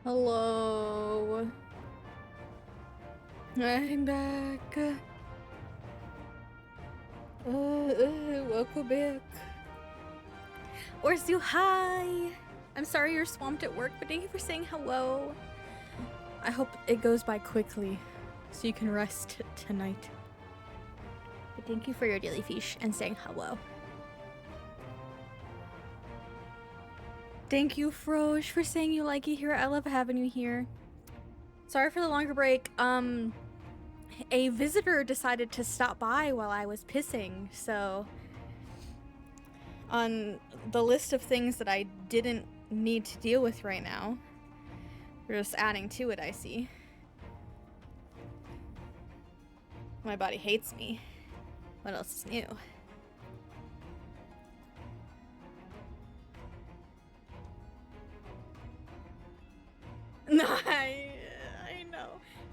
Hello. I'm back. Welcome back. Orzu, hi! I'm sorry you're swamped at work, but thank you for saying hello. I hope it goes by quickly so you can rest tonight. But thank you for your daily fish and saying hello. Thank you, Froge, for saying you like it here. I love having you here. Sorry for the longer break. A visitor decided to stop by while I was pissing, so on the list of things that I didn't need to deal with right now, we're just adding to it, I see. My body hates me. What else is new? No, I know.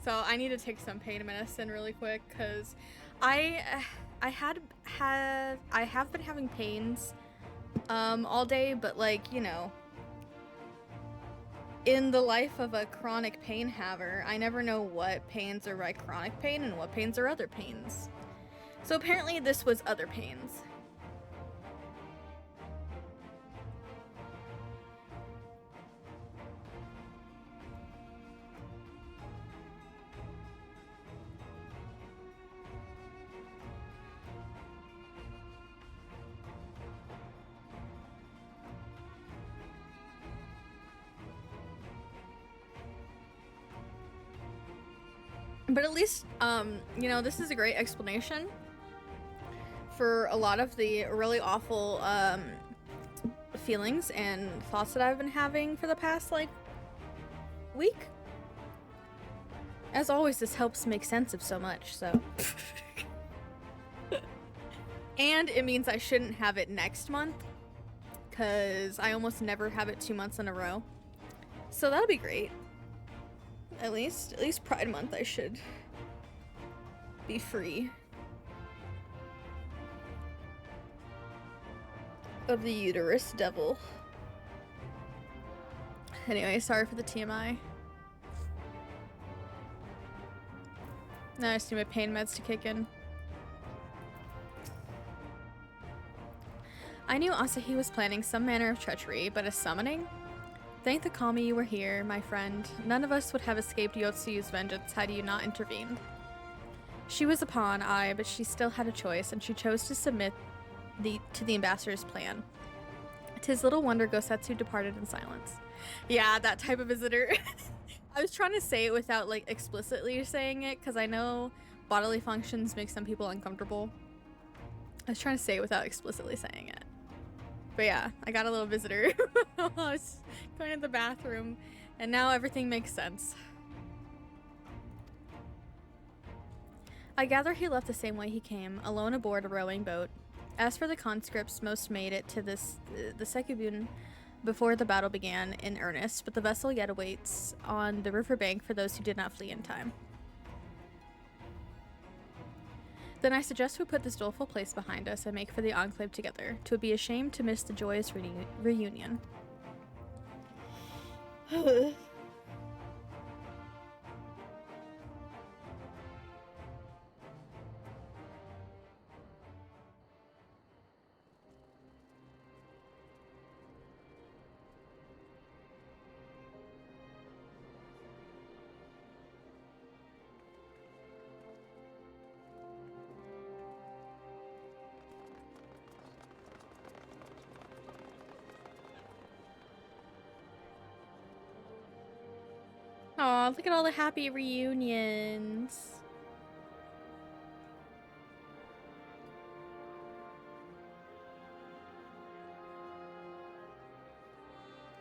So I need to take some pain medicine really quick because I have been having pains all day, but like, you know, in the life of a chronic pain haver, I never know what pains are like chronic pain and what pains are other pains. So apparently this was other pains. But at least, you know, this is a great explanation for a lot of the really awful feelings and thoughts that I've been having for the past, like, week. As always, this helps make sense of so much, so. And it means I shouldn't have it next month, because I almost never have it 2 months in a row. So that'll be great. At least Pride Month I should be free of the uterus devil. Anyway, sorry for the TMI. Now I just need my pain meds to kick in. I knew Asahi was planning some manner of treachery, but a summoning? Thank the Kami you were here, my friend. None of us would have escaped Yotsuyu's vengeance had you not intervened. She was a pawn, aye, but she still had a choice, and she chose to submit to the ambassador's plan. 'Tis little wonder Gosetsu departed in silence. Yeah, that type of visitor. I was trying to say it without, like, explicitly saying it, because I know bodily functions make some people uncomfortable. I was trying to say it without explicitly saying it. But yeah, I got a little visitor while I was going to the bathroom, and now everything makes sense. I gather he left the same way he came, alone aboard a rowing boat. As for the conscripts, most made it to the Sekibun before the battle began in earnest, but the vessel yet awaits on the riverbank for those who did not flee in time. Then I suggest we put this doleful place behind us and make for the Enclave together. 'Twould be a shame to miss the joyous reunion. Aw, look at all the happy reunions.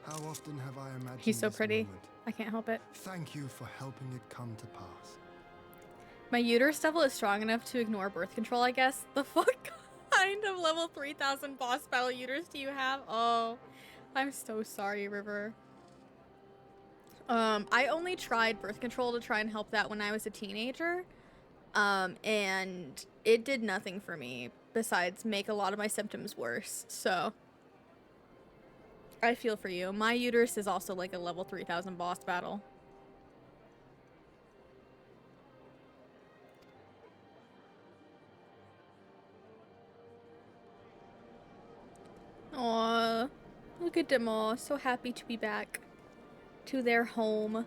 How often have I imagined He's so this pretty. moment? I can't help it. Thank you for helping it come to pass. My uterus devil is strong enough to ignore birth control, I guess. The fuck kind of level 3000 boss battle uterus do you have? Oh, I'm so sorry, River. I only tried birth control to try and help that when I was a teenager. And it did nothing for me besides make a lot of my symptoms worse. So I feel for you. My uterus is also like a level 3000 boss battle. Aww. Look at them all. So happy to be back to their home.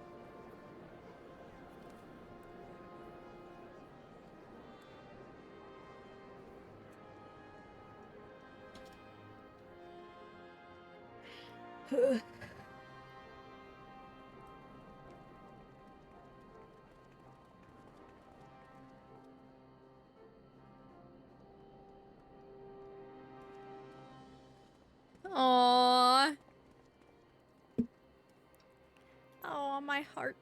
Aww. Oh, my heart.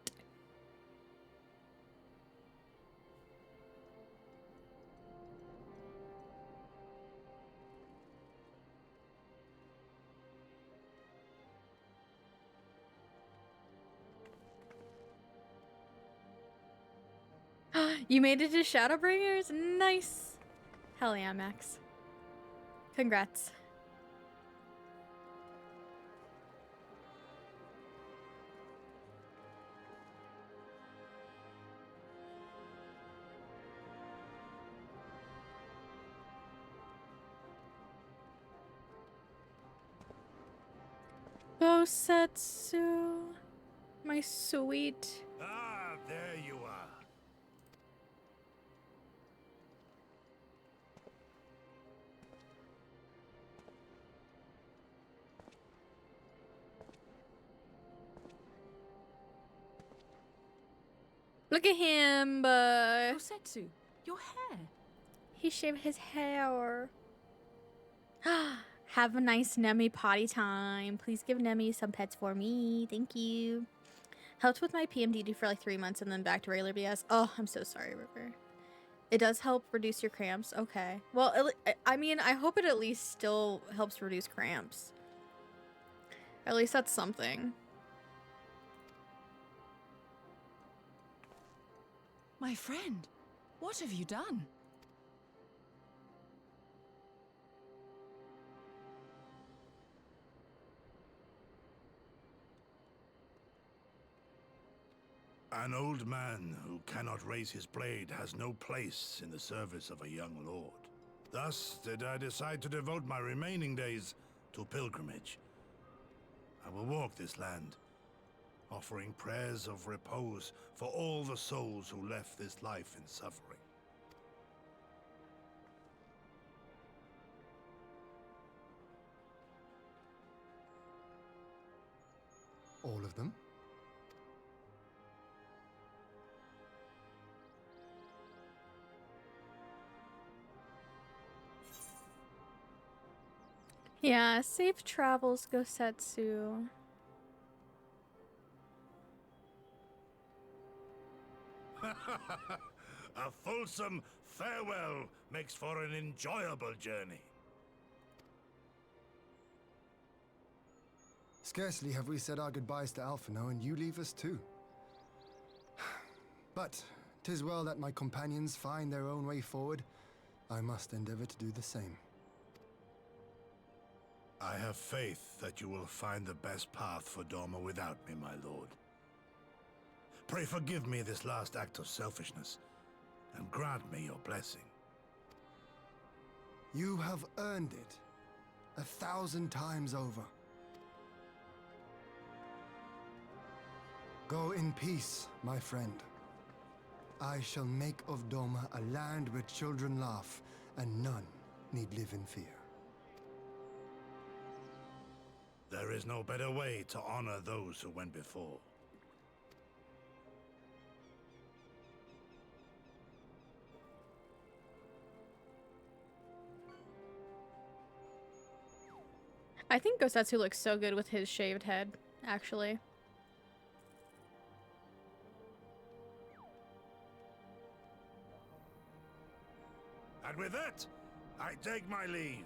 You made it to Shadowbringers? Nice. Hell yeah, Max. Congrats. Bosetsu, my sweet. Ah, there you are. Look at him, Bosetsu, your hair. He shaved his hair. Have a nice Nemi potty time. Please give Nemi some pets for me. Thank you. Helped with my PMDD for like 3 months and then back to regular BS. Oh, I'm so sorry, River. It does help reduce your cramps. Okay. Well, I mean, I hope it at least still helps reduce cramps. At least that's something. My friend, what have you done? An old man who cannot raise his blade has no place in the service of a young lord. Thus did I decide to devote my remaining days to pilgrimage. I will walk this land, offering prayers of repose for all the souls who left this life in suffering. All of them? Yeah, safe travels, Gosetsu. A fulsome farewell makes for an enjoyable journey. Scarcely have we said our goodbyes to Alphino, and you leave us too. But 'tis well that my companions find their own way forward. I must endeavor to do the same. I have faith that you will find the best path for Doma without me, my lord. Pray forgive me this last act of selfishness, and grant me your blessing. You have earned it 1,000 times over. Go in peace, my friend. I shall make of Doma a land where children laugh and none need live in fear. There is no better way to honor those who went before. I think Gosetsu looks so good with his shaved head, actually. And with that, I take my leave.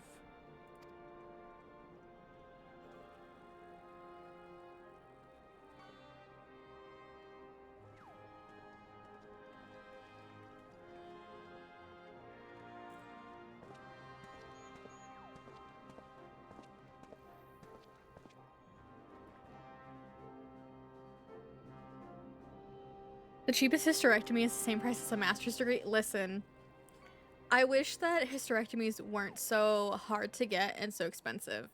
The cheapest hysterectomy is the same price as a master's degree. Listen, I wish that hysterectomies weren't so hard to get and so expensive,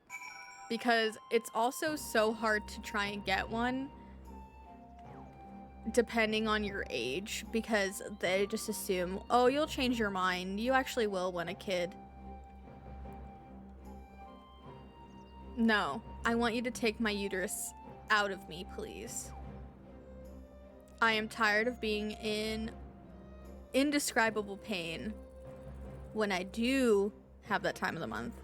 because it's also so hard to try and get one depending on your age, because they just assume, oh, you'll change your mind. You actually will want a kid. No, I want you to take my uterus out of me, please. I am tired of being in indescribable pain when I do have that time of the month.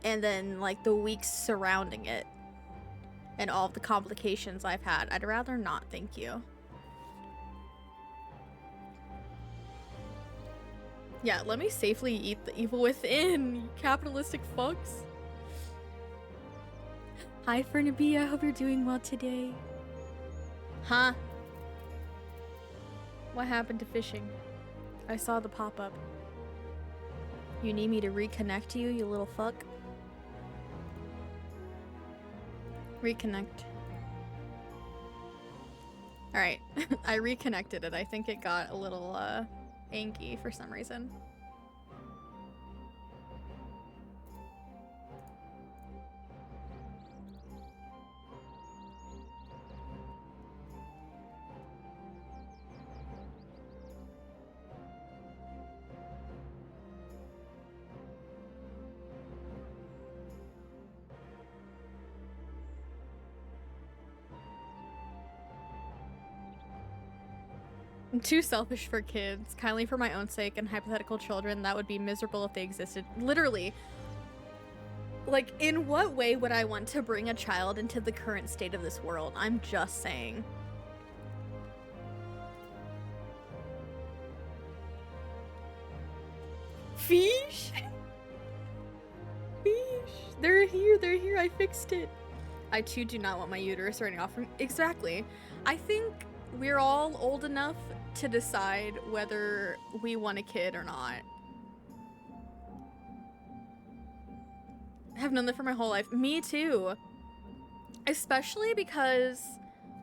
And then, like, the weeks surrounding it. And all of the complications I've had. I'd rather not, thank you. Yeah, let me safely eat the evil within, you capitalistic fucks. Hi, Fernabia, I hope you're doing well today. Huh? What happened to fishing? I saw the pop-up. You need me to reconnect you, you little fuck? Reconnect. Alright, I reconnected it. I think it got a little, anky for some reason. I'm too selfish for kids. Kindly for my own sake and hypothetical children that would be miserable if they existed. Literally. Like, in what way would I want to bring a child into the current state of this world? I'm just saying. Fish? Fish. They're here, I fixed it. I too do not want my uterus or any offering. Exactly. I think we're all old enough to decide whether we want a kid or not. I have known that for my whole life. Me too. Especially because,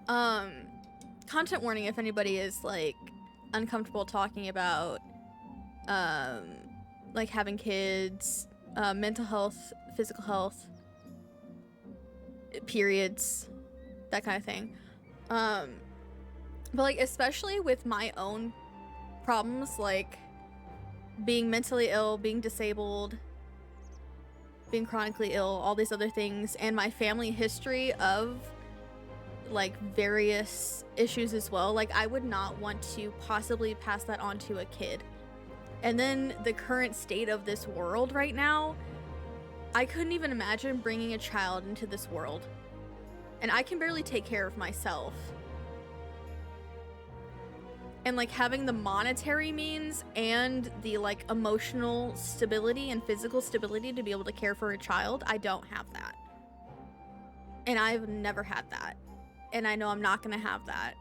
content warning if anybody is, like, uncomfortable talking about, like, having kids, mental health, physical health, periods, that kind of thing. But, like, especially with my own problems, like being mentally ill, being disabled, being chronically ill, all these other things, and my family history of, like, various issues as well. Like, I would not want to possibly pass that on to a kid. And then the current state of this world right now, I couldn't even imagine bringing a child into this world. And I can barely take care of myself. And, like, having the monetary means and the, like, emotional stability and physical stability to be able to care for a child, I don't have that. And I've never had that. And I know I'm not gonna have that.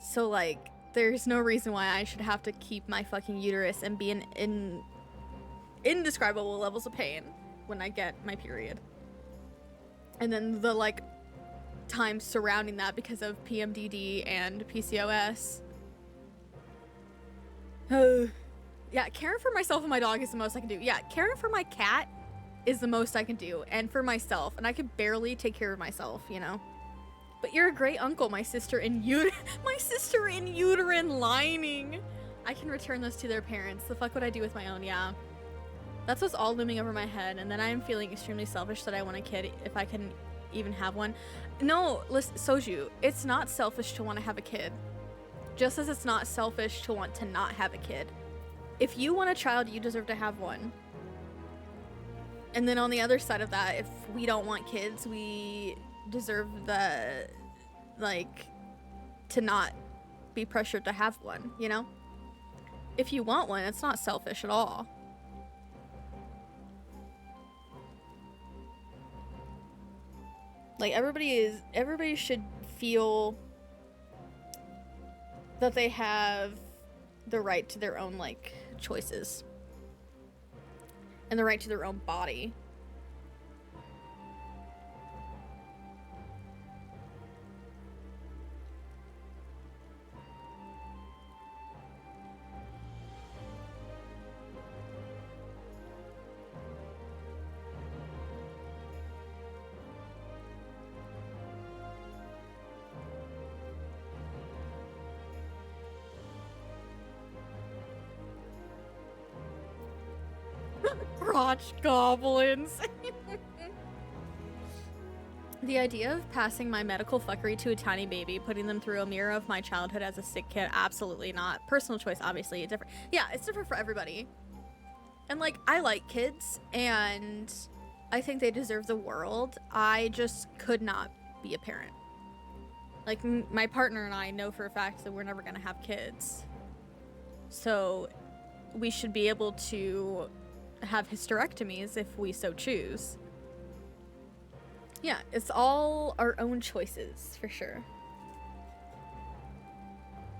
So, like, there's no reason why I should have to keep my fucking uterus and be in indescribable levels of pain when I get my period. And then the, like, time surrounding that because of PMDD and PCOS. Yeah, caring for myself and my dog is the most I can do. Yeah, caring for my cat is the most I can do, and for myself, and I can barely take care of myself, you know. But you're a great uncle, my sister in uterine lining. I can return those to their parents. The fuck would I do with my own? Yeah. That's what's all looming over my head, and then I am feeling extremely selfish that I want a kid if I can even have one. No, listen, Soju, it's not selfish to want to have a kid. Just as it's not selfish to want to not have a kid. If you want a child, you deserve to have one. And then on the other side of that, if we don't want kids, we deserve the, like, to not be pressured to have one, you know? If you want one, it's not selfish at all. Like, everybody should feel that they have the right to their own, like, choices. And the right to their own body. crotch goblins. The idea of passing my medical fuckery to a tiny baby, putting them through a mirror of my childhood as a sick kid, absolutely not. Personal choice, obviously, different. Yeah, it's different for everybody. And like, I like kids, and I think they deserve the world. I just could not be a parent. Like, my partner and I know for a fact that we're never gonna have kids. So, we should be able to have hysterectomies if we so choose. Yeah, it's all our own choices, for sure.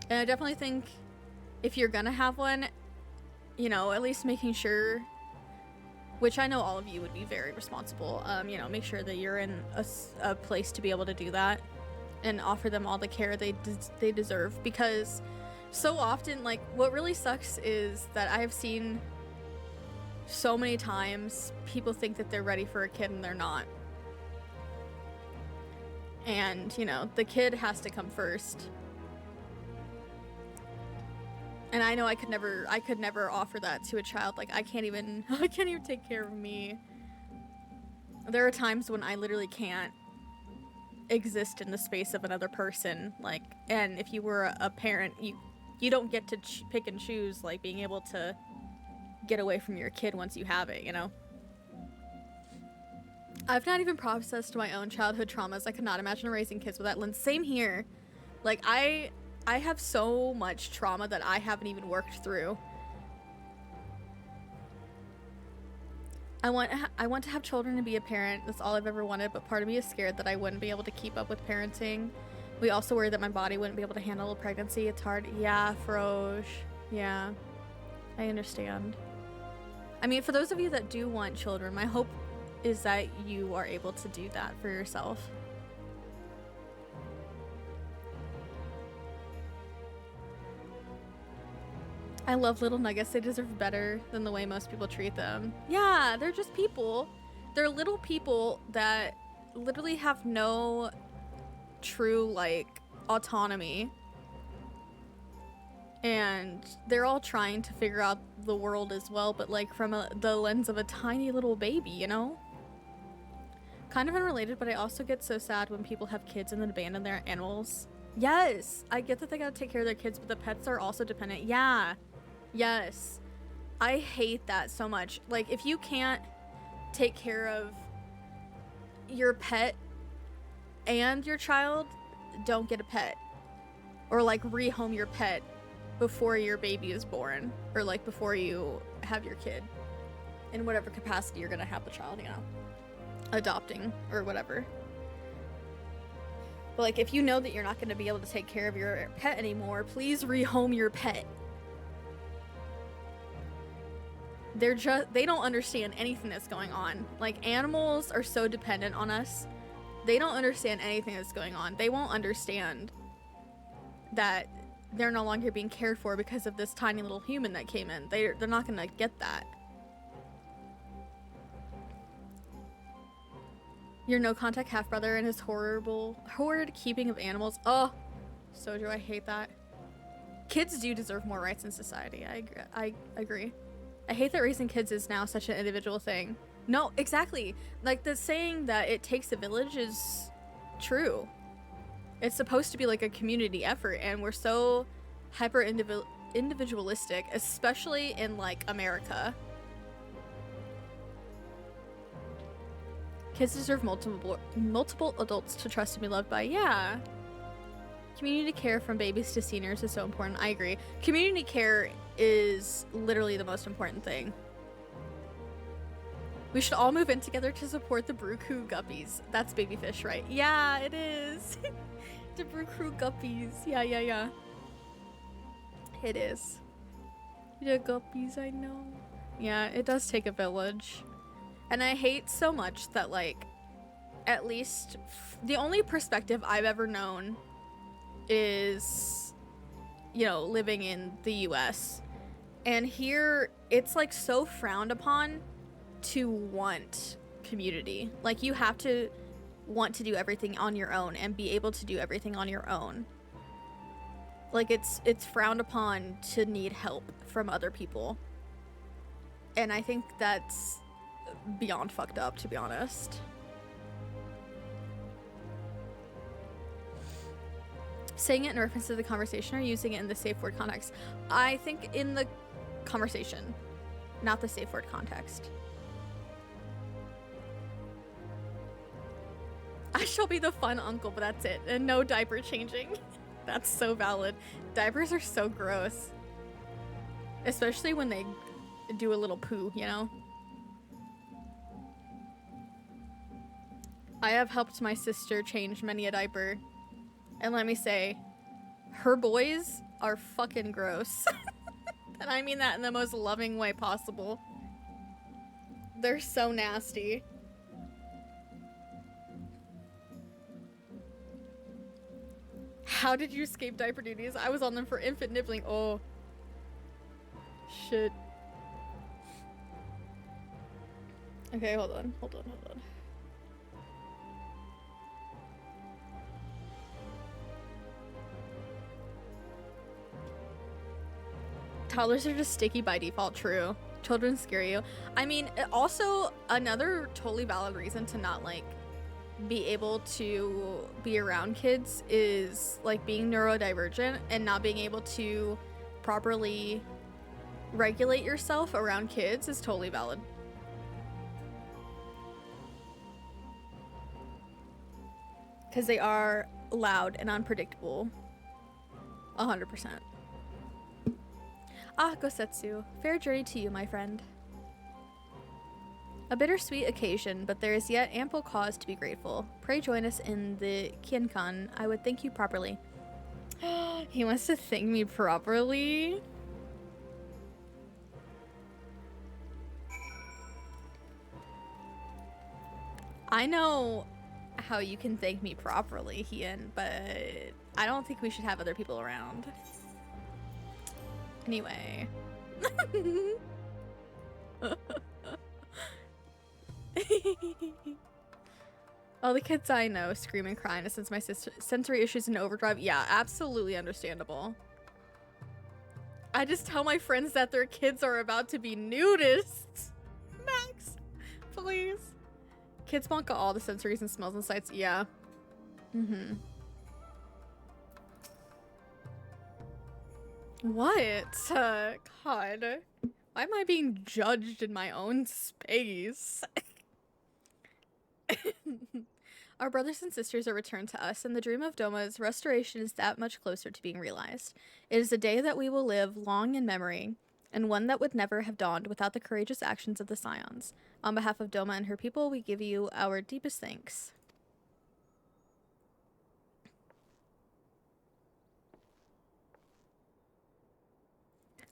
And I definitely think if you're gonna have one, you know, at least making sure, which I know all of you would be very responsible, you know, make sure that you're in a place to be able to do that and offer them all the care they deserve. Because so often, like, what really sucks is that I have seen so many times people think that they're ready for a kid and they're not. And, you know, the kid has to come first. And I know I could never offer that to a child. Like, I can't even take care of me. There are times when I literally can't exist in the space of another person. Like, and if you were a parent, you don't get to pick and choose, like, being able to get away from your kid once you have it, you know? I've not even processed my own childhood traumas. I could not imagine raising kids without Lynn. Same here. Like, I have so much trauma that I haven't even worked through. I want to have children and be a parent. That's all I've ever wanted, but part of me is scared that I wouldn't be able to keep up with parenting. We also worry that my body wouldn't be able to handle a pregnancy. It's hard. Yeah, Froge. Yeah, I understand. I mean, for those of you that do want children, my hope is that you are able to do that for yourself. I love little nuggets. They deserve better than the way most people treat them. Yeah, they're just people. They're little people that literally have no true, like, autonomy. And they're all trying to figure out the world as well, but like from the lens of a tiny little baby, you know? Kind of unrelated, but I also get so sad when people have kids and then abandon their animals. Yes, I get that they gotta take care of their kids, but the pets are also dependent. Yeah, yes. I hate that so much. Like, if you can't take care of your pet and your child, don't get a pet. Or like rehome your pet before your baby is born, or like before you have your kid, in whatever capacity you're gonna have the child, you know, adopting or whatever. But like, if you know that you're not gonna be able to take care of your pet anymore, please rehome your pet. They don't understand anything that's going on. Like, animals are so dependent on us. They don't understand anything that's going on. They won't understand that they're no longer being cared for because of this tiny little human that came in. They're not gonna get that. Your no contact half brother and his horrid keeping of animals. Oh, Soju, I hate that. Kids do deserve more rights in society. I agree. I hate that raising kids is now such an individual thing. No, exactly. Like, the saying that it takes a village is true. It's supposed to be like a community effort, and we're so hyper individualistic, especially in like America. Kids deserve multiple adults to trust and be loved by. Yeah. Community care from babies to seniors is so important. I agree. Community care is literally the most important thing. We should all move in together to support the Brew Crew guppies. That's baby fish, right? Yeah, it is. The Brew Crew guppies. Yeah. It is. The guppies, I know. Yeah, it does take a village. And I hate so much that, like, at least the only perspective I've ever known is, you know, living in the US. And here, it's, like, so frowned upon to want community. Like, you have to want to do everything on your own and be able to do everything on your own. Like, it's frowned upon to need help from other people. And I think that's beyond fucked up, to be honest. Saying it in reference to the conversation or using it in the safe word context? I think in the conversation, not the safe word context. I shall be the fun uncle, but that's it. And no diaper changing. That's so valid. Diapers are so gross. Especially when they do a little poo, you know? I have helped my sister change many a diaper. And let me say, her boys are fucking gross. And I mean that in the most loving way possible. They're so nasty. How did you escape diaper duties? I was on them for infant nibbling. Oh. Shit. Okay, hold on. Toddlers are just sticky by default, true. Children scare you. I mean, also another totally valid reason to not like be able to be around kids is like being neurodivergent and not being able to properly regulate yourself around kids is totally valid. Because they are loud and unpredictable. 100%. Ah, Gosetsu. Fair journey to you, my friend. A bittersweet occasion, but there is yet ample cause to be grateful. Pray join us in the Kienkan. I would thank you properly. He wants to thank me properly? I know how you can thank me properly, Hien, but I don't think we should have other people around. Anyway. All the kids I know scream and cry since my sensory issues in overdrive. Yeah, absolutely understandable. I just tell my friends that their kids are about to be nudists. Max, please. Kids want all the sensories and smells and sights. Yeah. What? God. Why am I being judged in my own space? Our brothers and sisters are returned to us, and the dream of Doma's restoration is that much closer to being realized. It is a day that we will live long in memory, and one that would never have dawned without the courageous actions of the Scions. On behalf of Doma and her people, we give you our deepest thanks.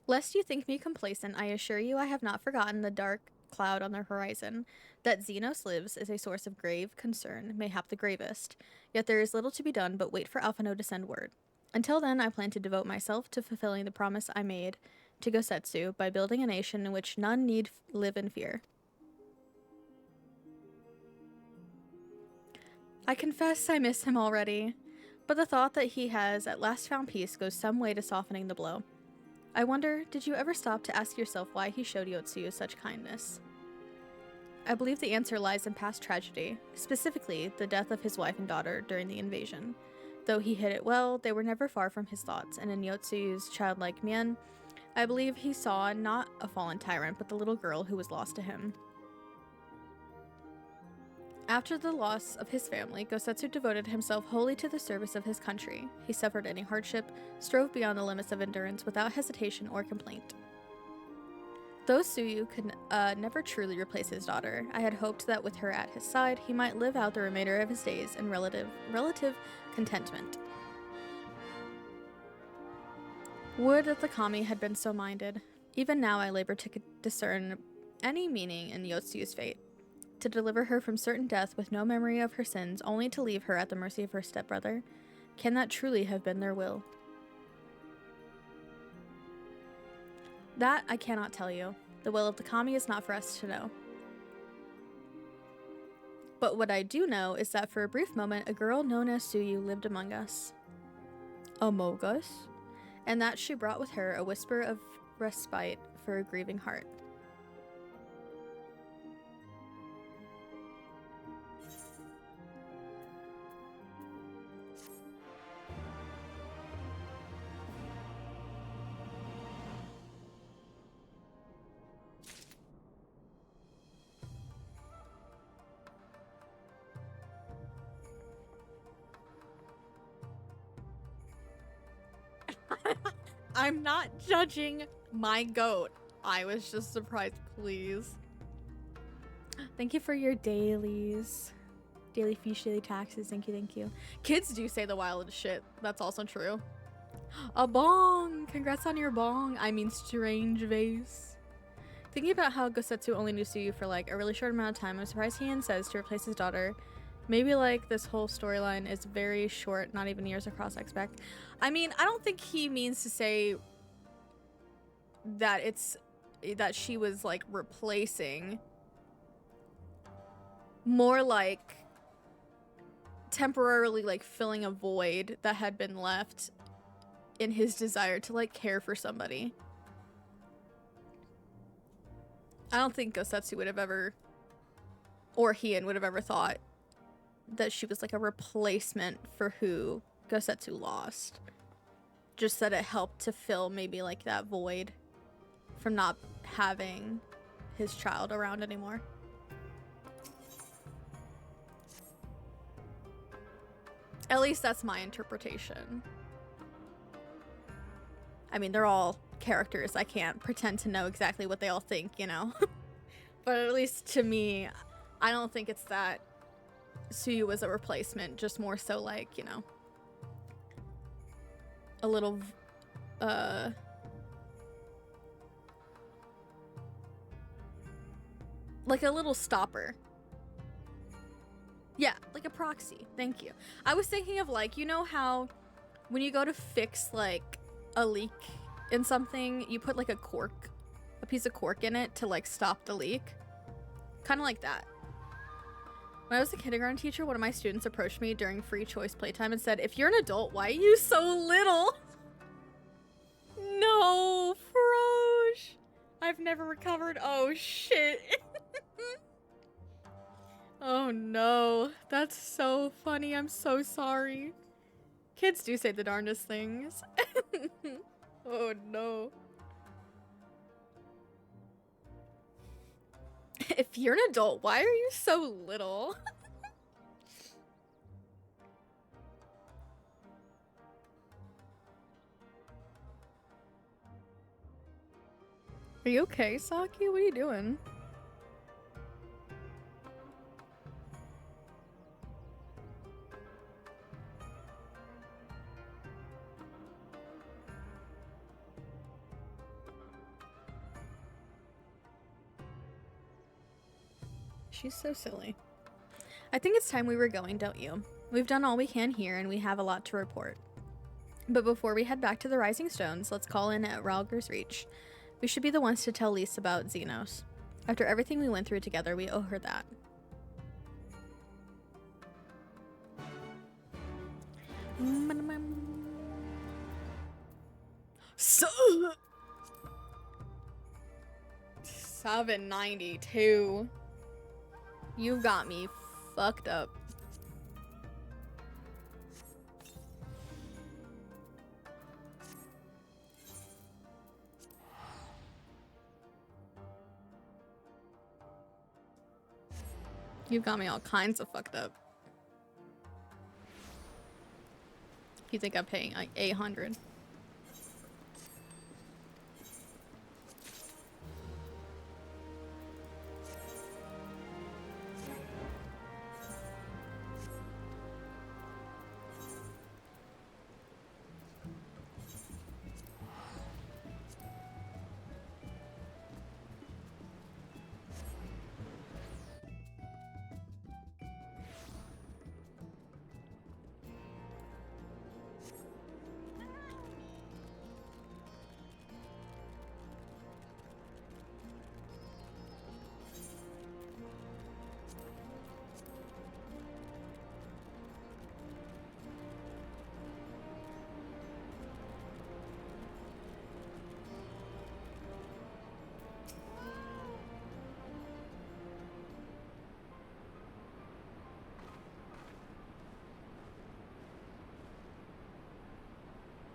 Lest you think me complacent, I assure you I have not forgotten the dark cloud on the horizon. That Xenos lives is a source of grave concern, mayhap the gravest. Yet there is little to be done but wait for Alphino to send word. Until then, I plan to devote myself to fulfilling the promise I made to Gosetsu by building a nation in which none need live in fear. I confess I miss him already, but the thought that he has at last found peace goes some way to softening the blow. I wonder, did you ever stop to ask yourself why he showed Yotsuyu such kindness? I believe the answer lies in past tragedy, specifically the death of his wife and daughter during the invasion. Though he hid it well, they were never far from his thoughts, and in Yotsuyu's childlike mien, I believe he saw not a fallen tyrant, but the little girl who was lost to him. After the loss of his family, Gosetsu devoted himself wholly to the service of his country. He suffered any hardship, strove beyond the limits of endurance without hesitation or complaint. Though Tsuyu could never truly replace his daughter, I had hoped that with her at his side, he might live out the remainder of his days in relative contentment. Would that the kami had been so minded. Even now I labor to discern any meaning in Yotsuyu's fate. To deliver her from certain death with no memory of her sins, only to leave her at the mercy of her stepbrother? Can that truly have been their will? That I cannot tell you. The will of the kami is not for us to know. But what I do know is that for a brief moment, a girl known as Tsuyu lived among us. Among us? And that she brought with her a whisper of respite for a grieving heart. I'm not judging my goat. I was just surprised, please. Thank you for your dailies. Daily fish, daily taxes. Thank you, thank you. Kids do say the wildest shit. That's also true. A bong! Congrats on your bong. I mean, strange vase. Thinking about how Gosetsu only knew Suyu for like a really short amount of time, I'm surprised Hien says to replace his daughter. Maybe like this whole storyline is very short, not even years across, I expect. I mean, I don't think he means to say that that she was like replacing. More like temporarily like filling a void that had been left in his desire to like care for somebody. I don't think Gosetsu would have ever, or Hien would have ever thought that she was like a replacement for who Gosetsu lost. Just that it helped to fill maybe like that void from not having his child around anymore. At least that's my interpretation. I mean, they're all characters. I can't pretend to know exactly what they all think, you know? But at least to me, I don't think it's that Suyu was a replacement, just more so like, you know, a little, like a little stopper. Yeah, like a proxy. Thank you. I was thinking of like, you know how when you go to fix like a leak in something, you put like a piece of cork in it to like stop the leak? Kind of like that. When I was a kindergarten teacher, one of my students approached me during free choice playtime and said, "If you're an adult, why are you so little?" No, Frosh. I've never recovered. Oh, shit. Oh, no. That's so funny. I'm so sorry. Kids do say the darndest things. Oh, no. If you're an adult, why are you so little? Are you okay, Saki? What are you doing? She's so silly. I think it's time we were going, don't you? We've done all we can here and we have a lot to report. But before we head back to the Rising Stones, let's call in at Ralger's Reach. We should be the ones to tell Lise about Xenos. After everything we went through together, we owe her that. So 792. You got me fucked up. You got me all kinds of fucked up. You think I'm paying like 800?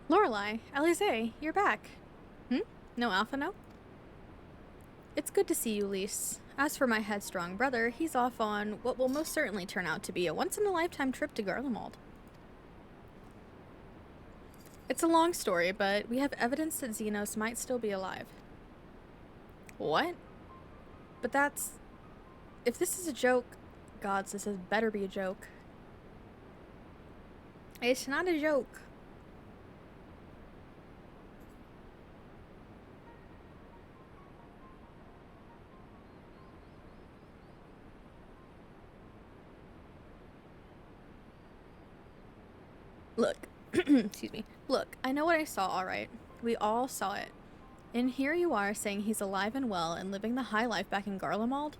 Lorelei, Alize, you're back. No Alpha, no? It's good to see you, Lise. As for my headstrong brother, he's off on what will most certainly turn out to be a once-in-a-lifetime trip to Garlemald. It's a long story, but we have evidence that Xenos might still be alive. What? But that's... If this is a joke... Gods, this has better be a joke. It's not a joke. Look. Excuse me. Look, I know what I saw, alright. We all saw it. And here you are saying he's alive and well and living the high life back in Garlemald?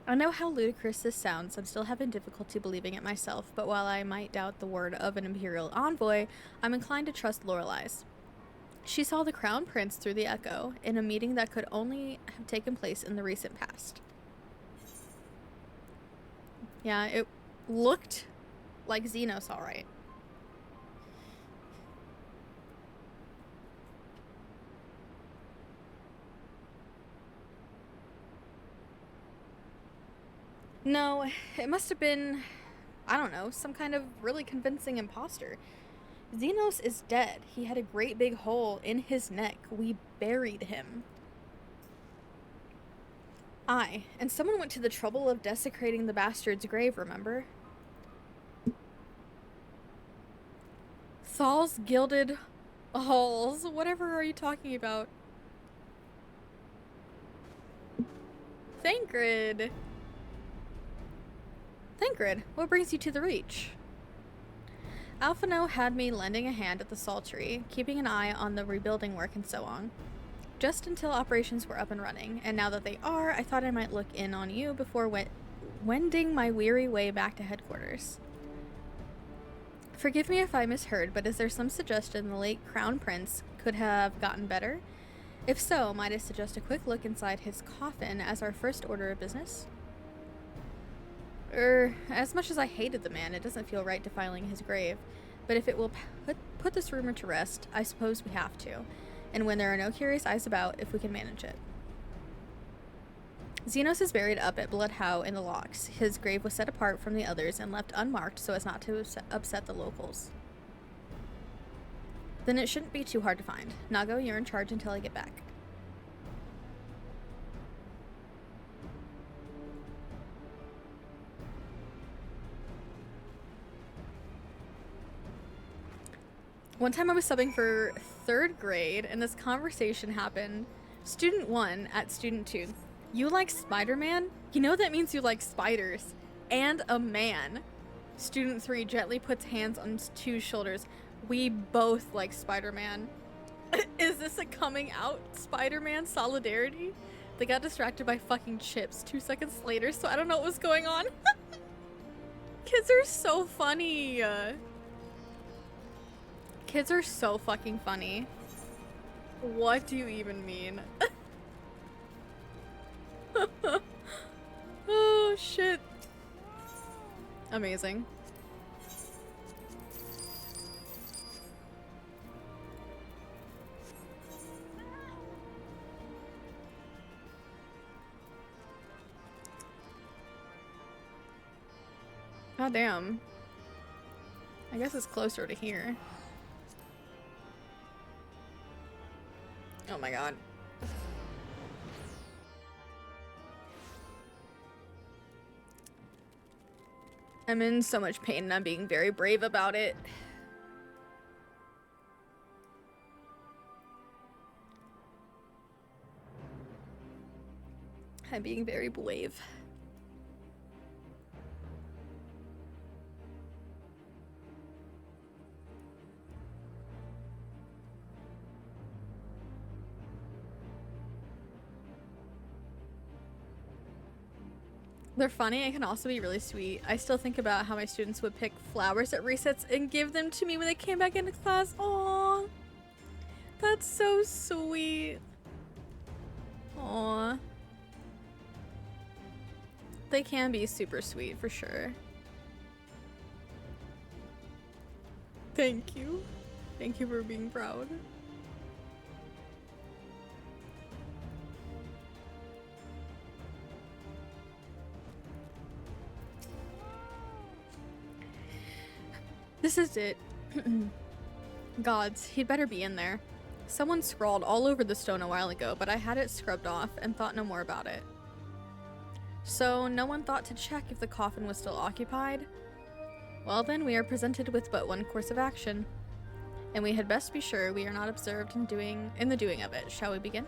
I know how ludicrous this sounds. I'm still having difficulty believing it myself, but while I might doubt the word of an Imperial envoy, I'm inclined to trust Lorelai's. She saw the Crown Prince through the Echo in a meeting that could only have taken place in the recent past. Yeah, it looked like Xenos, alright. No, it must have been, I don't know, some kind of really convincing imposter. Xenos is dead. He had a great big hole in his neck. We buried him. Aye, and someone went to the trouble of desecrating the bastard's grave, remember? Thal's gilded halls? Whatever are you talking about? Thancred! Thancred, what brings you to the Reach? Alphino had me lending a hand at the Saltery, keeping an eye on the rebuilding work and so on. Just until operations were up and running, and now that they are, I thought I might look in on you before wending my weary way back to headquarters. Forgive me if I misheard, but is there some suggestion the late Crown Prince could have gotten better? If so, might I suggest a quick look inside his coffin as our first order of business? As much as I hated the man, it doesn't feel right defiling his grave. But if it will put this rumor to rest, I suppose we have to. And when there are no curious eyes about, if we can manage it. Xenos is buried up at Bloodhow in the Locks. His grave was set apart from the others and left unmarked so as not to upset the locals. Then it shouldn't be too hard to find. Nago, you're in charge until I get back. One time I was subbing for 3rd grade and this conversation happened. Student 1 at Student 2. You like Spider-Man? You know that means you like spiders. And a man. Student 3 gently puts hands on 2's shoulders. We both like Spider-Man. Is this a coming out Spider-Man solidarity? They got distracted by fucking chips 2 seconds later, so I don't know what was going on. Kids are so funny. Kids are so fucking funny. What do you even mean? Oh, shit. Amazing. God damn. I guess it's closer to here. Oh my god. I'm in so much pain and I'm being very brave about it. I'm being very brave. They're funny and can also be really sweet. I still think about how my students would pick flowers at resets and give them to me when they came back into class. Aww. That's so sweet. Aww. They can be super sweet for sure. Thank you. Thank you for being proud. This is it. Gods, he'd better be in there. Someone scrawled all over the stone a while ago, but I had it scrubbed off and thought no more about it. So no one thought to check if the coffin was still occupied? Well then, we are presented with but one course of action. And we had best be sure we are not observed in the doing of it. Shall we begin?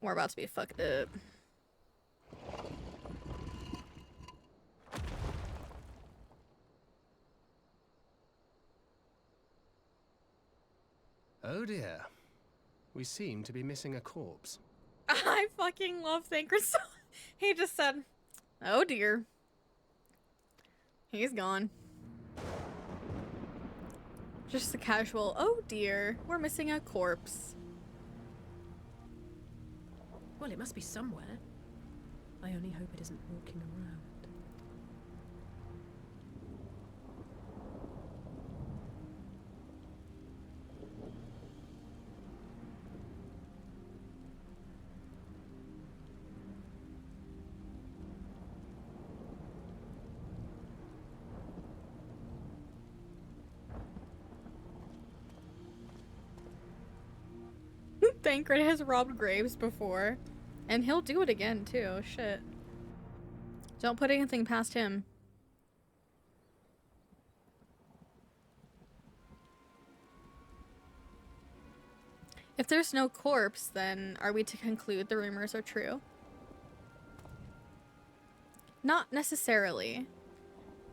We're about to be fucked up. Oh dear. We seem to be missing a corpse. I fucking love Thancred so he just said, oh dear. He's gone. Just a casual, oh dear, we're missing a corpse. Well, it must be somewhere. I only hope it isn't walking around. Thancred has robbed graves before. And he'll do it again, too. Shit. Don't put anything past him. If there's no corpse, then are we to conclude the rumors are true? Not necessarily.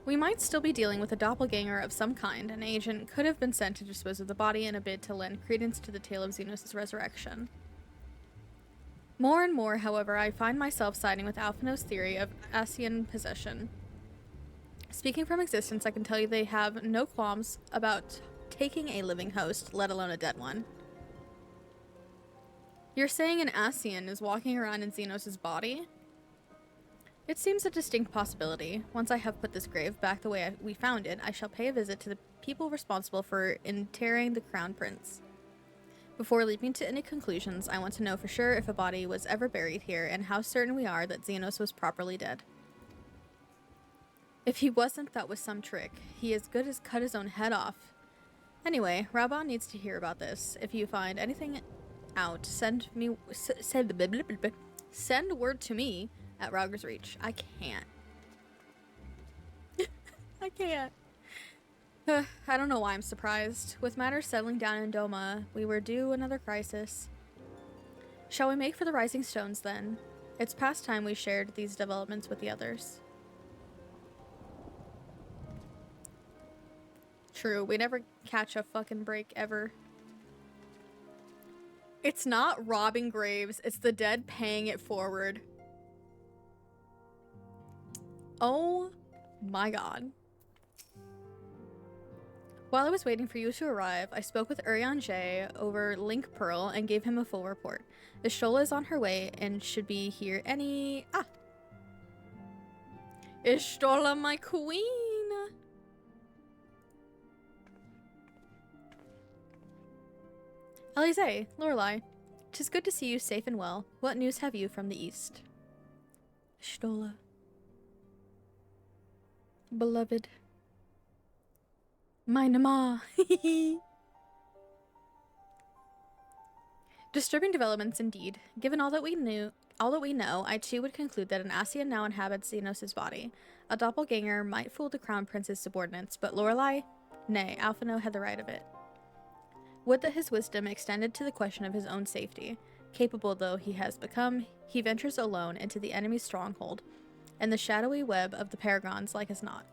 We might still be dealing with a doppelganger of some kind. An agent could have been sent to dispose of the body in a bid to lend credence to the tale of Xenos' resurrection. More and more, however, I find myself siding with Alphino's theory of Asian possession. Speaking from existence, I can tell you they have no qualms about taking a living host, let alone a dead one. You're saying an Asian is walking around in Xenos' body? It seems a distinct possibility. Once I have put this grave back the way we found it, I shall pay a visit to the people responsible for interring the Crown Prince. Before leaping to any conclusions, I want to know for sure if a body was ever buried here and how certain we are that Xenos was properly dead. If he wasn't, that was some trick. He as good as cut his own head off. Anyway, Raban needs to hear about this. If you find anything out, send word to me at Rauger's Reach. I can't. I can't. I don't know why I'm surprised. With matters settling down in Doma, we were due another crisis. Shall we make for the Rising Stones then? It's past time we shared these developments with the others. True, we never catch a fucking break ever. It's not robbing graves, it's the dead paying it forward. Oh my god. While I was waiting for you to arrive, I spoke with Urian J over Link Pearl and gave him a full report. Ishtola is on her way and should be here any... Ishtola, my queen! Alize, Lorelei, 'tis good to see you safe and well. What news have you from the east? Ishtola. Beloved. My Nama. Disturbing developments indeed. Given all that we know, I too would conclude that an Asian now inhabits Xenos' body. A doppelganger might fool the Crown Prince's subordinates, but Lorelei? Nay, Alphino had the right of it. Would that his wisdom extended to the question of his own safety. Capable though he has become, he ventures alone into the enemy's stronghold, and the shadowy web of the Paragons like as not.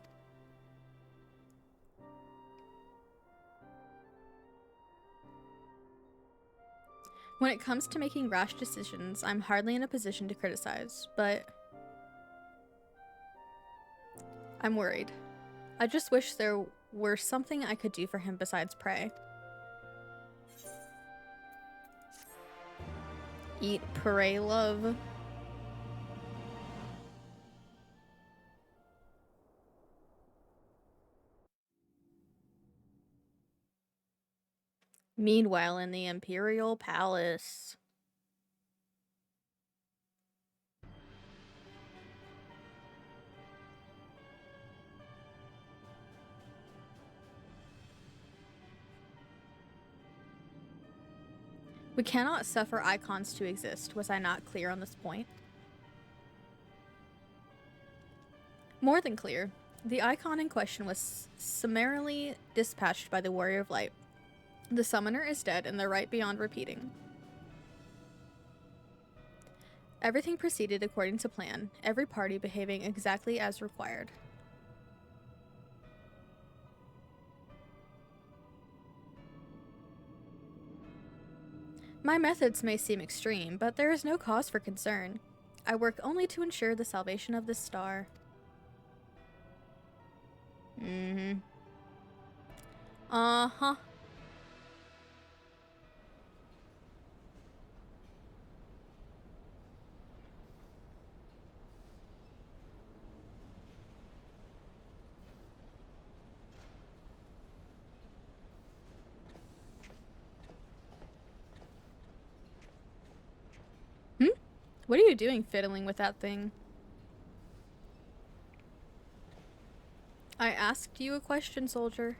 When it comes to making rash decisions, I'm hardly in a position to criticize, but I'm worried. I just wish there were something I could do for him besides pray. Eat, pray, love. Meanwhile, in the Imperial Palace. We cannot suffer icons to exist. Was I not clear on this point? More than clear. The icon in question was summarily dispatched by the Warrior of Light. The summoner is dead and the right beyond repeating. Everything proceeded according to plan, every party behaving exactly as required. My methods may seem extreme, but there is no cause for concern. I work only to ensure the salvation of this star. Mm-hmm. Uh-huh. What are you doing fiddling with that thing? I asked you a question, soldier.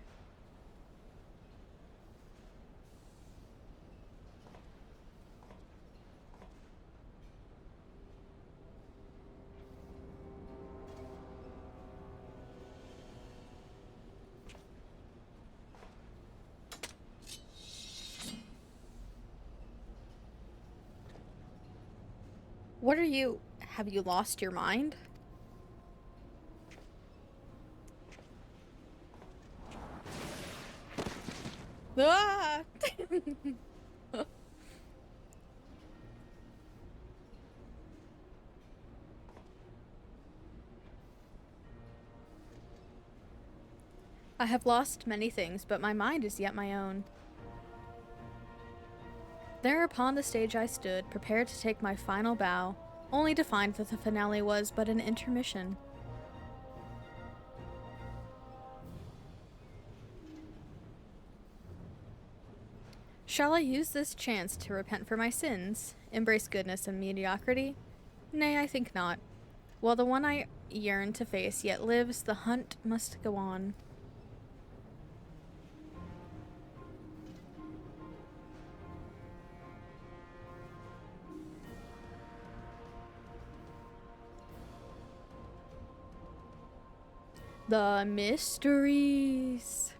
What are you... Have you lost your mind? Ah! I have lost many things, but my mind is yet my own. There upon the stage I stood, prepared to take my final bow, only to find that the finale was but an intermission. Shall I use this chance to repent for my sins, embrace goodness and mediocrity? Nay, I think not. While the one I yearn to face yet lives, the hunt must go on. The mysteries.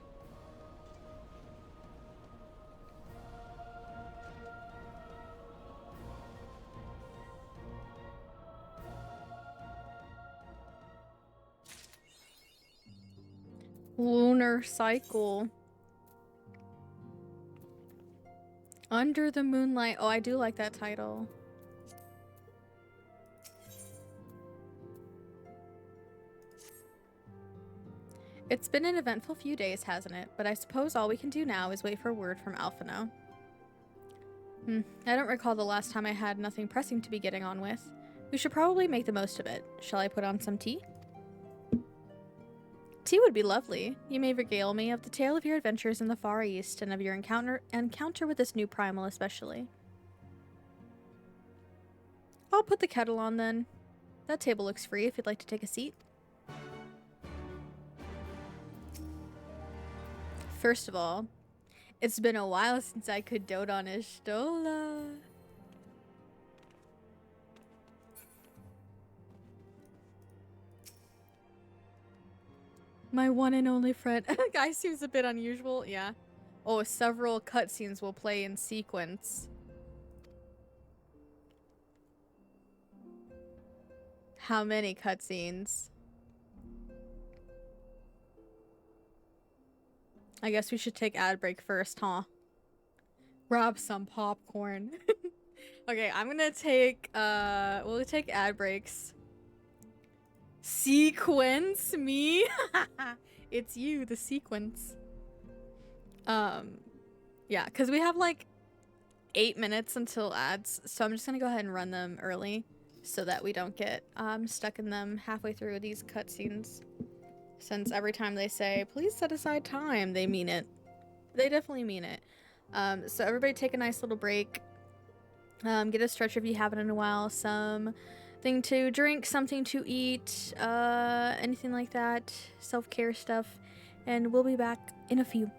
Lunar cycle. Under the moonlight. Oh, I do like that title. It's been an eventful few days, hasn't it? But I suppose all we can do now is wait for word from Alphino. I don't recall the last time I had nothing pressing to be getting on with. We should probably make the most of it. Shall I put on some tea? Tea would be lovely. You may regale me of the tale of your adventures in the Far East and of your encounter with this new primal especially. I'll put the kettle on then. That table looks free if you'd like to take a seat. First of all, it's been a while since I could dote on Ishtola. My one and only friend. Guy seems a bit unusual, yeah. Oh, several cutscenes will play in sequence. How many cutscenes? I guess we should take ad break first, huh? Grab some popcorn. Okay, I'm gonna take, we'll take ad breaks. Sequence me? It's you, the sequence. Yeah, because we have like 8 minutes until ads, so I'm just gonna go ahead and run them early so that we don't get stuck in them halfway through these cutscenes. Since every time they say, please set aside time, they mean it. They definitely mean it. So everybody take a nice little break. Get a stretch if you haven't in a while. Something to drink, something to eat, anything like that. Self-care stuff. And we'll be back in a few.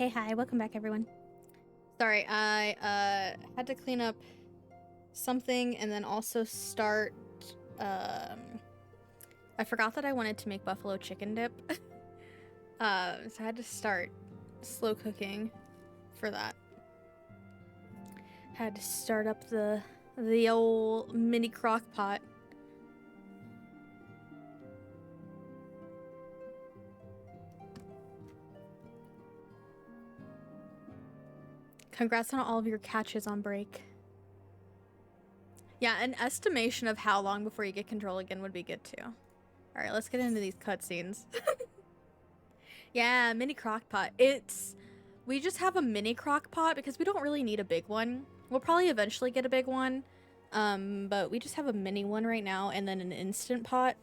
Okay, hi, welcome back everyone. Sorry, I had to clean up something and then also start I forgot that I wanted to make buffalo chicken dip. So I had to start slow cooking for that. Had to start up the old mini crock pot. Congrats on all of your catches on break. Yeah, an estimation of how long before you get control again would be good too. Alright, let's get into these cutscenes. Yeah, mini crock pot. We just have a mini crock pot because we don't really need a big one. We'll probably eventually get a big one. But we just have a mini one right now and then an instant pot.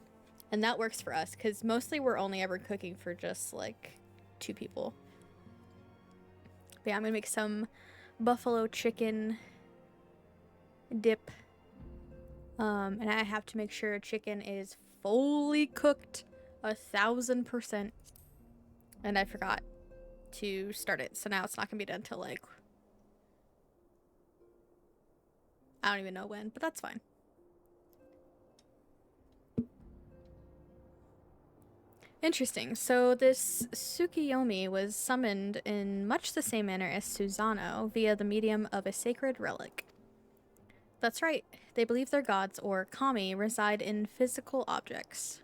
And that works for us because mostly we're only ever cooking for just like 2 people. But yeah, I'm gonna make some buffalo chicken dip. And I have to make sure chicken is fully cooked 1000%. And I forgot to start it, so now it's not gonna be done till like I don't even know when, but that's fine. Interesting. So this Tsukiyomi was summoned in much the same manner as Susano via the medium of a sacred relic. That's right. They believe their gods, or kami, reside in physical objects.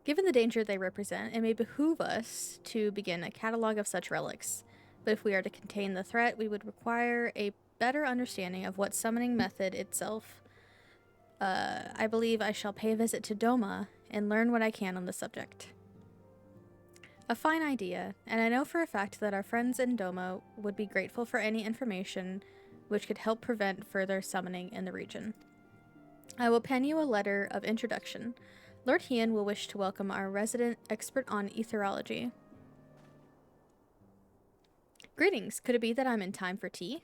Given the danger they represent, it may behoove us to begin a catalog of such relics. But if we are to contain the threat, we would require a better understanding of what summoning method itself. I believe I shall pay a visit to Doma and learn what I can on the subject. A fine idea, and I know for a fact that our friends in Doma would be grateful for any information which could help prevent further summoning in the region. I will pen you a letter of introduction. Lord Hien will wish to welcome our resident expert on etherology. Greetings. Could it be that I'm in time for tea?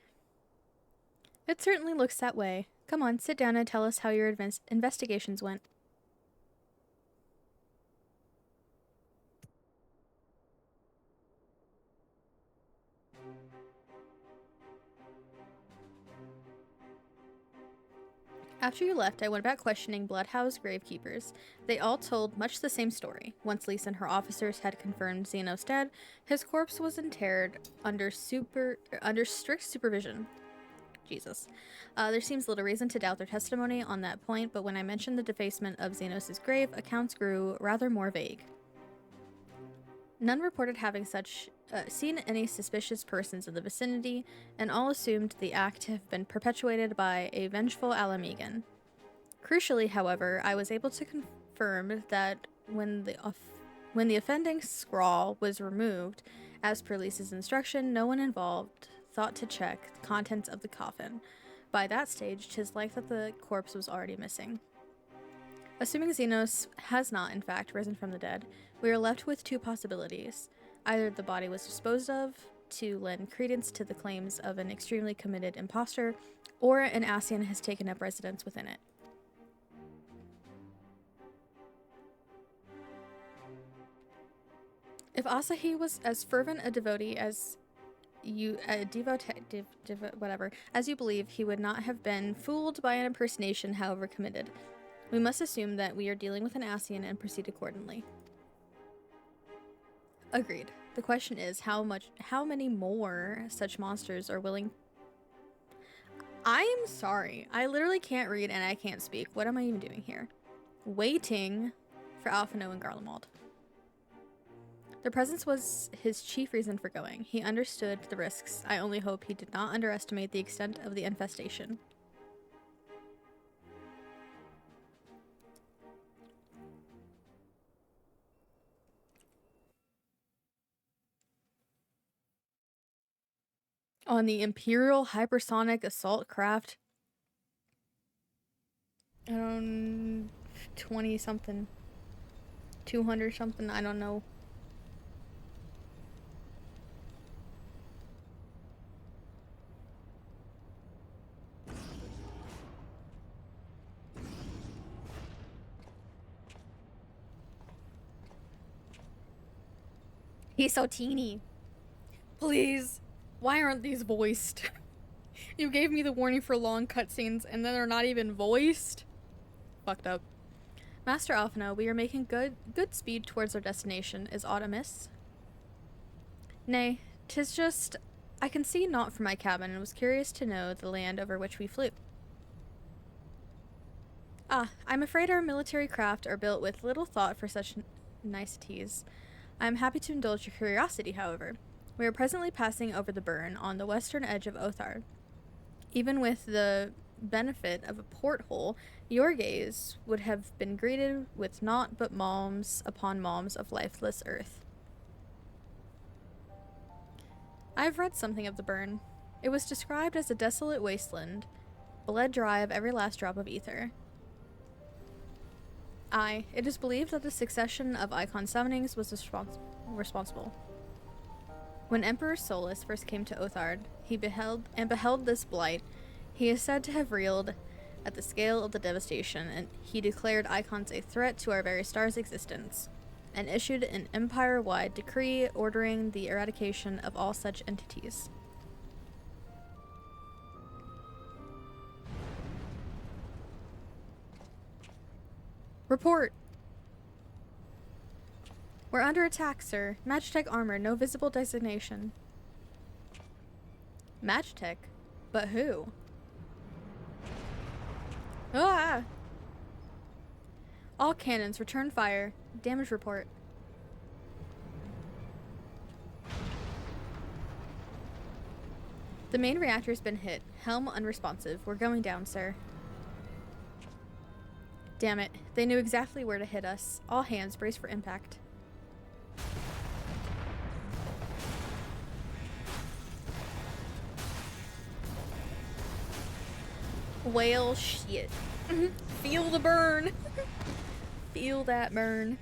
It certainly looks that way. Come on, sit down and tell us how your investigations went. After you left, I went about questioning Bloodhouse gravekeepers. They all told much the same story. Once Lisa and her officers had confirmed Zeno's dead, his corpse was interred under strict supervision. Jesus. There seems little reason to doubt their testimony on that point, but when I mentioned the defacement of Xenos' grave, accounts grew rather more vague. None reported having seen any suspicious persons in the vicinity, and all assumed the act to have been perpetuated by a vengeful Alamegan. Crucially, however, I was able to confirm that when the offending scrawl was removed, as per Lisa's instruction, no one involved thought to check the contents of the coffin. By that stage, 'tis like that the corpse was already missing. Assuming Xenos has not, in fact, risen from the dead, we are left with 2 possibilities. Either the body was disposed of to lend credence to the claims of an extremely committed impostor, or an Ascian has taken up residence within it. If Asahi was as fervent a devotee as you, as you believe, he would not have been fooled by an impersonation, however committed. We must assume that we are dealing with an Ascian and proceed accordingly. Agreed. The question is how many more such monsters are willing. I'm sorry. I literally can't read and I can't speak. What am I even doing here? Waiting for Alphino and Garlemald. Their presence was his chief reason for going. He understood the risks. I only hope he did not underestimate the extent of the infestation. On the Imperial Hypersonic Assault Craft. 20 something. 200 something, I don't know. He's so teeny. Please. Why aren't these voiced? You gave me the warning for long cutscenes and then they're not even voiced? Fucked up. Master Alphino, we are making good speed towards our destination. Is aught amiss? Nay, 'tis just I can see naught from my cabin and was curious to know the land over which we flew. Ah, I'm afraid our military craft are built with little thought for such niceties. I am happy to indulge your curiosity, however. We are presently passing over the burn on the western edge of Othard. Even with the benefit of a porthole, your gaze would have been greeted with naught but malms upon malms of lifeless earth. I have read something of the burn. It was described as a desolate wasteland, bled dry of every last drop of ether. Aye, it is believed that a succession of icon summonings was responsible. When Emperor Solus first came to Othard, he beheld this blight. He is said to have reeled at the scale of the devastation, and he declared icons a threat to our very star's existence, and issued an empire-wide decree ordering the eradication of all such entities. Report! We're under attack, sir. Magitech armor, no visible designation. Magitech? But who? Ah! All cannons, return fire. Damage report. The main reactor's been hit. Helm unresponsive. We're going down, sir. Damn it. They knew exactly where to hit us. All hands, brace for impact. Well, shit. Feel the burn. Feel that burn.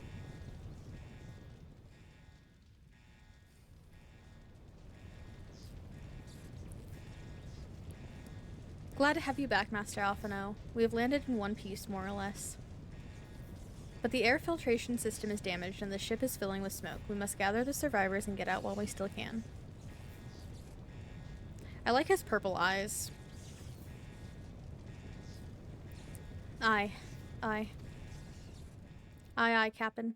Glad to have you back, Master Alphino. We have landed in one piece, more or less. But the air filtration system is damaged and the ship is filling with smoke. We must gather the survivors and get out while we still can. I like his purple eyes. Aye. Aye. Aye, aye, Captain.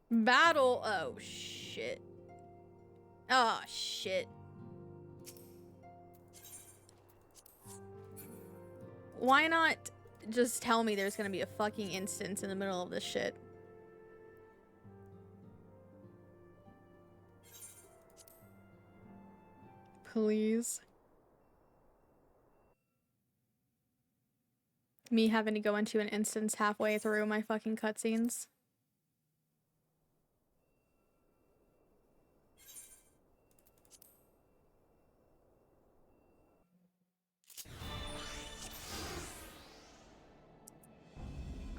Battle. Oh, shit. Oh, shit. Why not just tell me there's gonna be a fucking instance in the middle of this shit? Please. Me having to go into an instance halfway through my fucking cutscenes.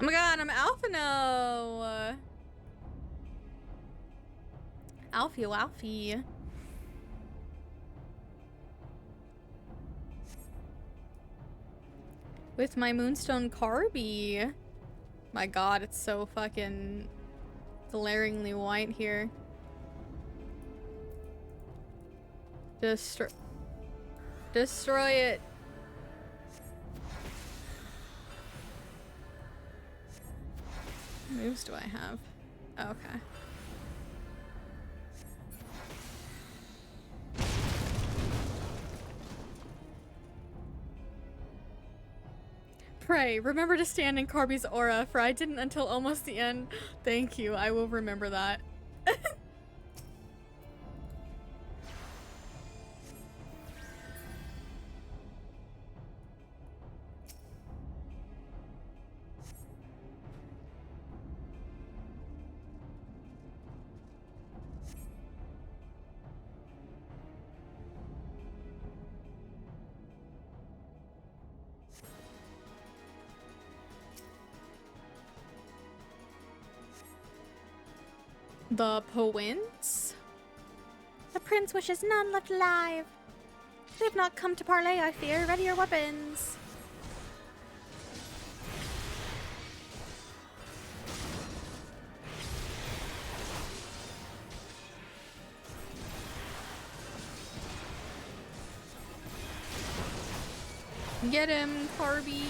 Oh my god, I'm Alphino! Alfie. With my Moonstone Carby. My god, it's so fucking glaringly white here. Destroy it. What moves do I have? Oh, okay. Pray, remember to stand in Carby's aura, for I didn't until almost the end. Thank you, I will remember that. The Powins? The prince wishes none left alive. They have not come to parley, I fear. Ready your weapons. Get him, Harvey.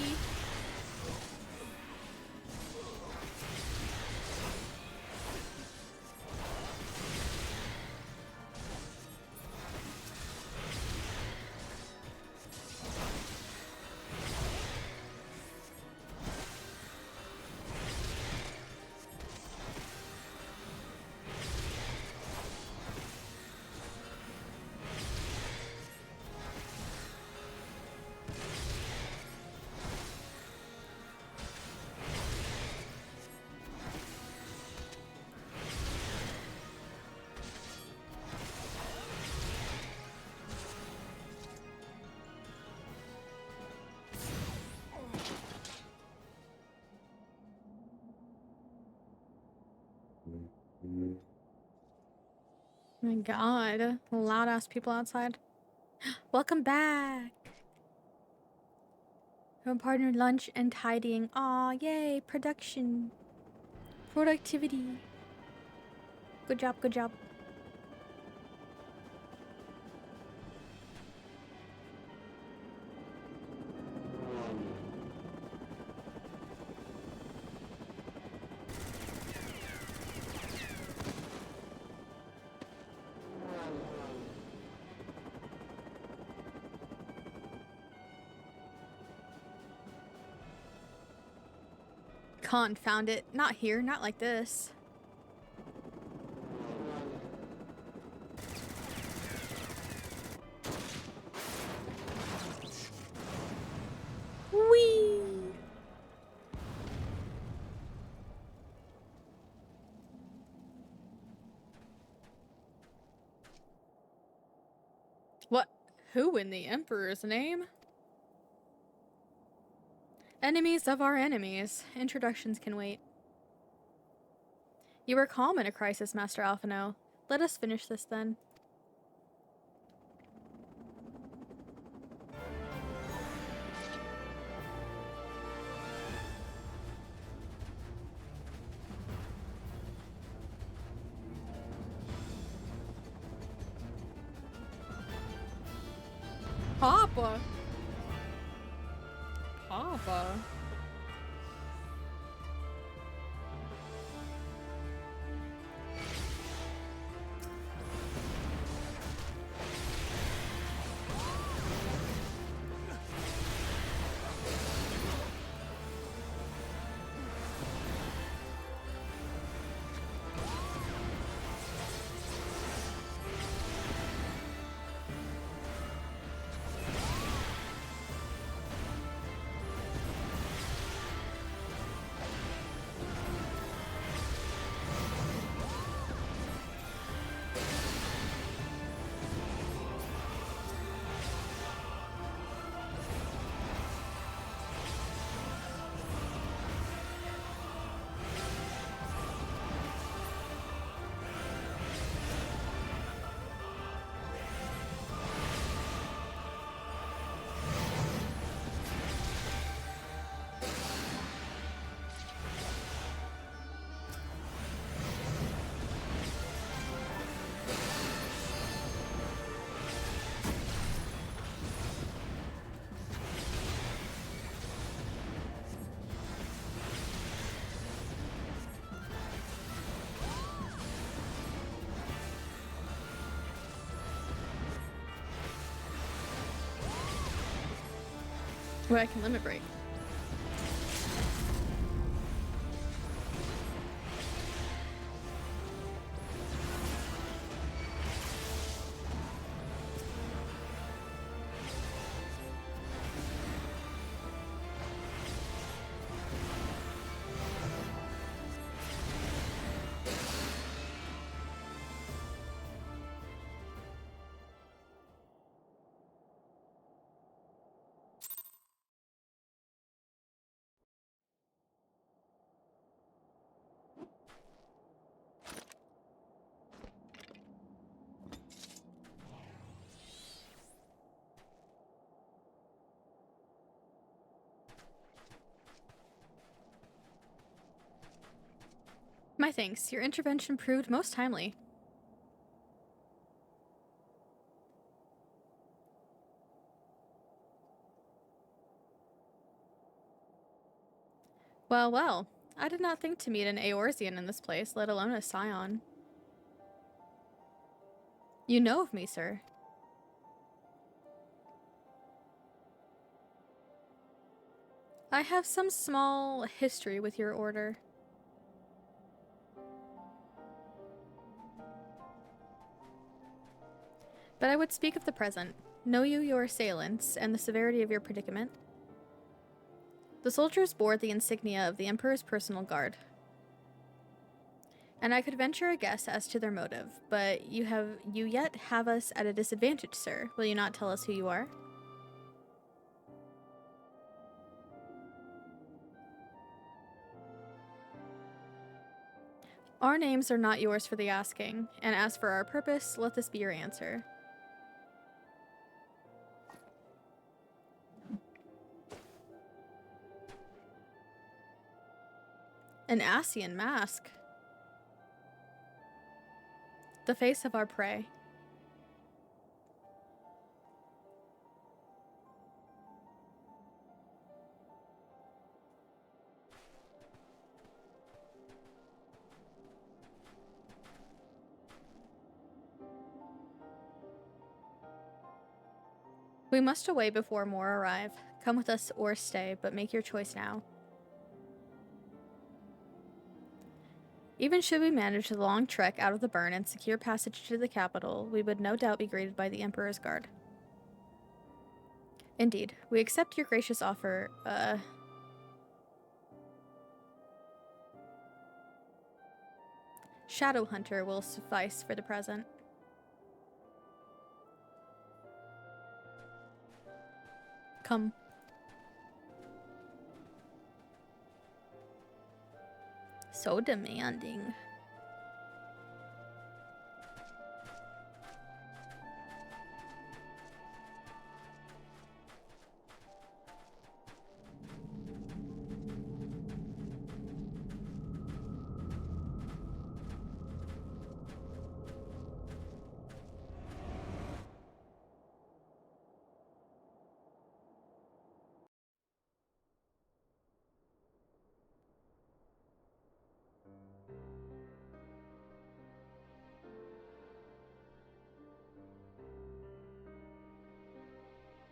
Oh my god, loud ass people outside. Welcome back. Home partner lunch and tidying. Aw, yay, production. Productivity. Good job, good job. Confound it. Not here, not like this. Whee! What? Who in the Emperor's name? Enemies of our enemies. Introductions can wait. You were calm in a crisis, Master Alphino. Let us finish this then. Papa! Papa? Wait, I can limit break. My thanks. Your intervention proved most timely. Well, well. I did not think to meet an Eorzean in this place, let alone a Scion. You know of me, sir. I have some small history with your order. But I would speak of the present. Know you your assailants, and the severity of your predicament? The soldiers bore the insignia of the Emperor's personal guard. And I could venture a guess as to their motive, but you yet have us at a disadvantage, sir. Will you not tell us who you are? Our names are not yours for the asking, and as for our purpose, let this be your answer. An Ascian mask. The face of our prey. We must away before more arrive. Come with us or stay, but make your choice now. Even should we manage the long trek out of the burn and secure passage to the capital, we would no doubt be greeted by the Emperor's guard. Indeed, we accept your gracious offer, Shadow Hunter will suffice for the present. Come. So demanding.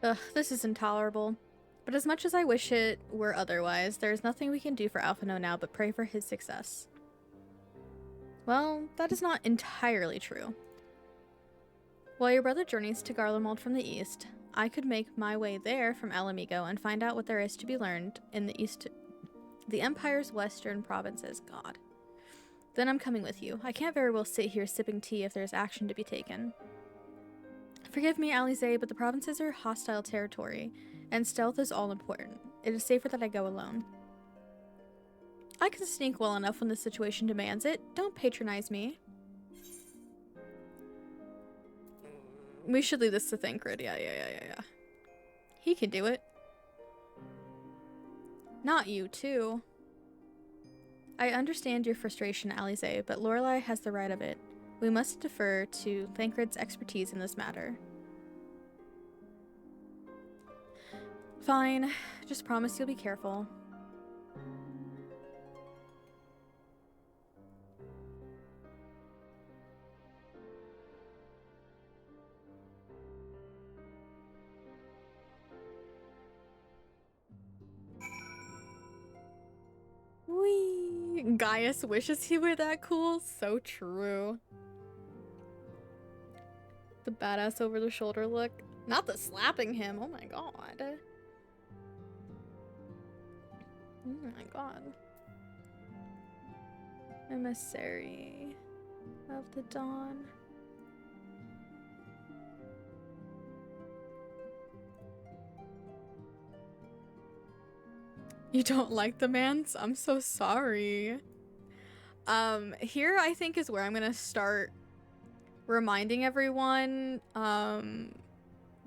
Ugh, this is intolerable. But as much as I wish it were otherwise, there is nothing we can do for Alphino now but pray for his success. Well, that is not entirely true. While your brother journeys to Garlemald from the east, I could make my way there from Alamigo and find out what there is to be learned in the Empire's western provinces. God. Then I'm coming with you. I can't very well sit here sipping tea if there's action to be taken. Forgive me, Alize, but the provinces are hostile territory, and stealth is all important. It is safer that I go alone. I can sneak well enough when the situation demands it. Don't patronize me. We should leave this to Thancred. Yeah. He can do it. Not you, too. I understand your frustration, Alize, but Lorelei has the right of it. We must defer to Thancred's expertise in this matter. Fine. Just promise you'll be careful. Whee! Gaius wishes he were that cool. So true. The badass over the shoulder look. Not the slapping him. Oh my god. Oh my god. Emissary of the Dawn. You don't like the mans? I'm so sorry. Here I think is where I'm gonna start reminding everyone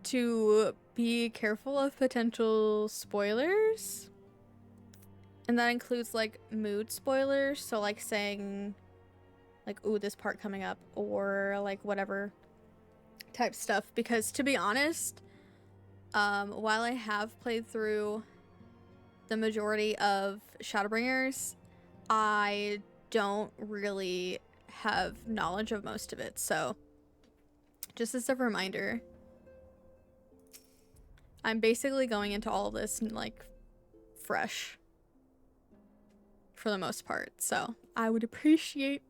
to be careful of potential spoilers. And that includes like mood spoilers, so like saying like, ooh, this part coming up, or like whatever type stuff, because to be honest, while I have played through the majority of Shadowbringers, I don't really have knowledge of most of it. So just as a reminder, I'm basically going into all of this like fresh for the most part. So I would appreciate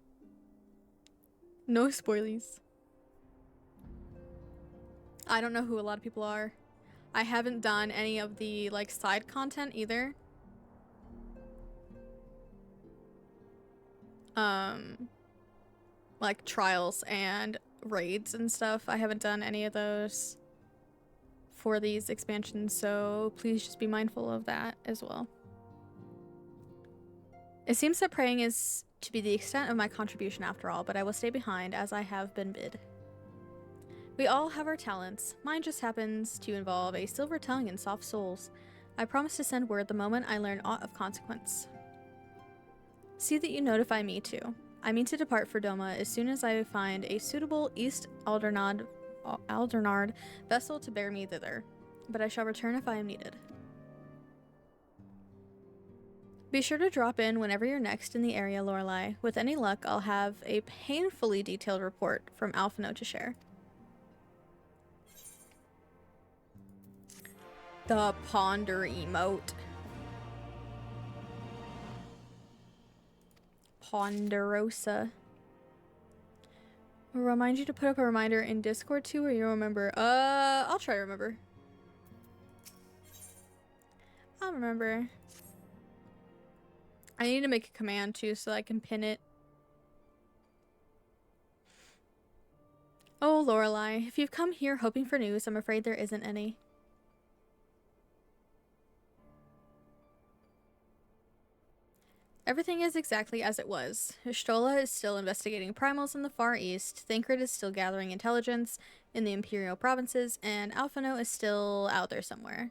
no spoilies. I don't know who a lot of people are. I haven't done any of the like side content either. Like trials and raids and stuff. I haven't done any of those for these expansions, so please just be mindful of that as well. It seems that praying is to be the extent of my contribution after all, but I will stay behind as I have been bid. We all have our talents. Mine just happens to involve a silver tongue and soft souls. I promise to send word the moment I learn aught of consequence. See that you notify me too. I mean to depart for Doma as soon as I find a suitable East Aldernard vessel to bear me thither, but I shall return if I am needed. Be sure to drop in whenever you're next in the area, Lorelei. With any luck, I'll have a painfully detailed report from Alphino to share. The ponder emote. Ponderosa. I'll remind you to put up a reminder in Discord too, or you'll remember. I'll try to remember. I'll remember. I need to make a command too so I can pin it. Oh, Lorelei, if you've come here hoping for news, I'm afraid there isn't any. Everything is exactly as it was. Stola is still investigating primals in the Far East, Thancred is still gathering intelligence in the Imperial provinces, and Alphino is still out there somewhere.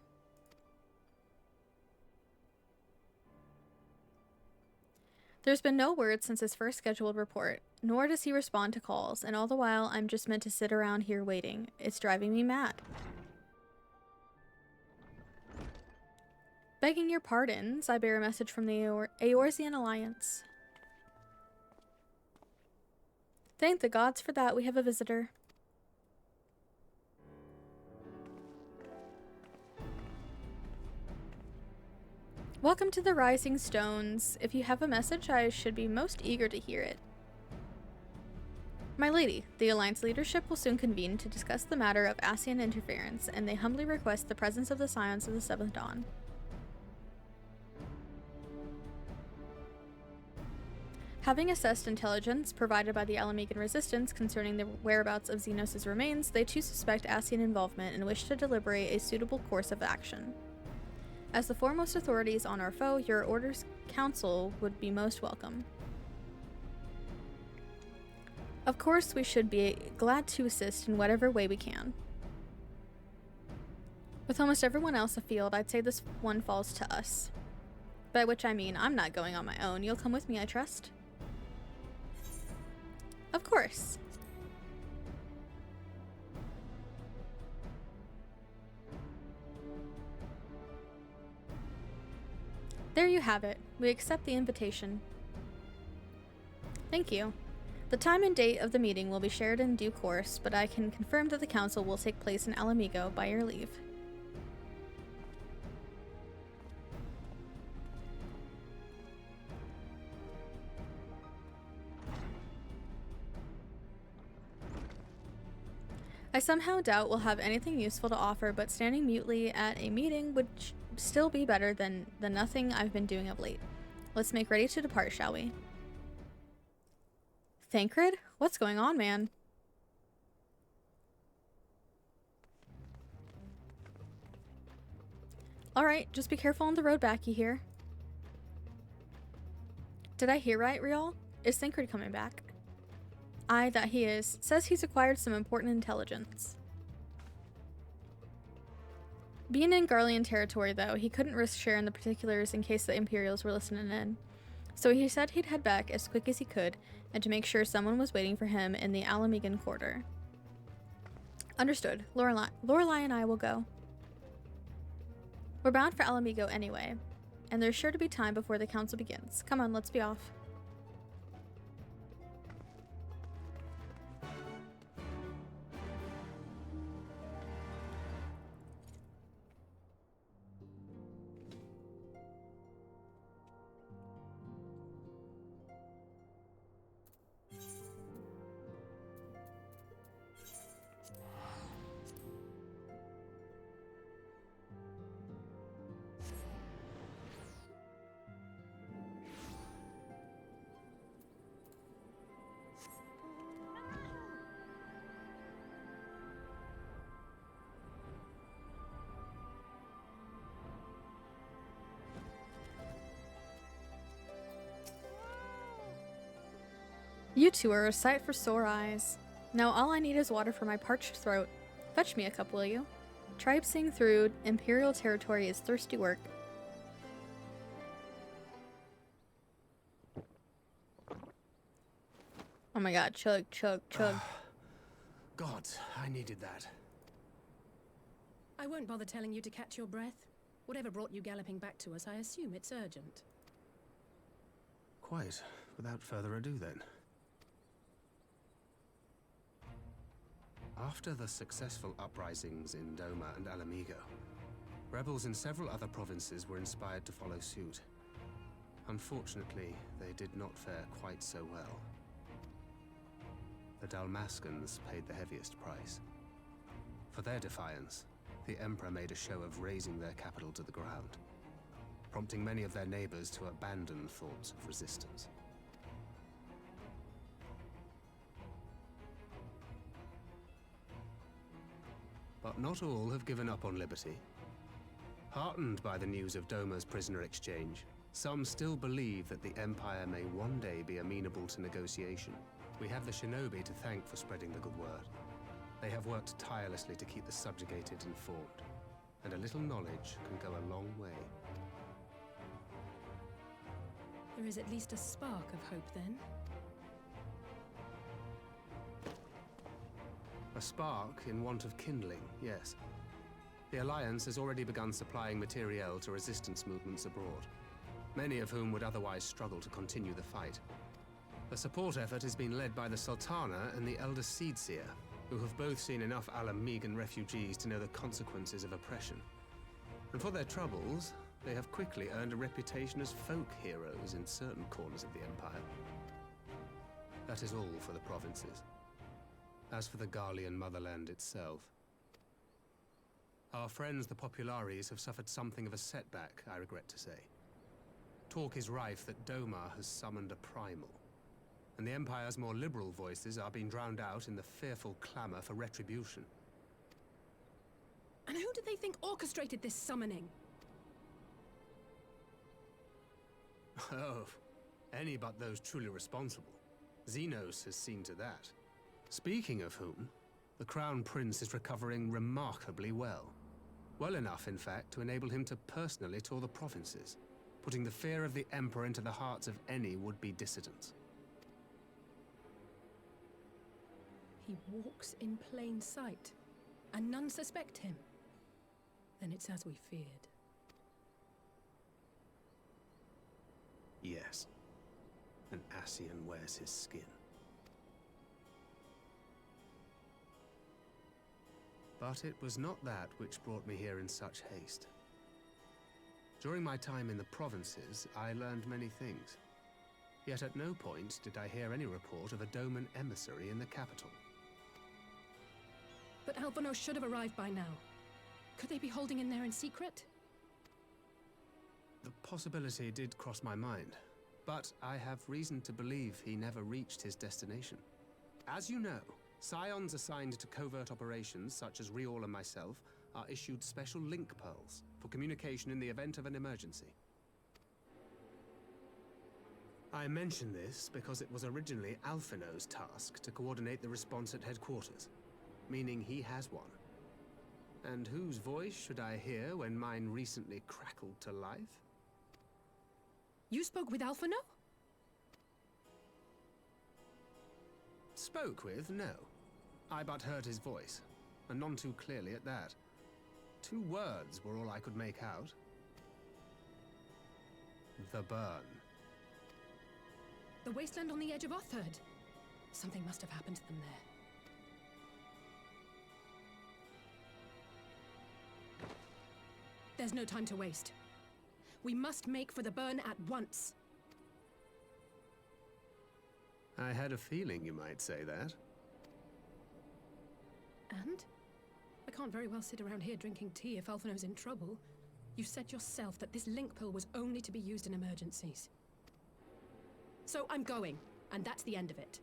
There's been no word since his first scheduled report, nor does he respond to calls, and all the while I'm just meant to sit around here waiting. It's driving me mad. Begging your pardons, I bear a message from the Eorzean Alliance. Thank the gods for that, we have a visitor. Welcome to the Rising Stones. If you have a message, I should be most eager to hear it. My lady, the Alliance leadership will soon convene to discuss the matter of Ascian interference, and they humbly request the presence of the Scions of the Seventh Dawn. Having assessed intelligence provided by the Alamegan Resistance concerning the whereabouts of Xenos' remains, they too suspect Ascian involvement and wish to deliberate a suitable course of action. As the foremost authorities on our foe, your Order's counsel would be most welcome. Of course, we should be glad to assist in whatever way we can. With almost everyone else afield, I'd say this one falls to us. By which I mean, I'm not going on my own. You'll come with me, I trust? Of course. There you have it. We accept the invitation. Thank you. The time and date of the meeting will be shared in due course, but I can confirm that the council will take place in Alamigo by your leave. I somehow doubt we'll have anything useful to offer, but standing mutely at a meeting would still be better than the nothing I've been doing of late. Let's make ready to depart, shall we? Thancred? What's going on, man? Alright, just be careful on the road back, you hear? Did I hear right, Riol? Is Thancred coming back? Aye, that he is. Says he's acquired some important intelligence. Being in Garlean territory, though, he couldn't risk sharing the particulars in case the Imperials were listening in. So he said he'd head back as quick as he could, and to make sure someone was waiting for him in the Alamegan quarter. Understood. Lorelei and I will go. We're bound for Alamigo anyway. and there's sure to be time before the council begins. Come on, let's be off. You two are a sight for sore eyes. Now all I need is water for my parched throat. Fetch me a cup, will you? Traipsing through Imperial territory is thirsty work. Oh my god, chug, chug, chug. God, I needed that. I won't bother telling you to catch your breath. Whatever brought you galloping back to us, I assume it's urgent. Quite. Without further ado, then. After the successful uprisings in Doma and Alamigo, rebels in several other provinces were inspired to follow suit. Unfortunately, they did not fare quite so well. The Dalmascans paid the heaviest price. For their defiance, the Emperor made a show of razing their capital to the ground, prompting many of their neighbors to abandon thoughts of resistance. But not all have given up on liberty. Heartened by the news of Doma's prisoner exchange, some still believe that the Empire may one day be amenable to negotiation. We have the shinobi to thank for spreading the good word. They have worked tirelessly to keep the subjugated informed, and a little knowledge can go a long way. There is at least a spark of hope, then. A spark in want of kindling, yes. The Alliance has already begun supplying materiel to resistance movements abroad, many of whom would otherwise struggle to continue the fight. The support effort has been led by the Sultana and the Elder Seedseer, who have both seen enough Alamigan refugees to know the consequences of oppression. And for their troubles, they have quickly earned a reputation as folk heroes in certain corners of the Empire. That is all for the provinces. As for the Garlean motherland itself, our friends the Populares have suffered something of a setback, I regret to say. Talk is rife that Doma has summoned a primal, and the Empire's more liberal voices are being drowned out in the fearful clamor for retribution. And who do they think orchestrated this summoning? Oh, any but those truly responsible. Xenos has seen to that. Speaking of whom, the Crown Prince is recovering remarkably well. Well enough, in fact, to enable him to personally tour the provinces, putting the fear of the Emperor into the hearts of any would-be dissidents. He walks in plain sight, and none suspect him. Then it's as we feared. Yes. An Ascian wears his skin. But it was not that which brought me here in such haste. During my time in the provinces, I learned many things. Yet at no point did I hear any report of a Doman emissary in the capital. But Alphonse should have arrived by now. Could they be holding in there in secret? The possibility did cross my mind, but I have reason to believe he never reached his destination. As you know, Scions assigned to covert operations, such as Riol and myself, are issued special link pearls for communication in the event of an emergency. I mention this because it was originally Alphino's task to coordinate the response at headquarters, meaning he has one. And whose voice should I hear when mine recently crackled to life? You spoke with Alphino? Spoke with? No. I but heard his voice, and none too clearly at that. 2 words were all I could make out. The burn. The wasteland on the edge of Otherd. Something must have happened to them there. There's no time to waste. We must make for the burn at once. I had a feeling you might say that. And? I can't very well sit around here drinking tea if Alphino's in trouble. You said yourself that this link pill was only to be used in emergencies. So I'm going, and that's the end of it.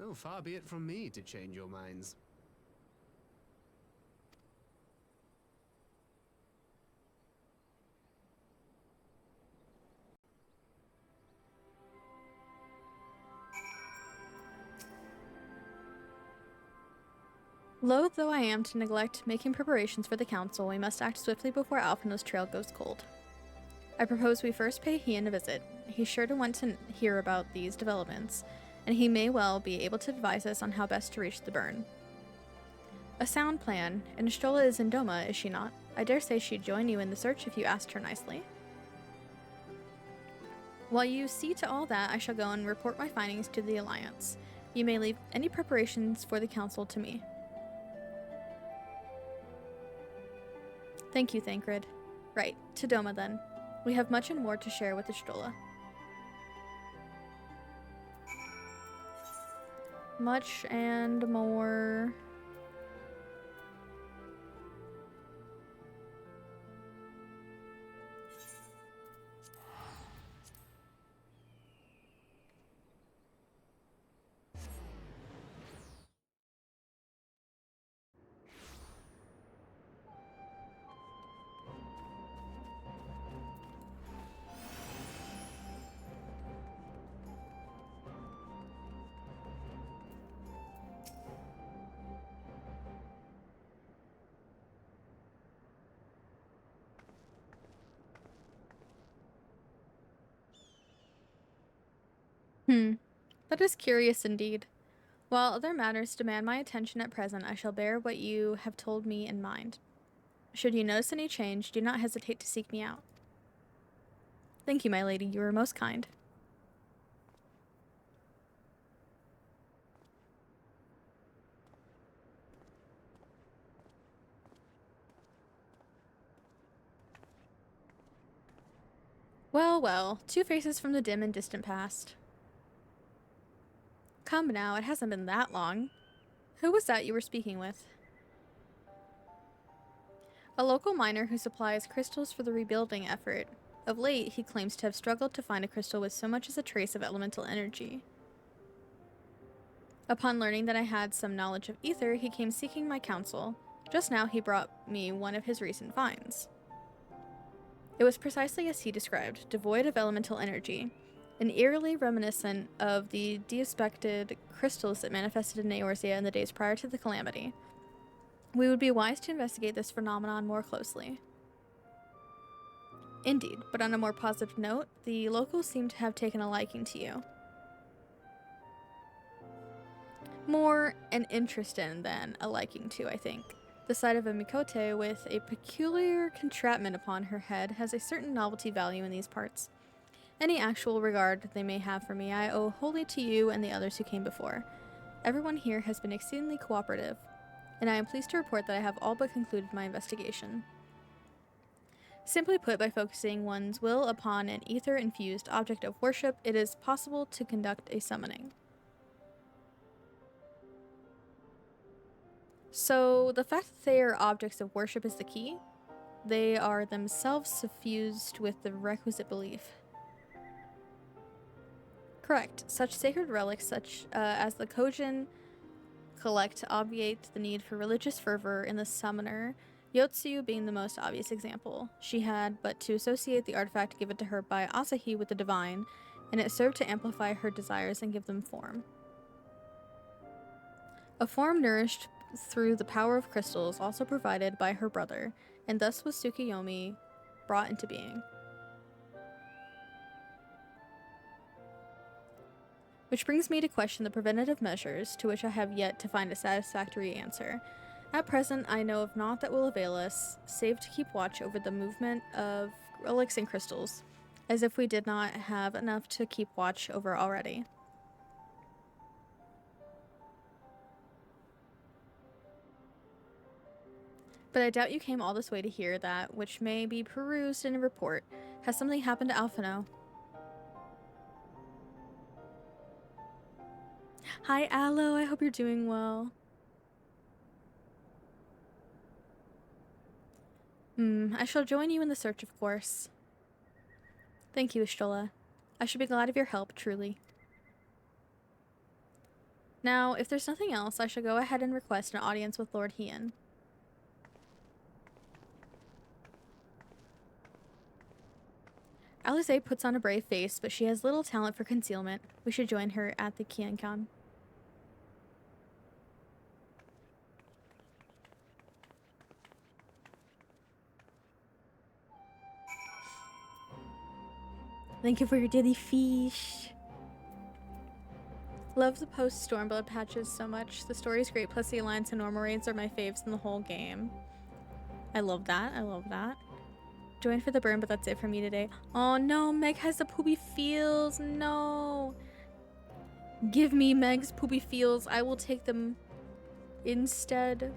Oh, far be it from me to change your minds. Loath though I am to neglect making preparations for the council, we must act swiftly before Alphino's trail goes cold. I propose we first pay Hien a visit. He's sure to want to hear about these developments, and he may well be able to advise us on how best to reach the burn. A sound plan, and Stola is in Doma, is she not? I dare say she'd join you in the search if you asked her nicely. While you see to all that, I shall go and report my findings to the Alliance. You may leave any preparations for the council to me. Thank you, Thancred. Right, to Doma then. We have much and more to share with the Stola. Much and more. That is curious indeed. While other matters demand my attention at present, I shall bear what you have told me in mind. Should you notice any change, do not hesitate to seek me out. Thank you, my lady. You are most kind. Well, well, two faces from the dim and distant past. Come now, it hasn't been that long. Who was that you were speaking with? A local miner who supplies crystals for the rebuilding effort. Of late, he claims to have struggled to find a crystal with so much as a trace of elemental energy. Upon learning that I had some knowledge of ether, he came seeking my counsel. Just now, he brought me one of his recent finds. It was precisely as he described, devoid of elemental energy, and eerily reminiscent of the deaspected crystals that manifested in Eorzea in the days prior to the calamity. We would be wise to investigate this phenomenon more closely. Indeed, but on a more positive note, the locals seem to have taken a liking to you. More an interest in than a liking to, I think. The sight of a Mikote with a peculiar entrapment upon her head has a certain novelty value in these parts. Any actual regard they may have for me I owe wholly to you and the others who came before. Everyone here has been exceedingly cooperative, and I am pleased to report that I have all but concluded my investigation. Simply put, by focusing one's will upon an ether-infused object of worship, it is possible to conduct a summoning. So, the fact that they are objects of worship is the key. They are themselves suffused with the requisite belief. Correct. Such sacred relics as the Kojin collect to obviate the need for religious fervor in the summoner, Yotsu being the most obvious example. She had but to associate the artifact given to her by Asahi with the divine, and it served to amplify her desires and give them form. A form nourished through the power of crystals also provided by her brother, and thus was Tsukiyomi brought into being. Which brings me to question the preventative measures, to which I have yet to find a satisfactory answer. At present, I know of naught that will avail us, save to keep watch over the movement of relics and crystals, as if we did not have enough to keep watch over already. But I doubt you came all this way to hear that, which may be perused in a report. Has something happened to Alphino? Hi, Aloe. I hope you're doing well. I shall join you in the search, of course. Thank you, Ishtola. I should be glad of your help, truly. Now, if there's nothing else, I shall go ahead and request an audience with Lord Hien. Alisaie puts on a brave face, but she has little talent for concealment. We should join her at the Qiankan. Thank you for your daily fish. Love the post-stormblood patches so much. The story's great, plus the alliance and normal raids are my faves in the whole game. I love that. I love that. Join for the burn, but that's it for me today. Oh no, Meg has the poopy feels. No. Give me Meg's poopy feels. I will take them instead.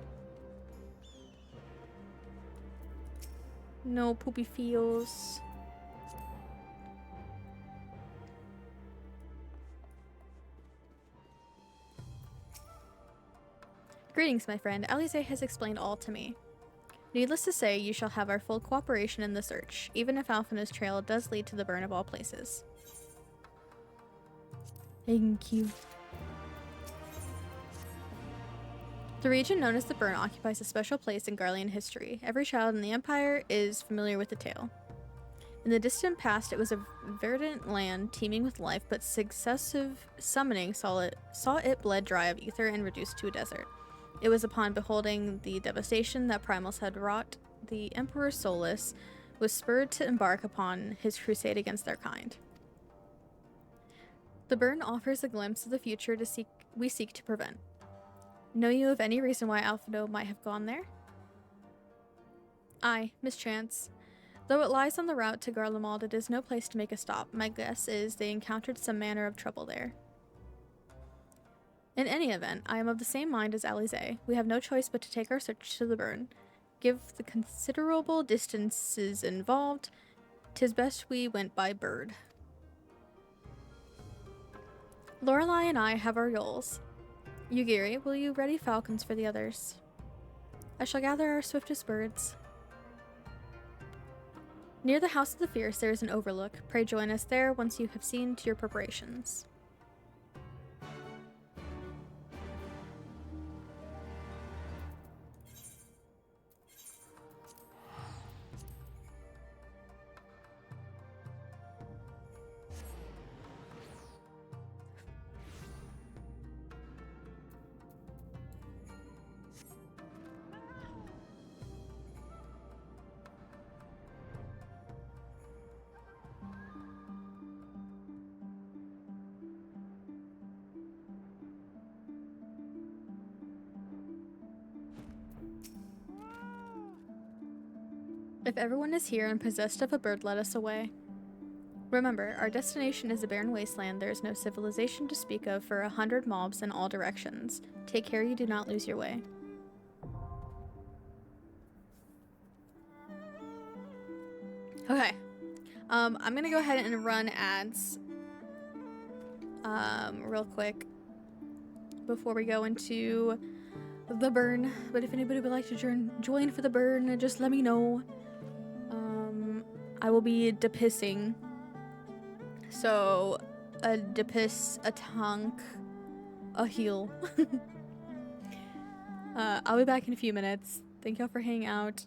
No poopy feels. Greetings, my friend. Alisaie has explained all to me. Needless to say, you shall have our full cooperation in the search, even if Alphina's trail does lead to the burn of all places. Thank you. The region known as the Burn occupies a special place in Garlean history. Every child in the Empire is familiar with the tale. In the distant past, it was a verdant land teeming with life, but successive summoning saw it bled dry of ether and reduced to a desert. It was upon beholding the devastation that Primals had wrought, the Emperor Solus was spurred to embark upon his crusade against their kind. The burn offers a glimpse of the future we seek to prevent. Know you of any reason why Alphino might have gone there? Aye, mischance. Though it lies on the route to Garlemald, it is no place to make a stop. My guess is they encountered some manner of trouble there. In any event, I am of the same mind as Alisaie. We have no choice but to take our search to the burn. Give the considerable distances involved, 'tis best we went by bird. Lorelei and I have our yoles. Yugiri, will you ready falcons for the others? I shall gather our swiftest birds. Near the House of the Fierce there is an overlook. Pray join us there once you have seen to your preparations. If everyone is here and possessed of a bird, let us away. Remember, our destination is a barren wasteland. There is no civilization to speak of for 100 mobs in all directions. Take care you do not lose your way. Okay. I'm gonna go ahead and run ads real quick before we go into the burn. But if anybody would like to join for the burn, just let me know. I will be depissing. So, a depiss, a tonk, a heal. I'll be back in a few minutes. Thank y'all for hanging out.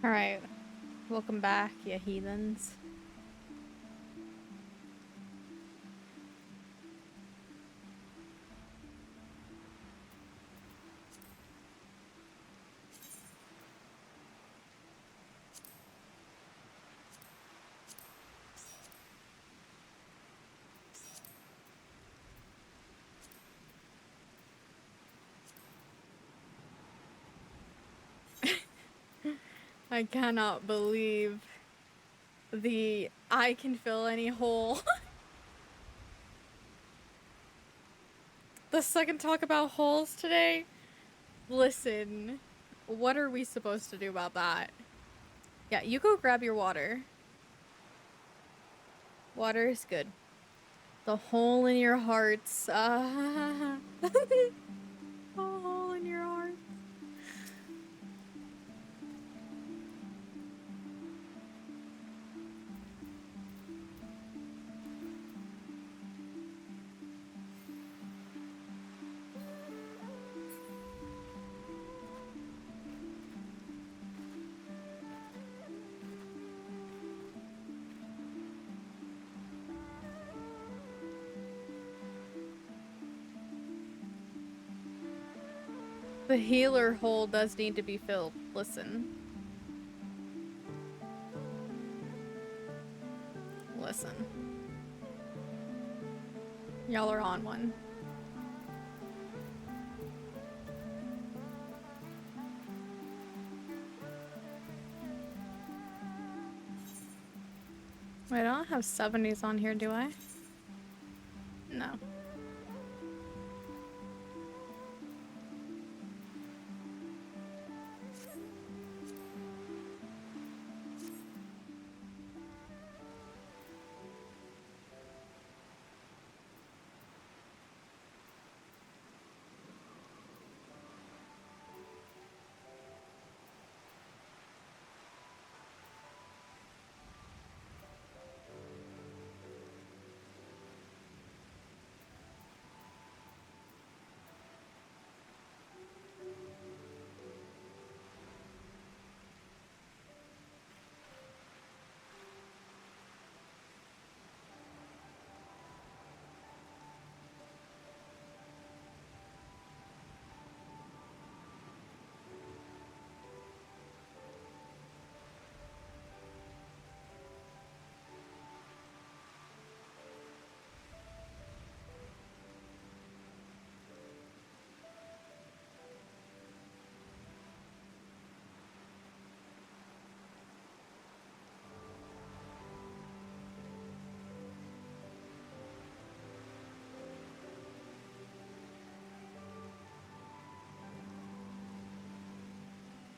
Alright. Welcome back, you heathens. I cannot believe the I can fill any hole. The second talk about holes today. Listen, what are we supposed to do about that? Yeah, you go grab your water. Water is good. The hole in your hearts. The hole in your heart. The healer hole does need to be filled. Listen. Listen. Y'all are on one. Wait, I don't have 70s on here, do I? No.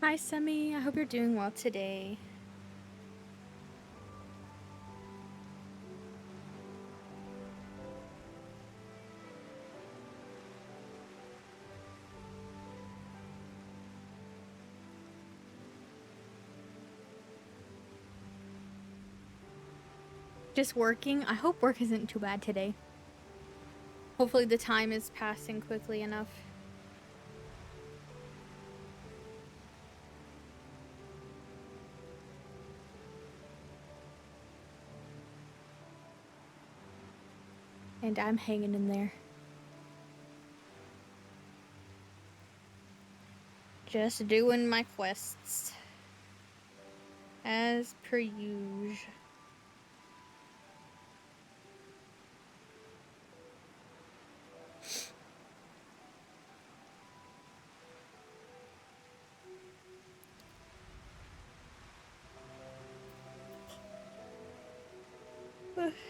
Hi, Semi. I hope you're doing well today. Just working. I hope work isn't too bad today. Hopefully the time is passing quickly enough. And I'm hanging in there. Just doing my quests. As per usual.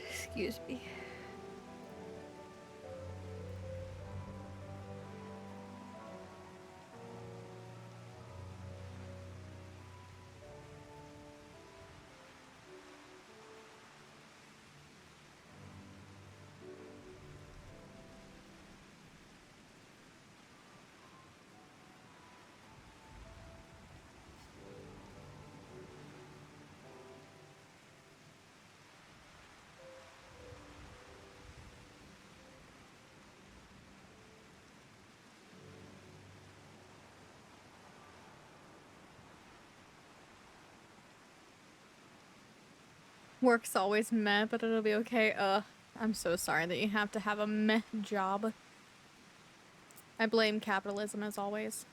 Excuse me. Work's always meh, but it'll be okay. I'm so sorry that you have to have a meh job. I blame capitalism as always.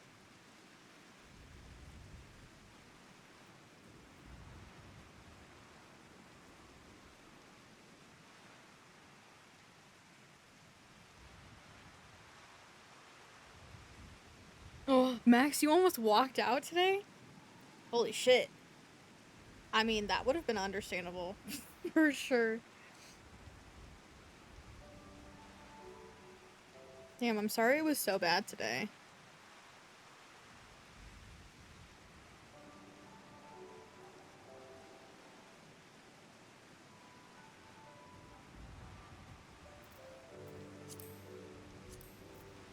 Oh, Max, you almost walked out today? Holy shit. I mean, that would have been understandable. For sure. Damn, I'm sorry it was so bad today.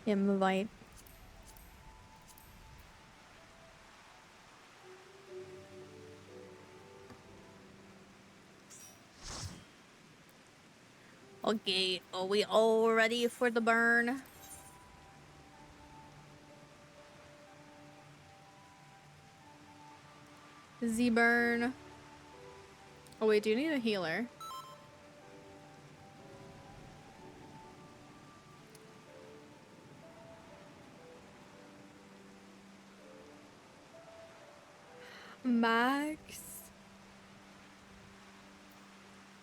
Invite. Okay, are we all ready for the burn? Z-burn. Oh, we do need a healer. Max.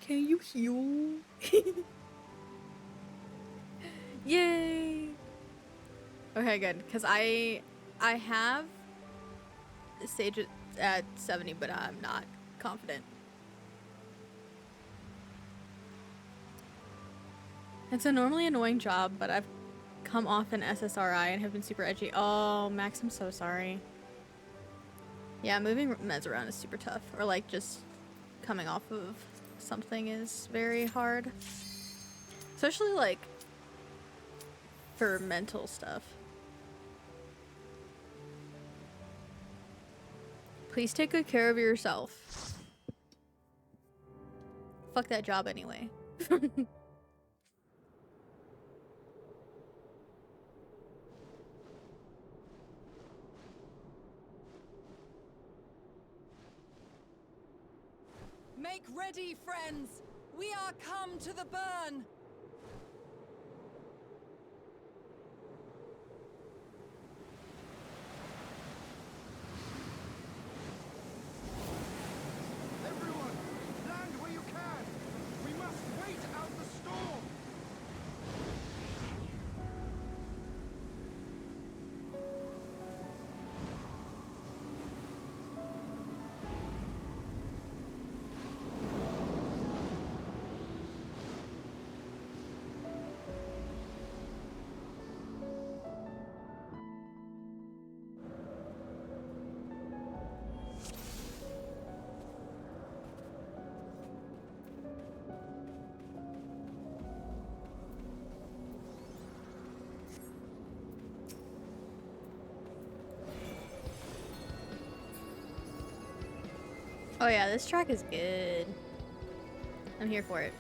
Can you heal? Yay! Okay, good. Because I have Sage at 70, but I'm not confident. It's a normally annoying job, but I've come off an SSRI and have been super edgy. Oh, Max, I'm so sorry. Yeah, moving meds around is super tough. Or like just coming off of something is very hard. Especially like for mental stuff. Please take good care of yourself. Fuck that job anyway. Make ready, friends! We are come to the burn! Everyone, land where you can! We must wait out the storm! Oh yeah, this track is good. I'm here for it.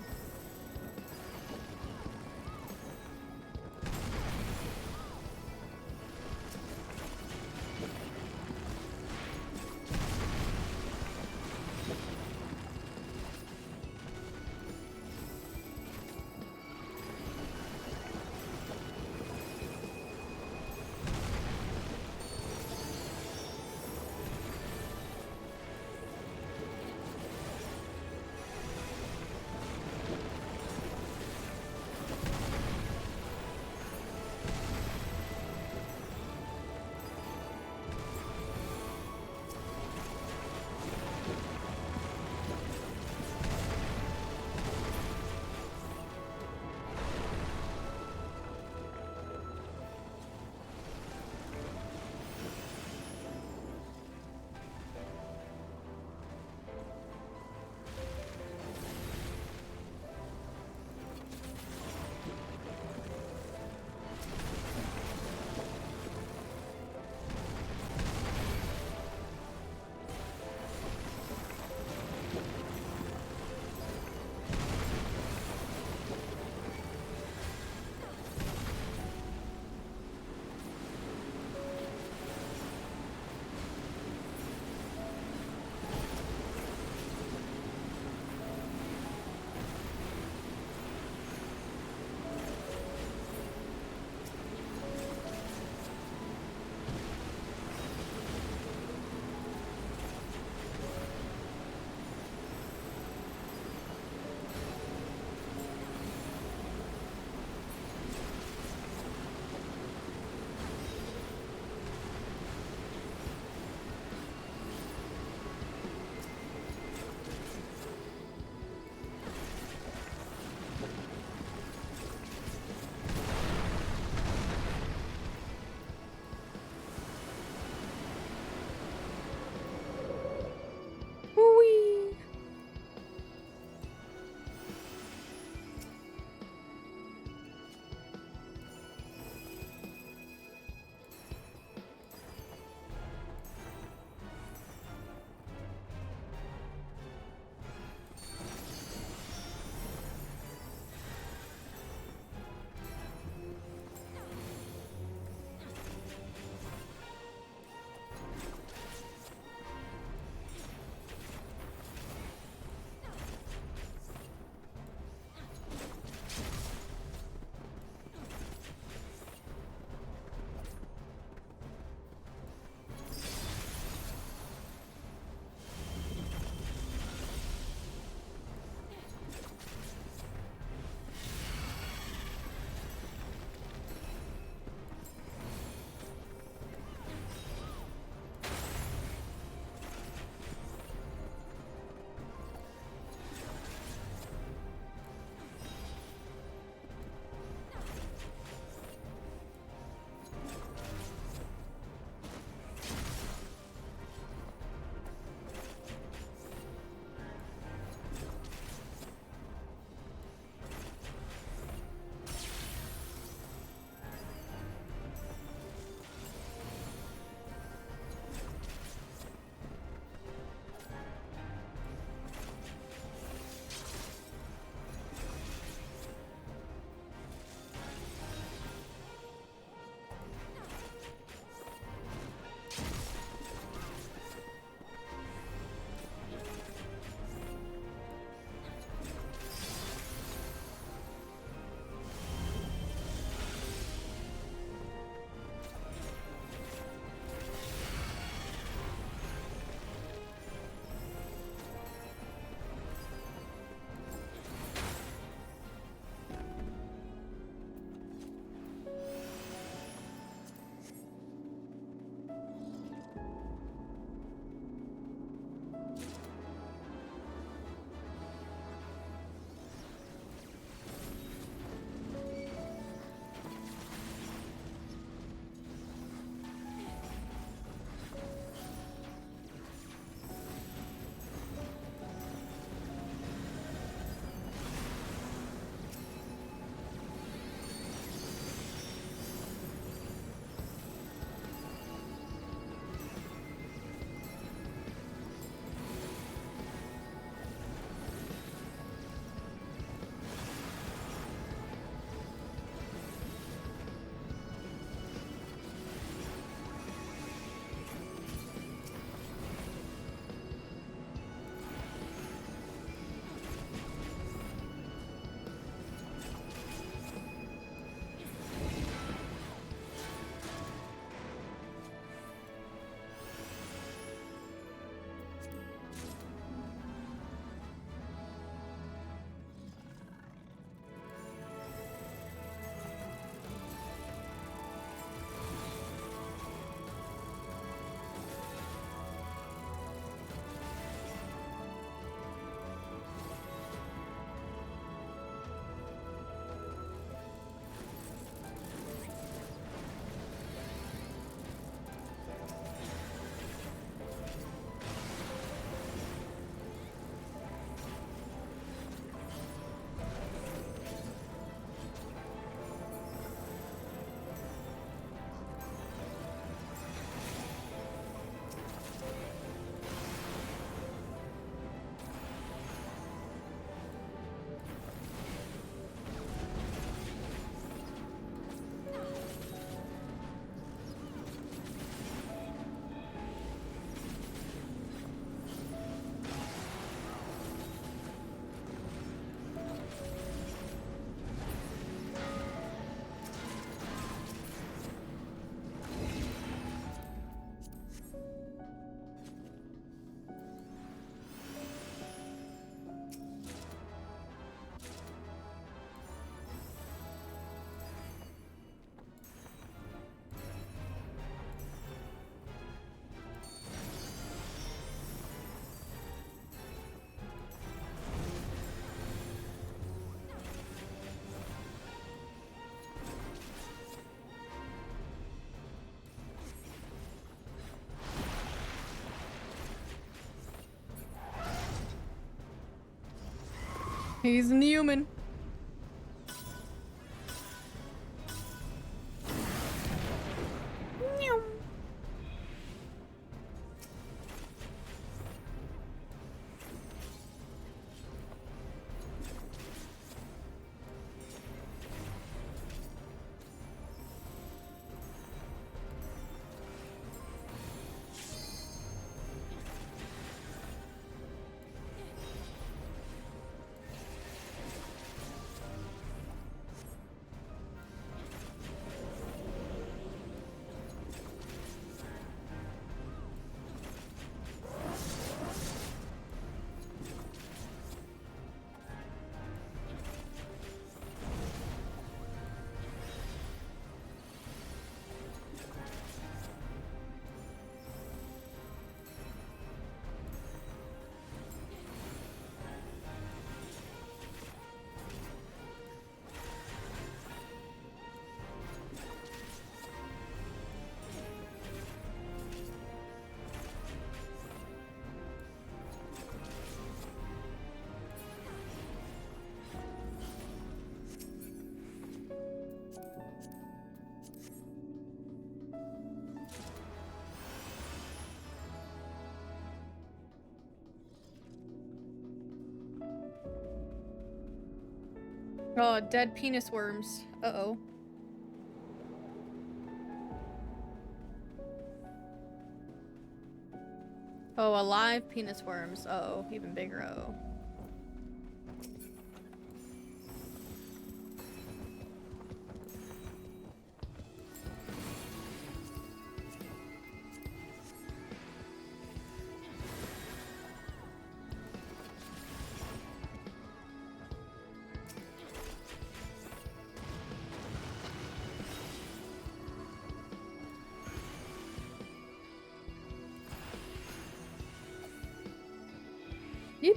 He's inhuman. Oh, dead penis worms. Uh-oh. Oh, alive penis worms. Uh-oh, even bigger uh-oh. Yep.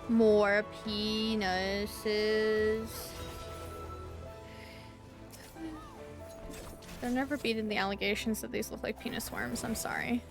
More penises. They're never beating the allegations that these look like penis worms. I'm sorry.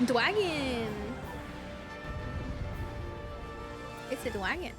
Dwagon! It's a dwagon.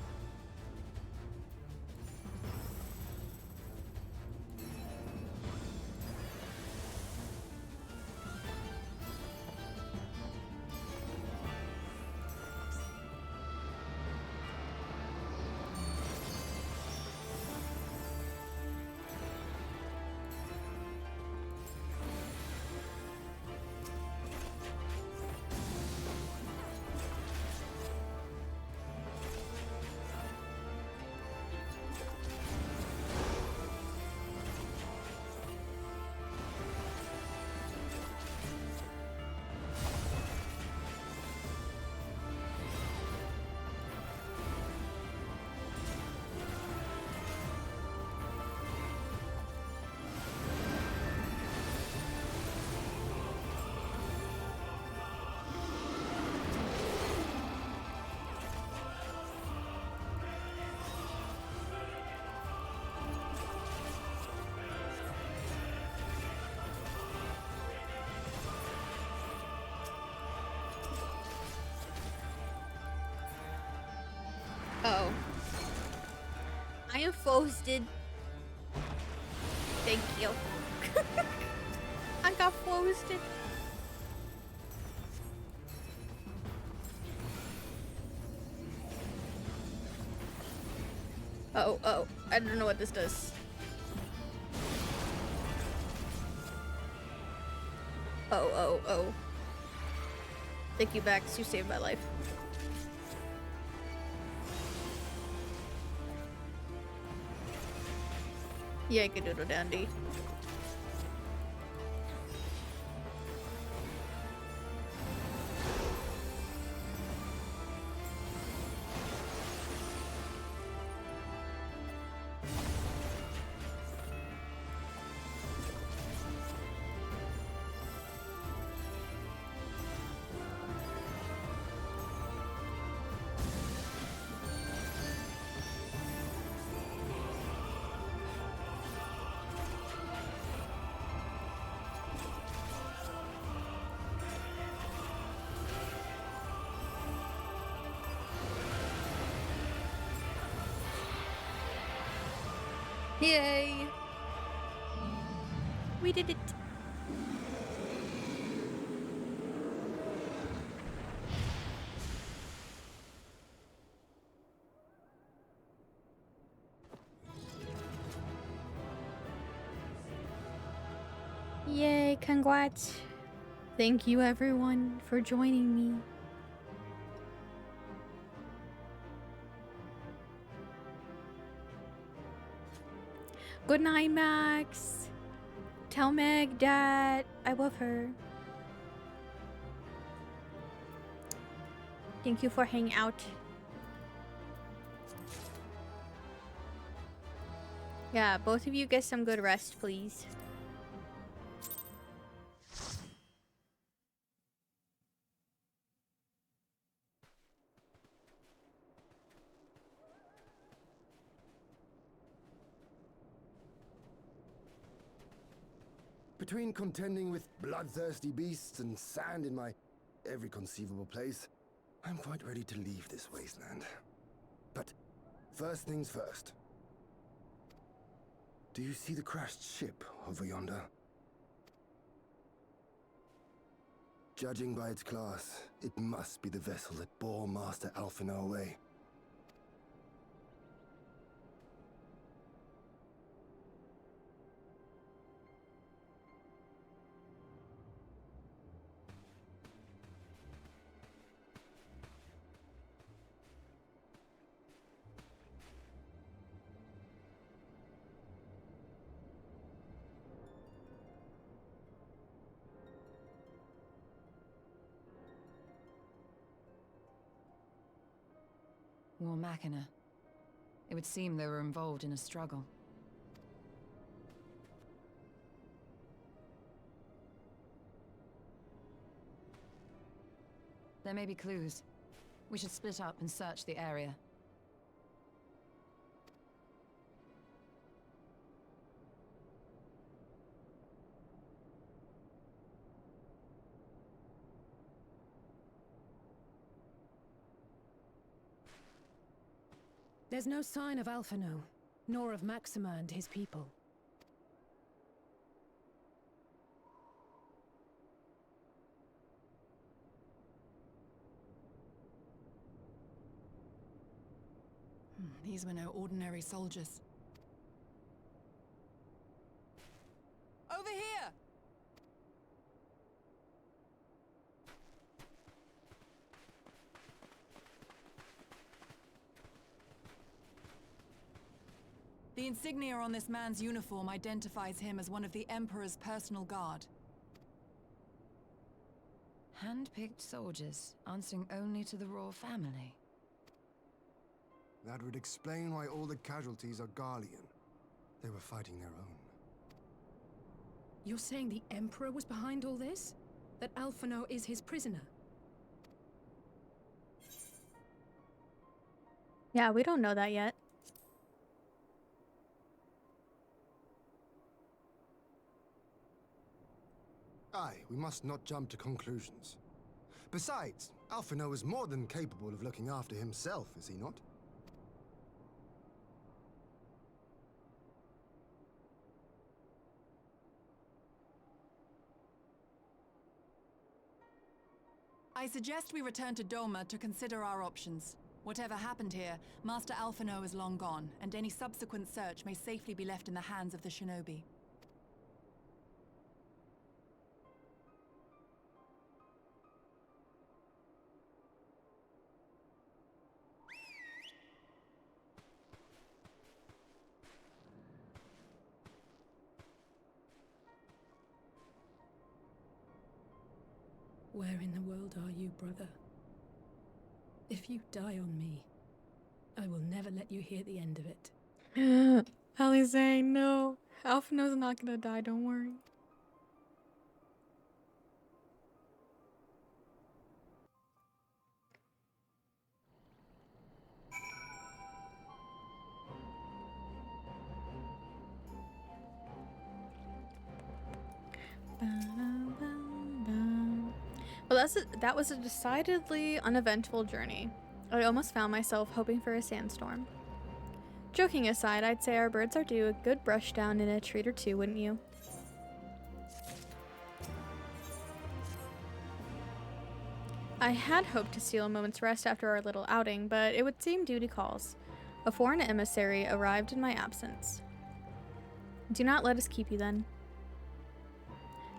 Oh. I am frosted. Thank you. I got frosted. Oh, oh. I don't know what this does. Oh, oh, oh. Thank you, Bax. You saved my life. Yankadoodle dandy. Yay! We did it! Yay, congrats! Thank you everyone for joining me. Good night, Max. Tell Meg that I love her. Thank you for hanging out. Yeah, both of you get some good rest, please. Between contending with bloodthirsty beasts and sand in my every conceivable place, I'm quite ready to leave this wasteland. But first things first. Do you see the crashed ship over yonder? Judging by its class, it must be the vessel that bore Master Alphino away. War Machina. It would seem they were involved in a struggle. There may be clues. We should split up and search the area. There's no sign of Alphino, nor of Maxima and his people. These were no ordinary soldiers. Over here! The insignia on this man's uniform identifies him as one of the Emperor's personal guard. Hand-picked soldiers, answering only to the royal family. That would explain why all the casualties are Garlean. They were fighting their own. You're saying the Emperor was behind all this? That Alphino is his prisoner? Yeah, we don't know that yet. Aye, we must not jump to conclusions. Besides, Alphino is more than capable of looking after himself, is he not? I suggest we return to Doma to consider our options. Whatever happened here, Master Alphino is long gone, and any subsequent search may safely be left in the hands of the shinobi. Where in the world are you, brother? If you die on me, I will never let you hear the end of it. Ellie's saying no. Alphino's not gonna die, don't worry. Well, that was a decidedly uneventful journey. I almost found myself hoping for a sandstorm. Joking aside, I'd say our birds are due a good brush down in a treat or two, wouldn't you? I had hoped to steal a moment's rest after our little outing, but it would seem duty calls. A foreign emissary arrived in my absence. Do not let us keep you then.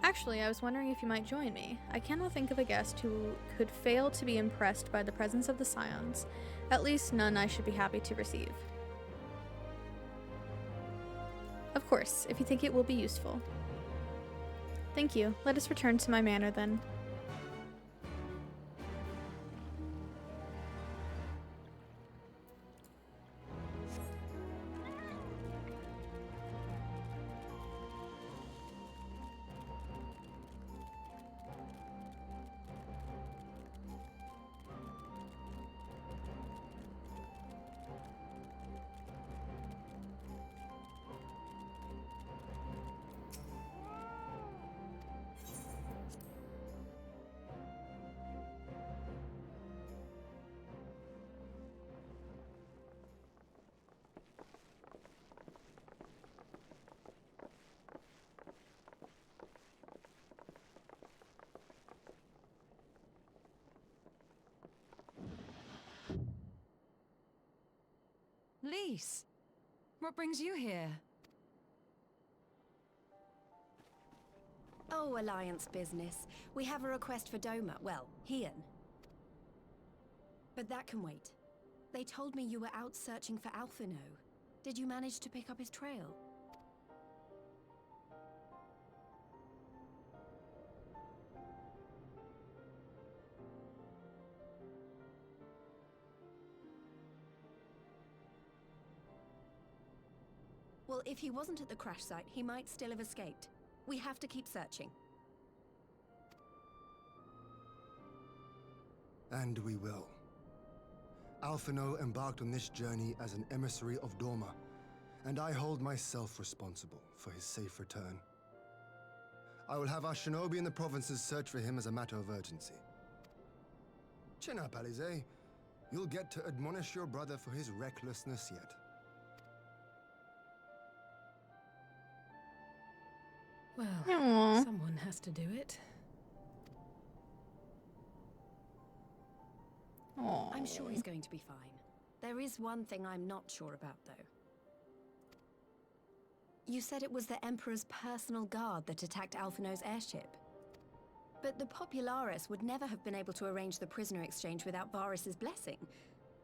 Actually, I was wondering if you might join me. I cannot think of a guest who could fail to be impressed by the presence of the Scions. At least none I should be happy to receive. Of course, if you think it will be useful. Thank you. Let us return to my manor then. Lise, what brings you here? Oh, Alliance business. We have a request for Doma. Well, Hien. But that can wait. They told me you were out searching for Alphino. Did you manage to pick up his trail? Well, if he wasn't at the crash site, he might still have escaped. We have to keep searching. And we will. Alphino embarked on this journey as an emissary of Doma, and I hold myself responsible for his safe return. I will have our shinobi in the provinces search for him as a matter of urgency. Chin up, Alize. You'll get to admonish your brother for his recklessness yet. Well, Aww. someone has to do it. Aww. I'm sure he's going to be fine. There is one thing I'm not sure about, though. You said it was the Emperor's personal guard that attacked Alphino's airship. But the Popularis would never have been able to arrange the prisoner exchange without Varus's blessing.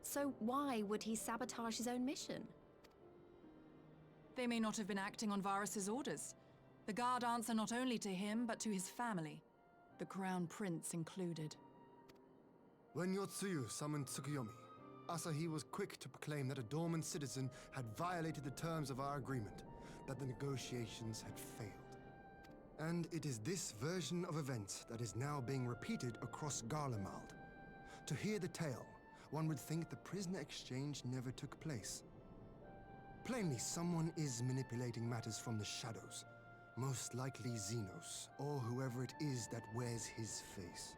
So why would he sabotage his own mission? They may not have been acting on Varus's orders. The guard answer not only to him, but to his family. The Crown Prince included. When Yotsuyu summoned Tsukuyomi, Asahi was quick to proclaim that a dormant citizen had violated the terms of our agreement, that the negotiations had failed. And it is this version of events that is now being repeated across Garlemald. To hear the tale, one would think the prisoner exchange never took place. Plainly, someone is manipulating matters from the shadows. Most likely Xenos, or whoever it is that wears his face.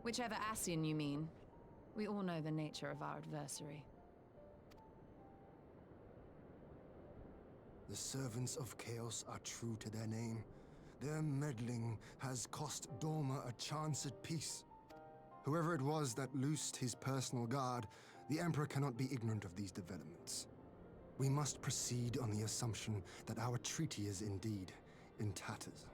Whichever Ascian you mean. We all know the nature of our adversary. The servants of chaos are true to their name. Their meddling has cost Doma a chance at peace. Whoever it was that loosed his personal guard, the Emperor cannot be ignorant of these developments. We must proceed on the assumption that our treaty is indeed in tatters.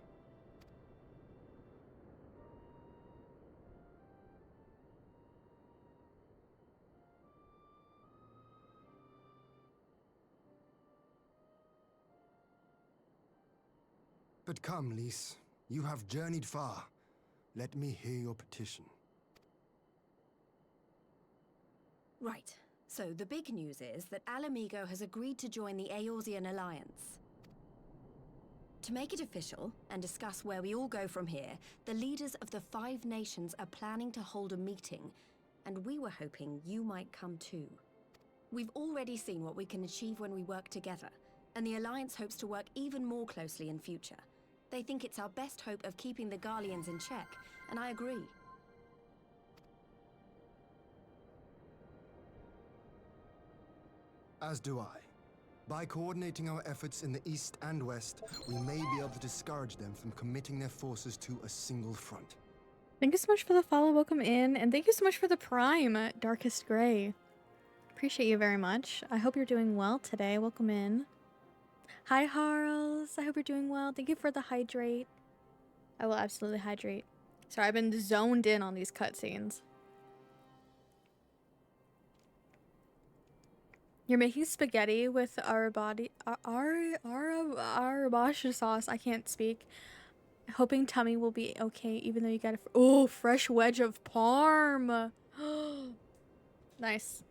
But come, Lys. You have journeyed far. Let me hear your petition. Right. So the big news is that Alamigo has agreed to join the Eorzean Alliance. To make it official and discuss where we all go from here, the leaders of the 5 nations are planning to hold a meeting, and we were hoping you might come too. We've already seen what we can achieve when we work together, and the Alliance hopes to work even more closely in future. They think it's our best hope of keeping the Garleans in check, and I agree. As do I. By coordinating our efforts in the east and west, we may be able to discourage them from committing their forces to a single front. Thank you so much for the follow, welcome in, and thank you so much for the prime, Darkest Gray. Appreciate you very much. I hope you're doing well today. Welcome in. Hi, Harls. I hope you're doing well. Thank you for the hydrate. I will absolutely hydrate. Sorry, I've been zoned in on these cutscenes. You're making spaghetti with arabashi sauce. I can't speak. Hoping tummy will be okay, even though you got a fresh wedge of parm. Nice.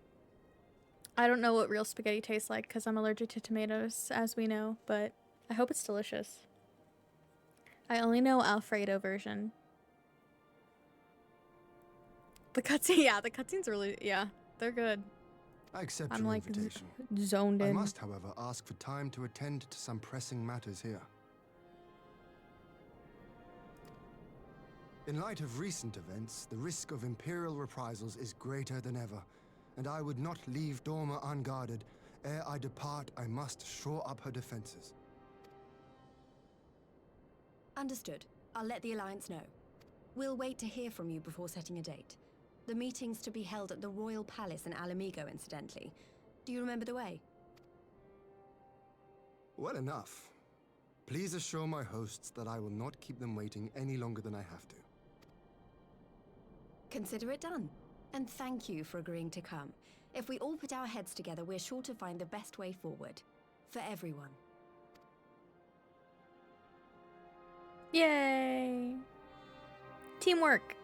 I don't know what real spaghetti tastes like because I'm allergic to tomatoes, as we know, but I hope it's delicious. I only know Alfredo version. The cutscene, yeah, the cutscenes really, yeah, they're good. I accept I'm your like invitation. Zoned in. I must, however, ask for time to attend to some pressing matters here. In light of recent events, the risk of Imperial reprisals is greater than ever, and I would not leave Doma unguarded. Ere I depart, I must shore up her defenses. Understood. I'll let the Alliance know. We'll wait to hear from you before setting a date. The meeting's to be held at the Royal Palace in Alamigo, incidentally. Do you remember the way? Well enough. Please assure my hosts that I will not keep them waiting any longer than I have to. Consider it done. And thank you for agreeing to come. If we all put our heads together, we're sure to find the best way forward. For everyone. Yay! Teamwork.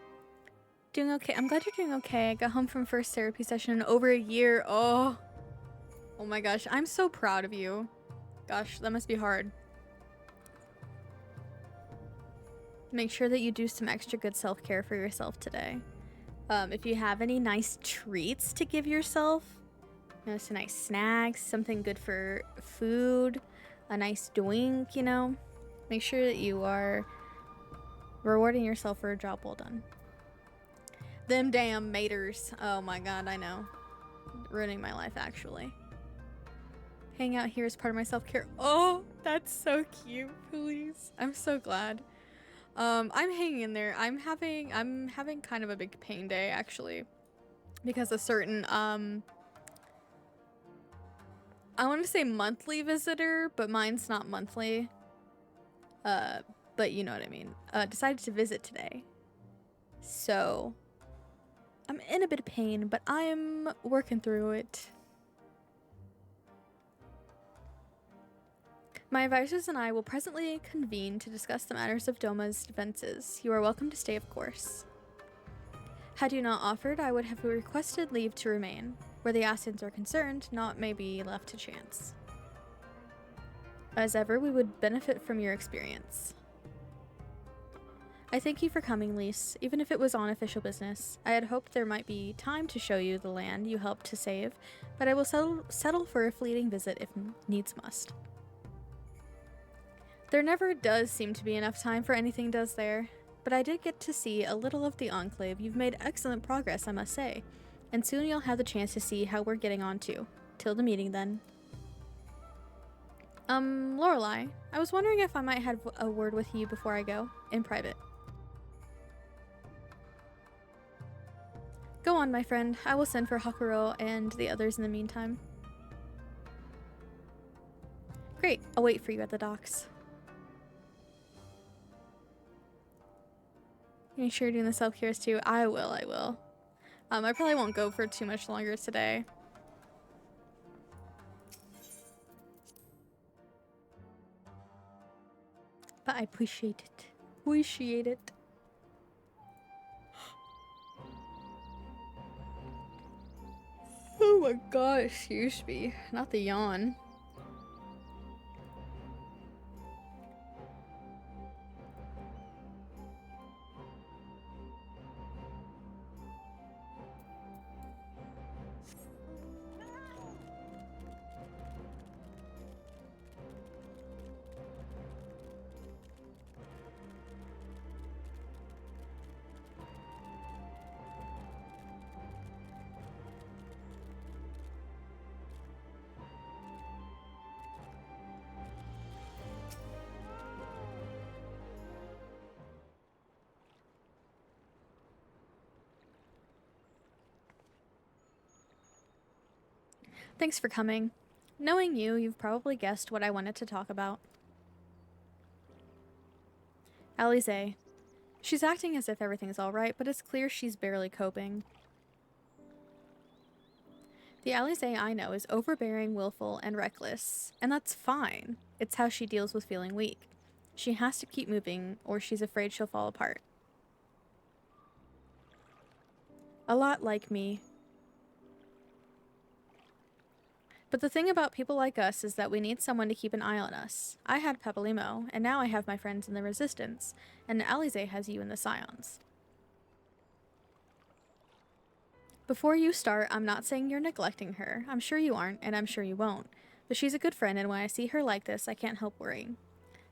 Doing okay. I'm glad you're doing okay. I got home from first therapy session in over a year. Oh my gosh. I'm so proud of you. Gosh, that must be hard. Make sure that you do some extra good self-care for yourself today. If you have any nice treats to give yourself, you know, some nice snacks, something good for food, a nice drink, you know, make sure that you are rewarding yourself for a job well done. Them damn maters. Oh my god, I know. Ruining my life, actually. Hang out here as part of my self-care. Oh, that's so cute, please. I'm so glad. I'm hanging in there. I'm having kind of a big pain day, actually, because a certain I want to say monthly visitor, but mine's not monthly, but you know what I mean, decided to visit today, so I'm in a bit of pain, but I'm working through it. My advisors and I will presently convene to discuss the matters of Doma's defenses. You are welcome to stay, of course. Had you not offered, I would have requested leave to remain. Where the Ascians are concerned, naught may be left to chance. As ever, we would benefit from your experience. I thank you for coming, Lys, even if it was on official business. I had hoped there might be time to show you the land you helped to save, but I will settle for a fleeting visit if needs must. There never does seem to be enough time for anything, does there? But I did get to see a little of the Enclave. You've made excellent progress, I must say. And soon you'll have the chance to see how we're getting on too. Till the meeting, then. Lorelai, I was wondering if I might have a word with you before I go, in private. Go on, my friend. I will send for Hakuro and the others in the meantime. Great, I'll wait for you at the docks. You sure you're doing the self-cares too? I will. I probably won't go for too much longer today. But I appreciate it. Appreciate it. Oh my gosh, excuse me. Not the yawn. Thanks for coming. Knowing you, you've probably guessed what I wanted to talk about. Alize. She's acting as if everything's alright, but it's clear she's barely coping. The Alize I know is overbearing, willful, and reckless, and that's fine. It's how she deals with feeling weak. She has to keep moving, or she's afraid she'll fall apart. A lot like me. But the thing about people like us is that we need someone to keep an eye on us. I had Pepalimo, and now I have my friends in the Resistance, and Alize has you in the Scions. Before you start, I'm not saying you're neglecting her. I'm sure you aren't, and I'm sure you won't. But she's a good friend, and when I see her like this, I can't help worrying.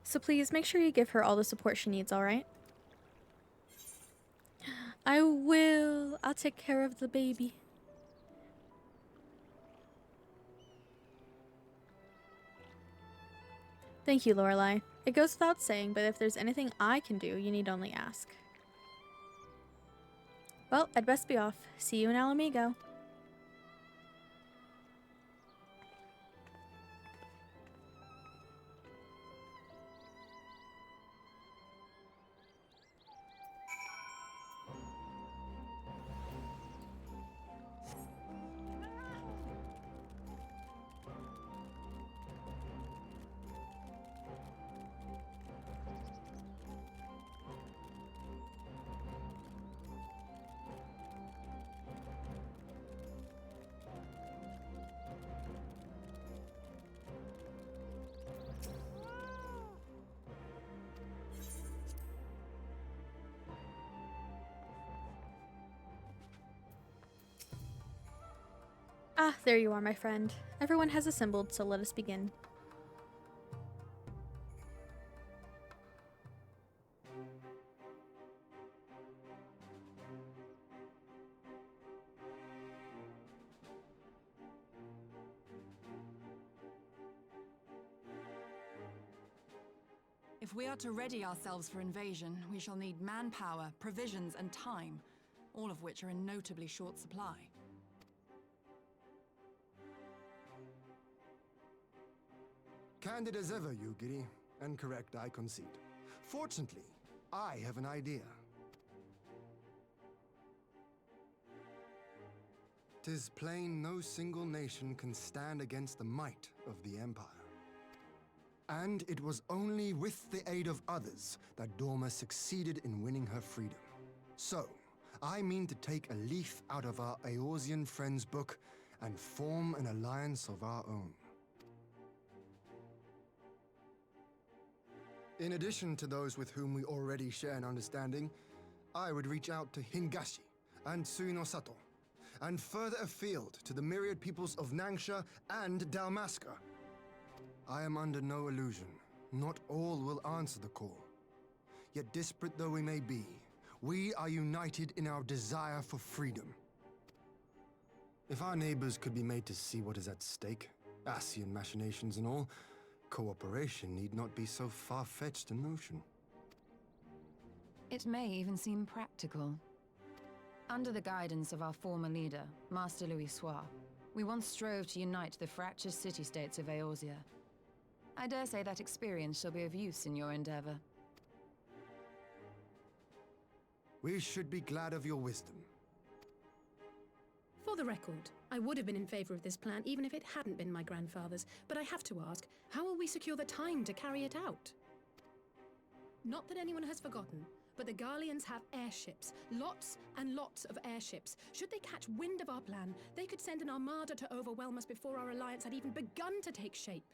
So please, make sure you give her all the support she needs, alright? I will. I'll take care of the baby. Thank you, Lorelai. It goes without saying, but if there's anything I can do, you need only ask. Well, I'd best be off. See you in Alamigo. Ah, there you are, my friend. Everyone has assembled, so let us begin. If we are to ready ourselves for invasion, we shall need manpower, provisions, and time, all of which are in notably short supply. Candid as ever, Yugiri, and correct, I concede. Fortunately, I have an idea. 'Tis plain no single nation can stand against the might of the Empire. And it was only with the aid of others that Dorma succeeded in winning her freedom. So, I mean to take a leaf out of our Eorzean friends' book and form an alliance of our own. In addition to those with whom we already share an understanding, I would reach out to Hingashi and Tsuinosato, and further afield to the myriad peoples of Nangsha and Dalmasca. I am under no illusion. Not all will answer the call. Yet disparate though we may be, we are united in our desire for freedom. If our neighbors could be made to see what is at stake, Ascian machinations and all, Cooperation need not be so far-fetched a notion. It may even seem practical. Under the guidance of our former leader, Master Louis Soir, we once strove to unite the fractious city-states of Eorzea. I dare say that experience shall be of use in your endeavor. We should be glad of your wisdom. For the record, I would have been in favor of this plan even if it hadn't been my grandfather's, but I have to ask, how will we secure the time to carry it out? Not that anyone has forgotten, but the Garleans have airships. Lots and lots of airships. Should they catch wind of our plan, they could send an armada to overwhelm us before our alliance had even begun to take shape.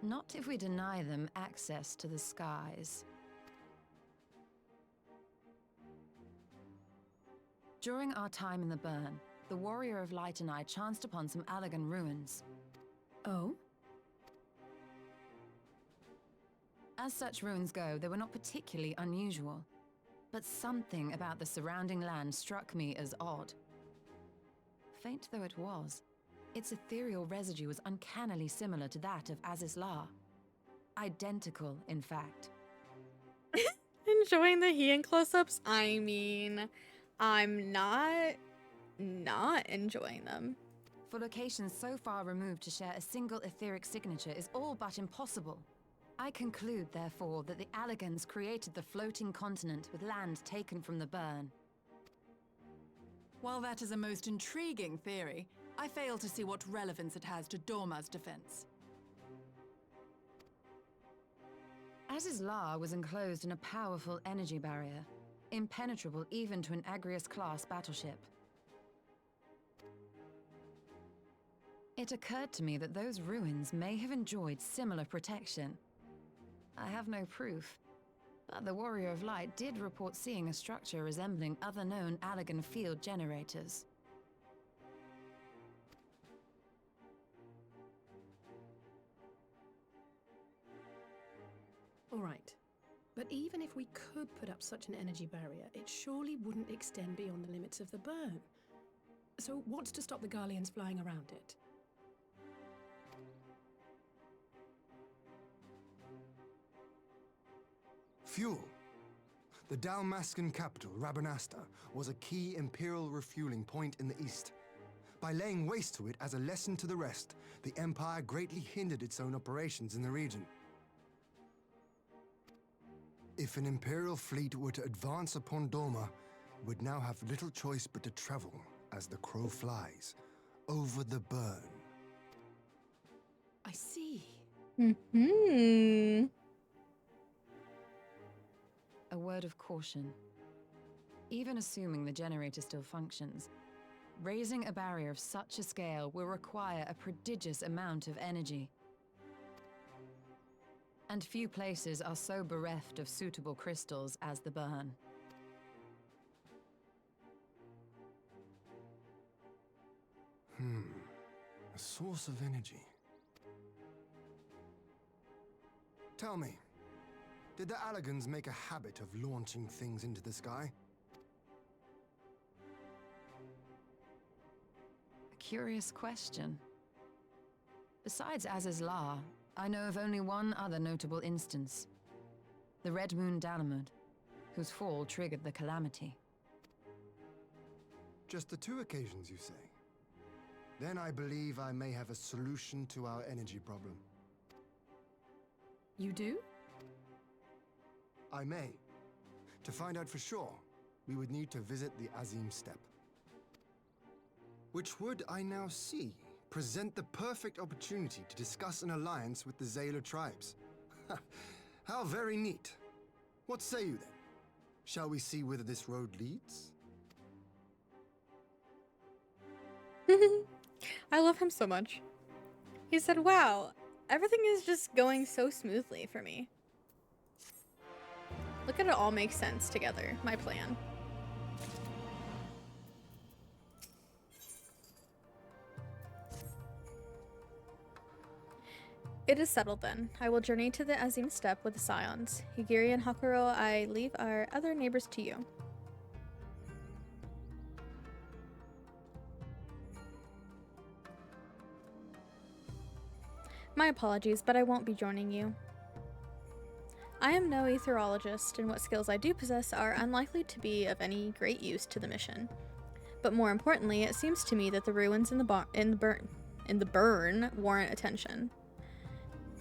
Not if we deny them access to the skies. During our time in the Burn, the Warrior of Light and I chanced upon some Allagan ruins. Oh? As such ruins go, they were not particularly unusual. But something about the surrounding land struck me as odd. Faint though it was, its ethereal residue was uncannily similar to that of Azizlar. Identical, in fact. Enjoying the Heian close-ups? I mean, I'm not enjoying them. For locations so far removed to share a single etheric signature is all but impossible. I conclude, therefore, that the Allagans created the floating continent with land taken from the Burn. While that is a most intriguing theory, I fail to see what relevance it has to Dorma's defense. Azizlar was enclosed in a powerful energy barrier, impenetrable even to an Agrius-class battleship. It occurred to me that those ruins may have enjoyed similar protection. I have no proof, but the Warrior of Light did report seeing a structure resembling other known Allagan field generators. All right. But even if we could put up such an energy barrier, it surely wouldn't extend beyond the limits of the Burn. So what's to stop the Garleans flying around it? Fuel. The Dalmascan capital, Rabanasta, was a key imperial refueling point in the east. By laying waste to it as a lesson to the rest, the Empire greatly hindered its own operations in the region. If an Imperial fleet were to advance upon Dorma, it would now have little choice but to travel, as the crow flies, over the Burn. I see. Mm-hmm. A word of caution. Even assuming the generator still functions, raising a barrier of such a scale will require a prodigious amount of energy. And few places are so bereft of suitable crystals as the Burn. A source of energy. Tell me, did the Allagans make a habit of launching things into the sky? A curious question. Besides Azizlar, I know of only one other notable instance. The Red Moon Dalamud, whose fall triggered the calamity. Just the 2 occasions, you say? Then I believe I may have a solution to our energy problem. You do? I may. To find out for sure, we would need to visit the Azim Steppe. Which would, I now see, present the perfect opportunity to discuss an alliance with the Zayla tribes. How very neat. What say you then? Shall we see whither this road leads? I love him so much. He said, wow, everything is just going so smoothly for me. Look at it all make sense together, my plan. It is settled then. I will journey to the Azim Steppe with the Scions. Higiri and Hakuro, I leave our other neighbors to you. My apologies, but I won't be joining you. I am no etherologist, and what skills I do possess are unlikely to be of any great use to the mission. But more importantly, it seems to me that the ruins in the burn warrant attention.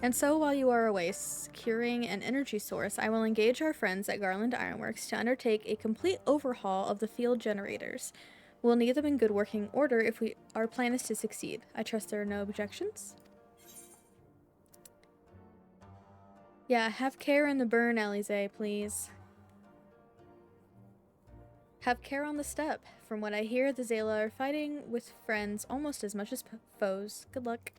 And so while you are away securing an energy source, I will engage our friends at Garland Ironworks to undertake a complete overhaul of the field generators. We'll need them in good working order if our plan is to succeed. I trust there are no objections? Yeah, have care in the burn, Alize, please. Have care on the step. From what I hear, the Zayla are fighting with friends almost as much as foes. Good luck.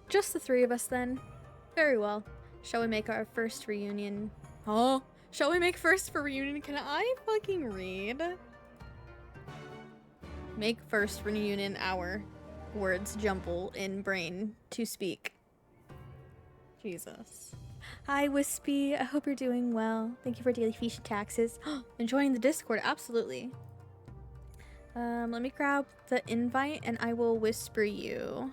Just the three of us, then. Very well. Shall we make our first reunion? Oh, shall we make first for reunion? Can I fucking read? Make first reunion hour. Words jumble in brain to speak. Jesus. Hi, Wispy. I hope you're doing well. Thank you for daily feast and taxes. Enjoying the Discord, absolutely. Let me grab the invite and I will whisper you.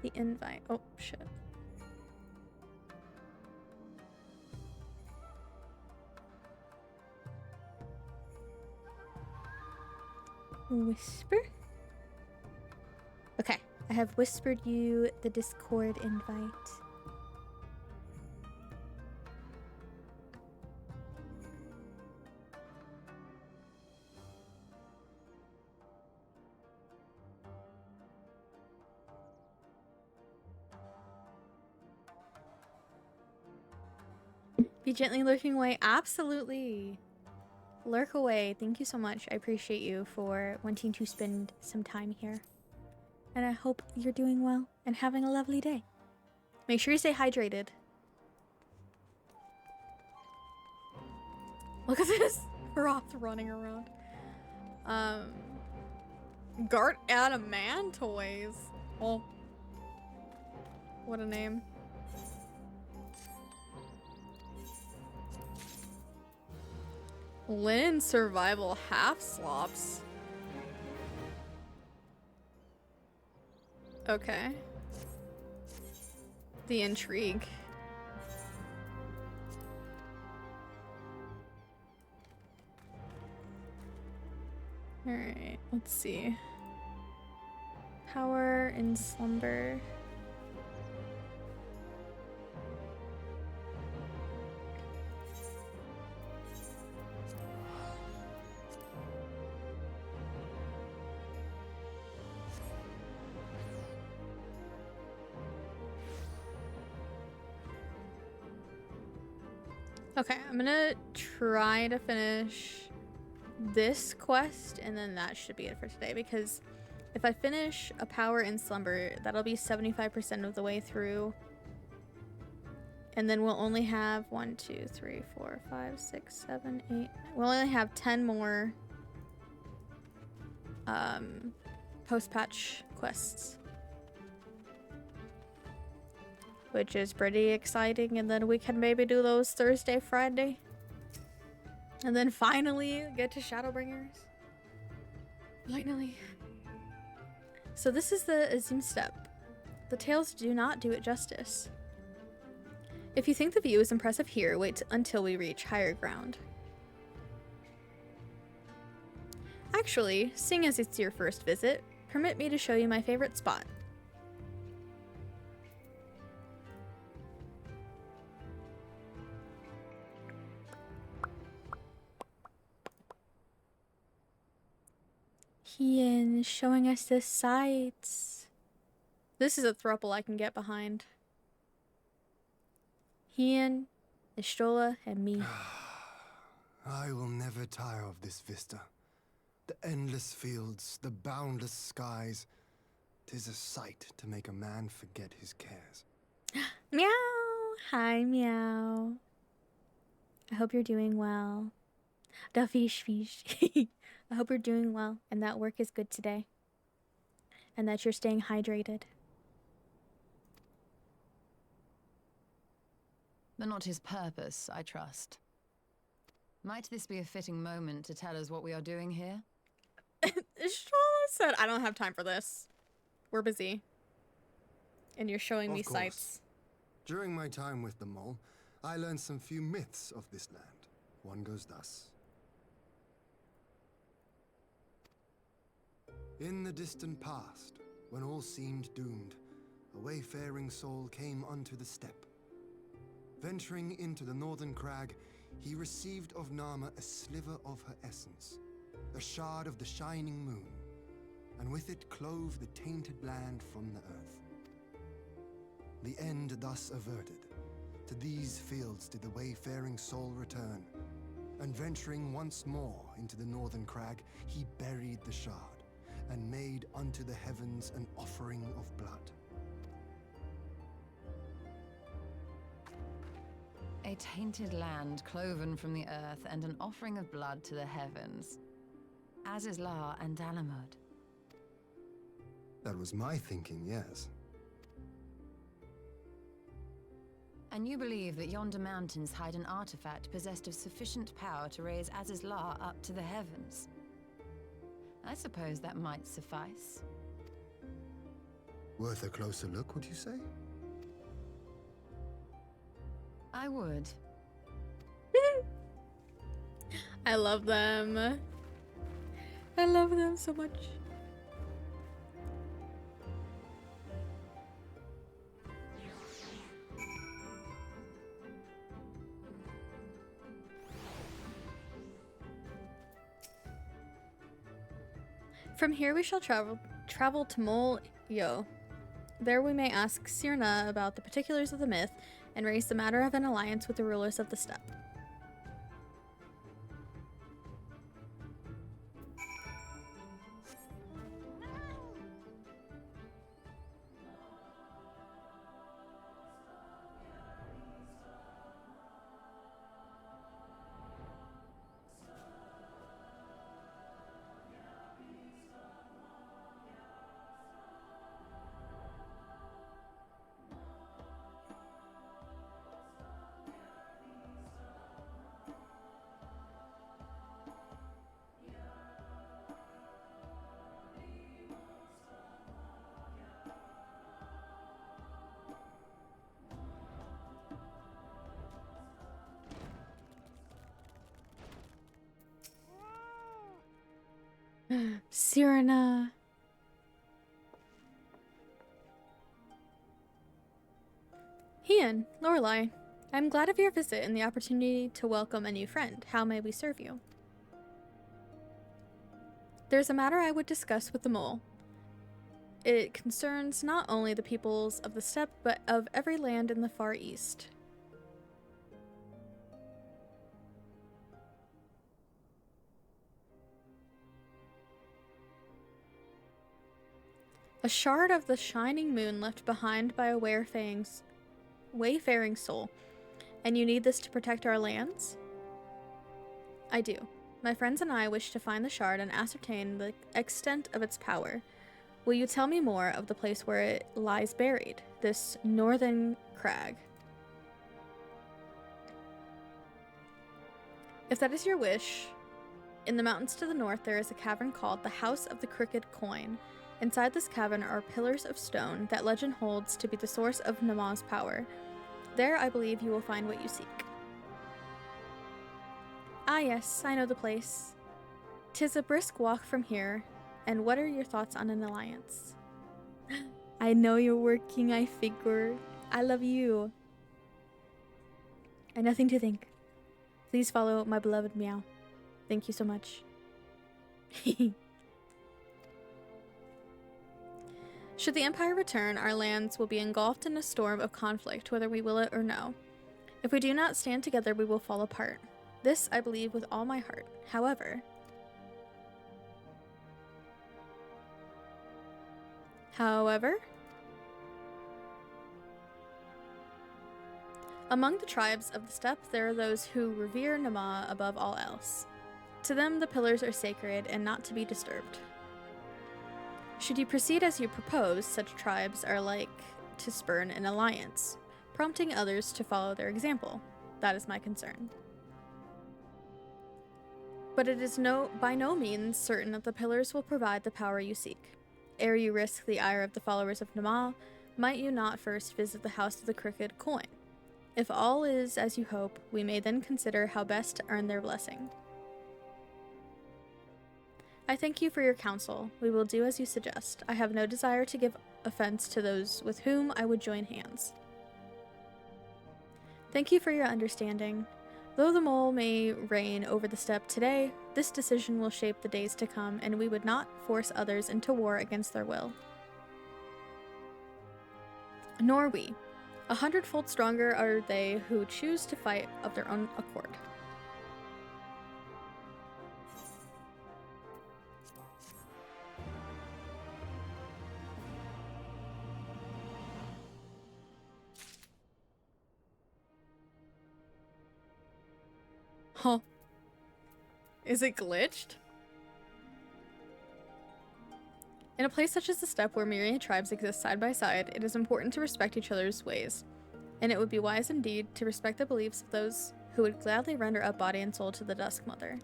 The invite. Oh, shit. Whisper? Okay, I have whispered you the Discord invite. Be gently lurking away. Absolutely. Lurk away. Thank you so much. I appreciate you for wanting to spend some time here. And I hope you're doing well and having a lovely day. Make sure you stay hydrated. Look at this Roth running around. Gart Adamantoys. Oh. What a name. Linen survival half slops. Okay. The intrigue. Alright, let's see. Power in slumber. Okay, I'm gonna try to finish this quest and then that should be it for today, because if I finish a power in slumber, that'll be 75% of the way through. And then we'll only have 1, 2, 3, 4, 5, 6, 7, 8. We'll only have 10 more post-patch quests. Which is pretty exciting, and then we can maybe do those Thursday, Friday. And then finally get to Shadowbringers. Finally. So this is the Azim step. The tales do not do it justice. If you think the view is impressive here, wait until we reach higher ground. Actually, seeing as it's your first visit, permit me to show you my favorite spot. Ian showing us the sights. This is a throuple I can get behind. Ian, Estola, and me. I will never tire of this vista. The endless fields, the boundless skies. 'Tis a sight to make a man forget his cares. Meow! Hi, Meow. I hope you're doing well. Da fish. I hope you're doing well and that work is good today. And that you're staying hydrated. But not his purpose, I trust. Might this be a fitting moment to tell us what we are doing here? Shala said, I don't have time for this. We're busy. And you're showing me Of course. sights. During my time with the mole, I learned some few myths of this land. One goes thus. In the distant past, when all seemed doomed, a wayfaring soul came unto the steppe. Venturing into the northern crag, he received of Nama a sliver of her essence, a shard of the shining moon, and with it clove the tainted land from the earth. The end thus averted, to these fields did the wayfaring soul return, and venturing once more into the northern crag, he buried the shard, and made unto the heavens an offering of blood. A tainted land cloven from the earth and an offering of blood to the heavens. Azizlar and Dalamud. That was my thinking, yes. And you believe that yonder mountains hide an artifact possessed of sufficient power to raise Azizlar up to the heavens? I suppose that might suffice. Worth a closer look, would you say? I would. I love them. I love them so much. From here we shall travel to Mol Yo. There we may ask Sirna about the particulars of the myth and raise the matter of an alliance with the rulers of the steppe. Sirna. Hian, Lorelei, I am glad of your visit and the opportunity to welcome a new friend. How may we serve you? There's a matter I would discuss with the mole. It concerns not only the peoples of the steppe, but of every land in the Far East. A shard of the shining moon left behind by a wayfaring soul. And you need this to protect our lands? I do. My friends and I wish to find the shard and ascertain the extent of its power. Will you tell me more of the place where it lies buried, this northern crag? If that is your wish, in the mountains to the north there is a cavern called the House of the Crooked Coin. Inside this cavern are pillars of stone that legend holds to be the source of Nama's power. There, I believe, you will find what you seek. Ah yes, I know the place. 'Tis a brisk walk from here, and what are your thoughts on an alliance? I know you're working, I figure. I love you. And nothing to think. Please follow my beloved Meow. Thank you so much. Should the Empire return, our lands will be engulfed in a storm of conflict, whether we will it or no. If we do not stand together, we will fall apart. This I believe with all my heart. However, among the tribes of the steppe, there are those who revere Nama above all else. To them, the pillars are sacred and not to be disturbed. Should you proceed as you propose, such tribes are like to spurn an alliance, prompting others to follow their example. That is my concern. But it is by no means certain that the pillars will provide the power you seek. Ere you risk the ire of the followers of Namal, might you not first visit the House of the Crooked Coin? If all is as you hope, we may then consider how best to earn their blessing. I thank you for your counsel. We will do as you suggest. I have no desire to give offense to those with whom I would join hands. Thank you for your understanding. Though the mole may reign over the steppe today, this decision will shape the days to come, and we would not force others into war against their will. Nor we. 100-fold stronger are they who choose to fight of their own accord. Huh. Is it glitched? In a place such as the steppe where myriad tribes exist side by side, it is important to respect each other's ways, and it would be wise indeed to respect the beliefs of those who would gladly render up body and soul to the Dusk Mother.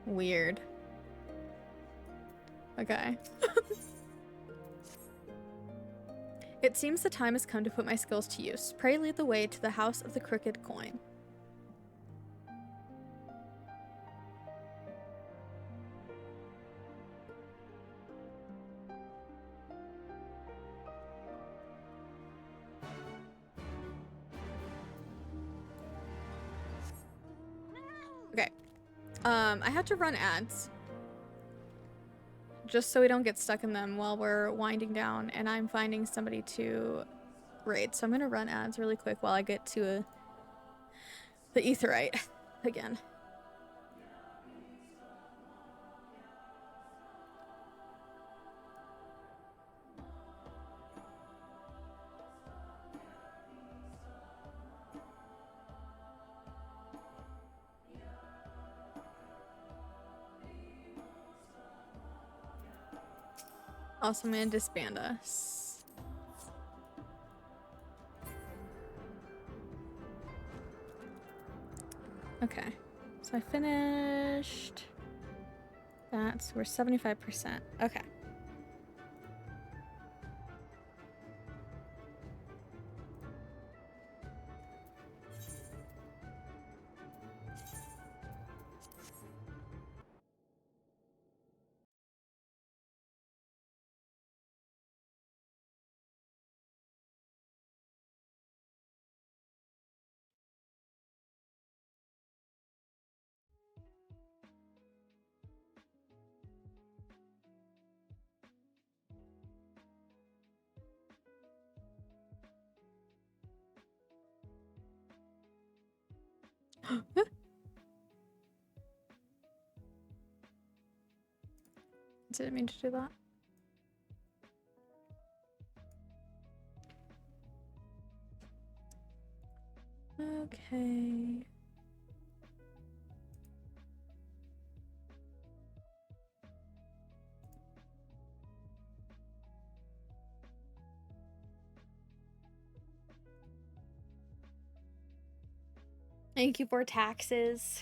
Weird. Okay. It seems the time has come to put my skills to use. Pray lead the way to the House of the Crooked Coin. Okay. I have to run ads. Just so we don't get stuck in them while we're winding down and I'm finding somebody to raid. So I'm gonna run ads really quick while I get to the Aetheryte again. Also, I'm gonna disband us. Okay, so I finished. We're 75%. Okay. Didn't mean to do that. Okay. Thank you for taxes.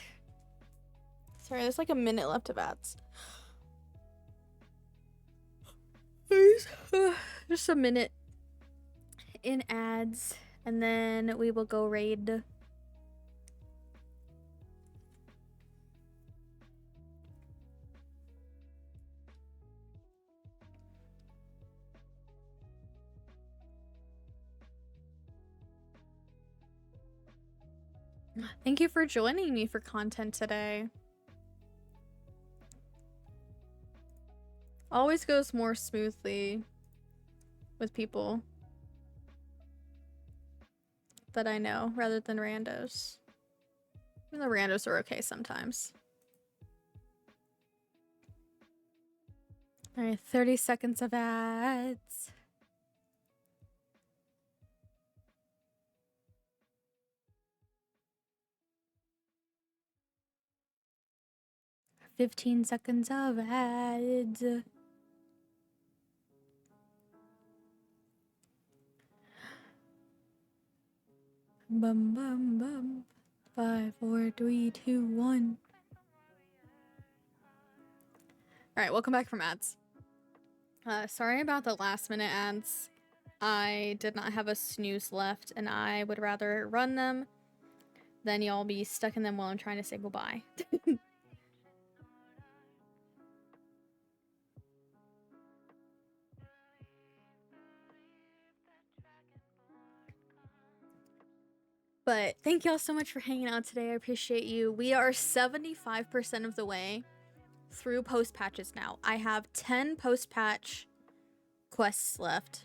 Sorry, there's like a minute left of ads. Just a minute in ads, and then we will go raid. Thank you for joining me for content today. Always goes more smoothly with people that I know rather than randos. Even though randos are okay sometimes. Alright, 30 seconds of ads. "15 seconds of ads." Bum bum bum. 5, 4, 3, 2, 1. Alright, welcome back from ads. Sorry about the last minute ads. I did not have a snooze left, and I would rather run them than y'all be stuck in them while I'm trying to say goodbye. But thank y'all so much for hanging out today. I appreciate you. We are 75% of the way through post patches now. I have 10 post patch quests left.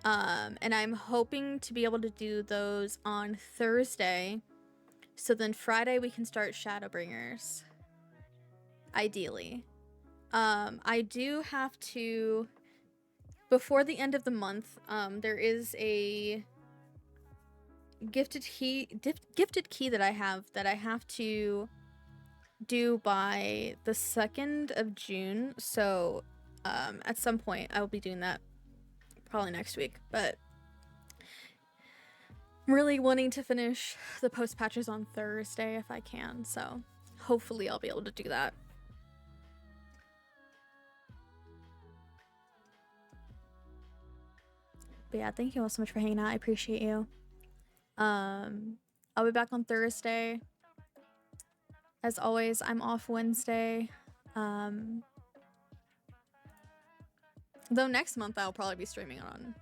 And I'm hoping to be able to do those on Thursday. So then Friday we can start Shadowbringers. Ideally. I do have to, before the end of the month, there is a gifted key that I have to do by the 2nd of June. So at some point I will be doing that, probably next week, but I'm really wanting to finish the post patches on Thursday if I can, so hopefully I'll be able to do that. But yeah, thank you all so much for hanging out. I appreciate you. I'll be back on Thursday. As always, I'm off Wednesday. Though next month I'll probably be streaming on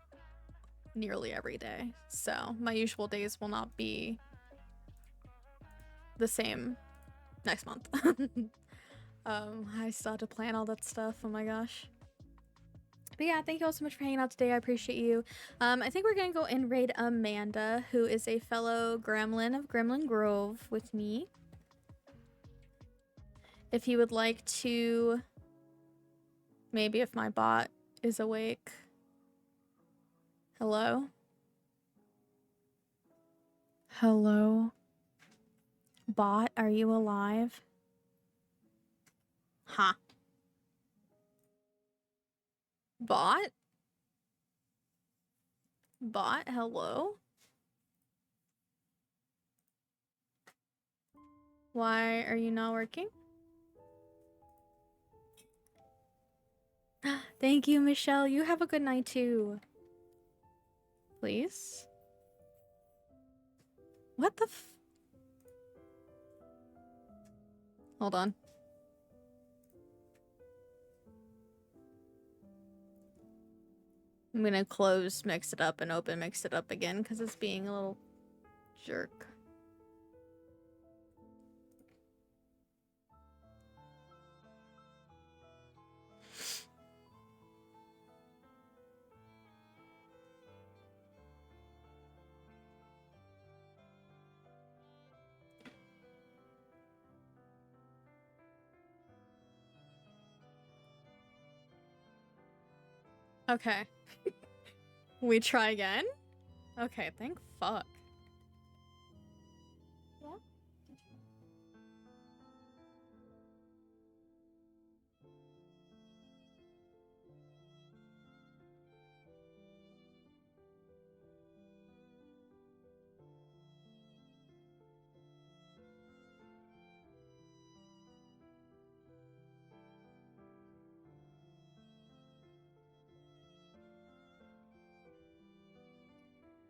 nearly every day. So my usual days will not be the same next month. I still have to plan all that stuff. Oh my gosh. But yeah, thank you all so much for hanging out today. I appreciate you. I think we're gonna go and raid Amanda, who is a fellow gremlin of Gremlin Grove with me. If you would like to, maybe if my bot is awake. Hello? Hello? Bot, are you alive? Huh? Bot? Bot, hello? Why are you not working? Thank you, Michelle. You have a good night too. Please? What the f- Hold on. I'm gonna close Mix It Up and open Mix It Up again because it's being a little jerk. Okay. We try again? Okay, thank fuck. Yeah.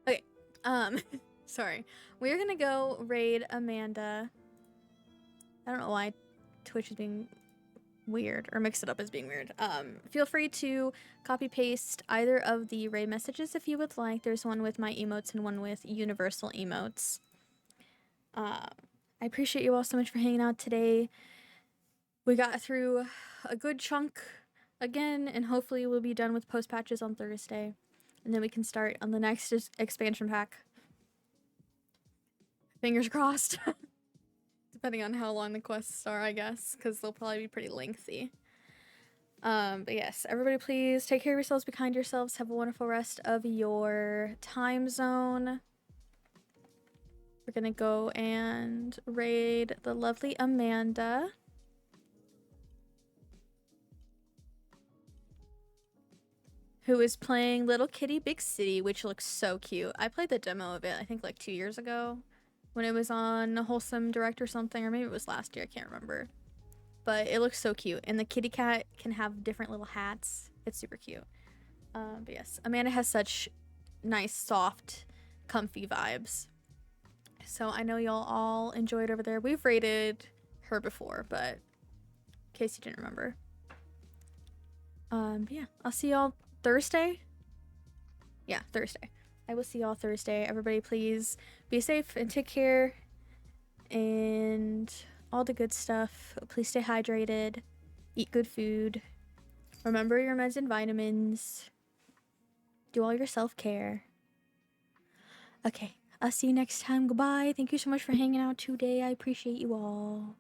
Okay, sorry. We're gonna go raid Amanda. I don't know why Twitch is being weird, or Mix It Up as being weird. Feel free to copy paste either of the raid messages if you would like. There's one with my emotes and one with universal emotes. I appreciate you all so much for hanging out today. We got through a good chunk again, and hopefully we'll be done with post patches on Thursday. And then we can start on the next expansion pack. Fingers crossed. Depending on how long the quests are, I guess, because they'll probably be pretty lengthy. But yes, everybody please take care of yourselves, be kind to yourselves, have a wonderful rest of your time zone. We're gonna go and raid the lovely Amanda. Who is playing Little Kitty Big City, which looks so cute. I played the demo of it, I think like 2 years ago. when it was on Wholesome Direct or something, or maybe it was last year, I can't remember. But it looks so cute, and the kitty cat can have different little hats. It's super cute. But yes, Amanda has such nice, soft, comfy vibes. So I know y'all all enjoyed over there. We've rated her before, but in case you didn't remember. But yeah, I'll see y'all Thursday. Yeah, Thursday. I will see y'all Thursday. Everybody, please be safe and take care and all the good stuff. Please stay hydrated. Eat good food. Remember your meds and vitamins. Do all your self-care. Okay, I'll see you next time. Goodbye. Thank you so much for hanging out today. I appreciate you all.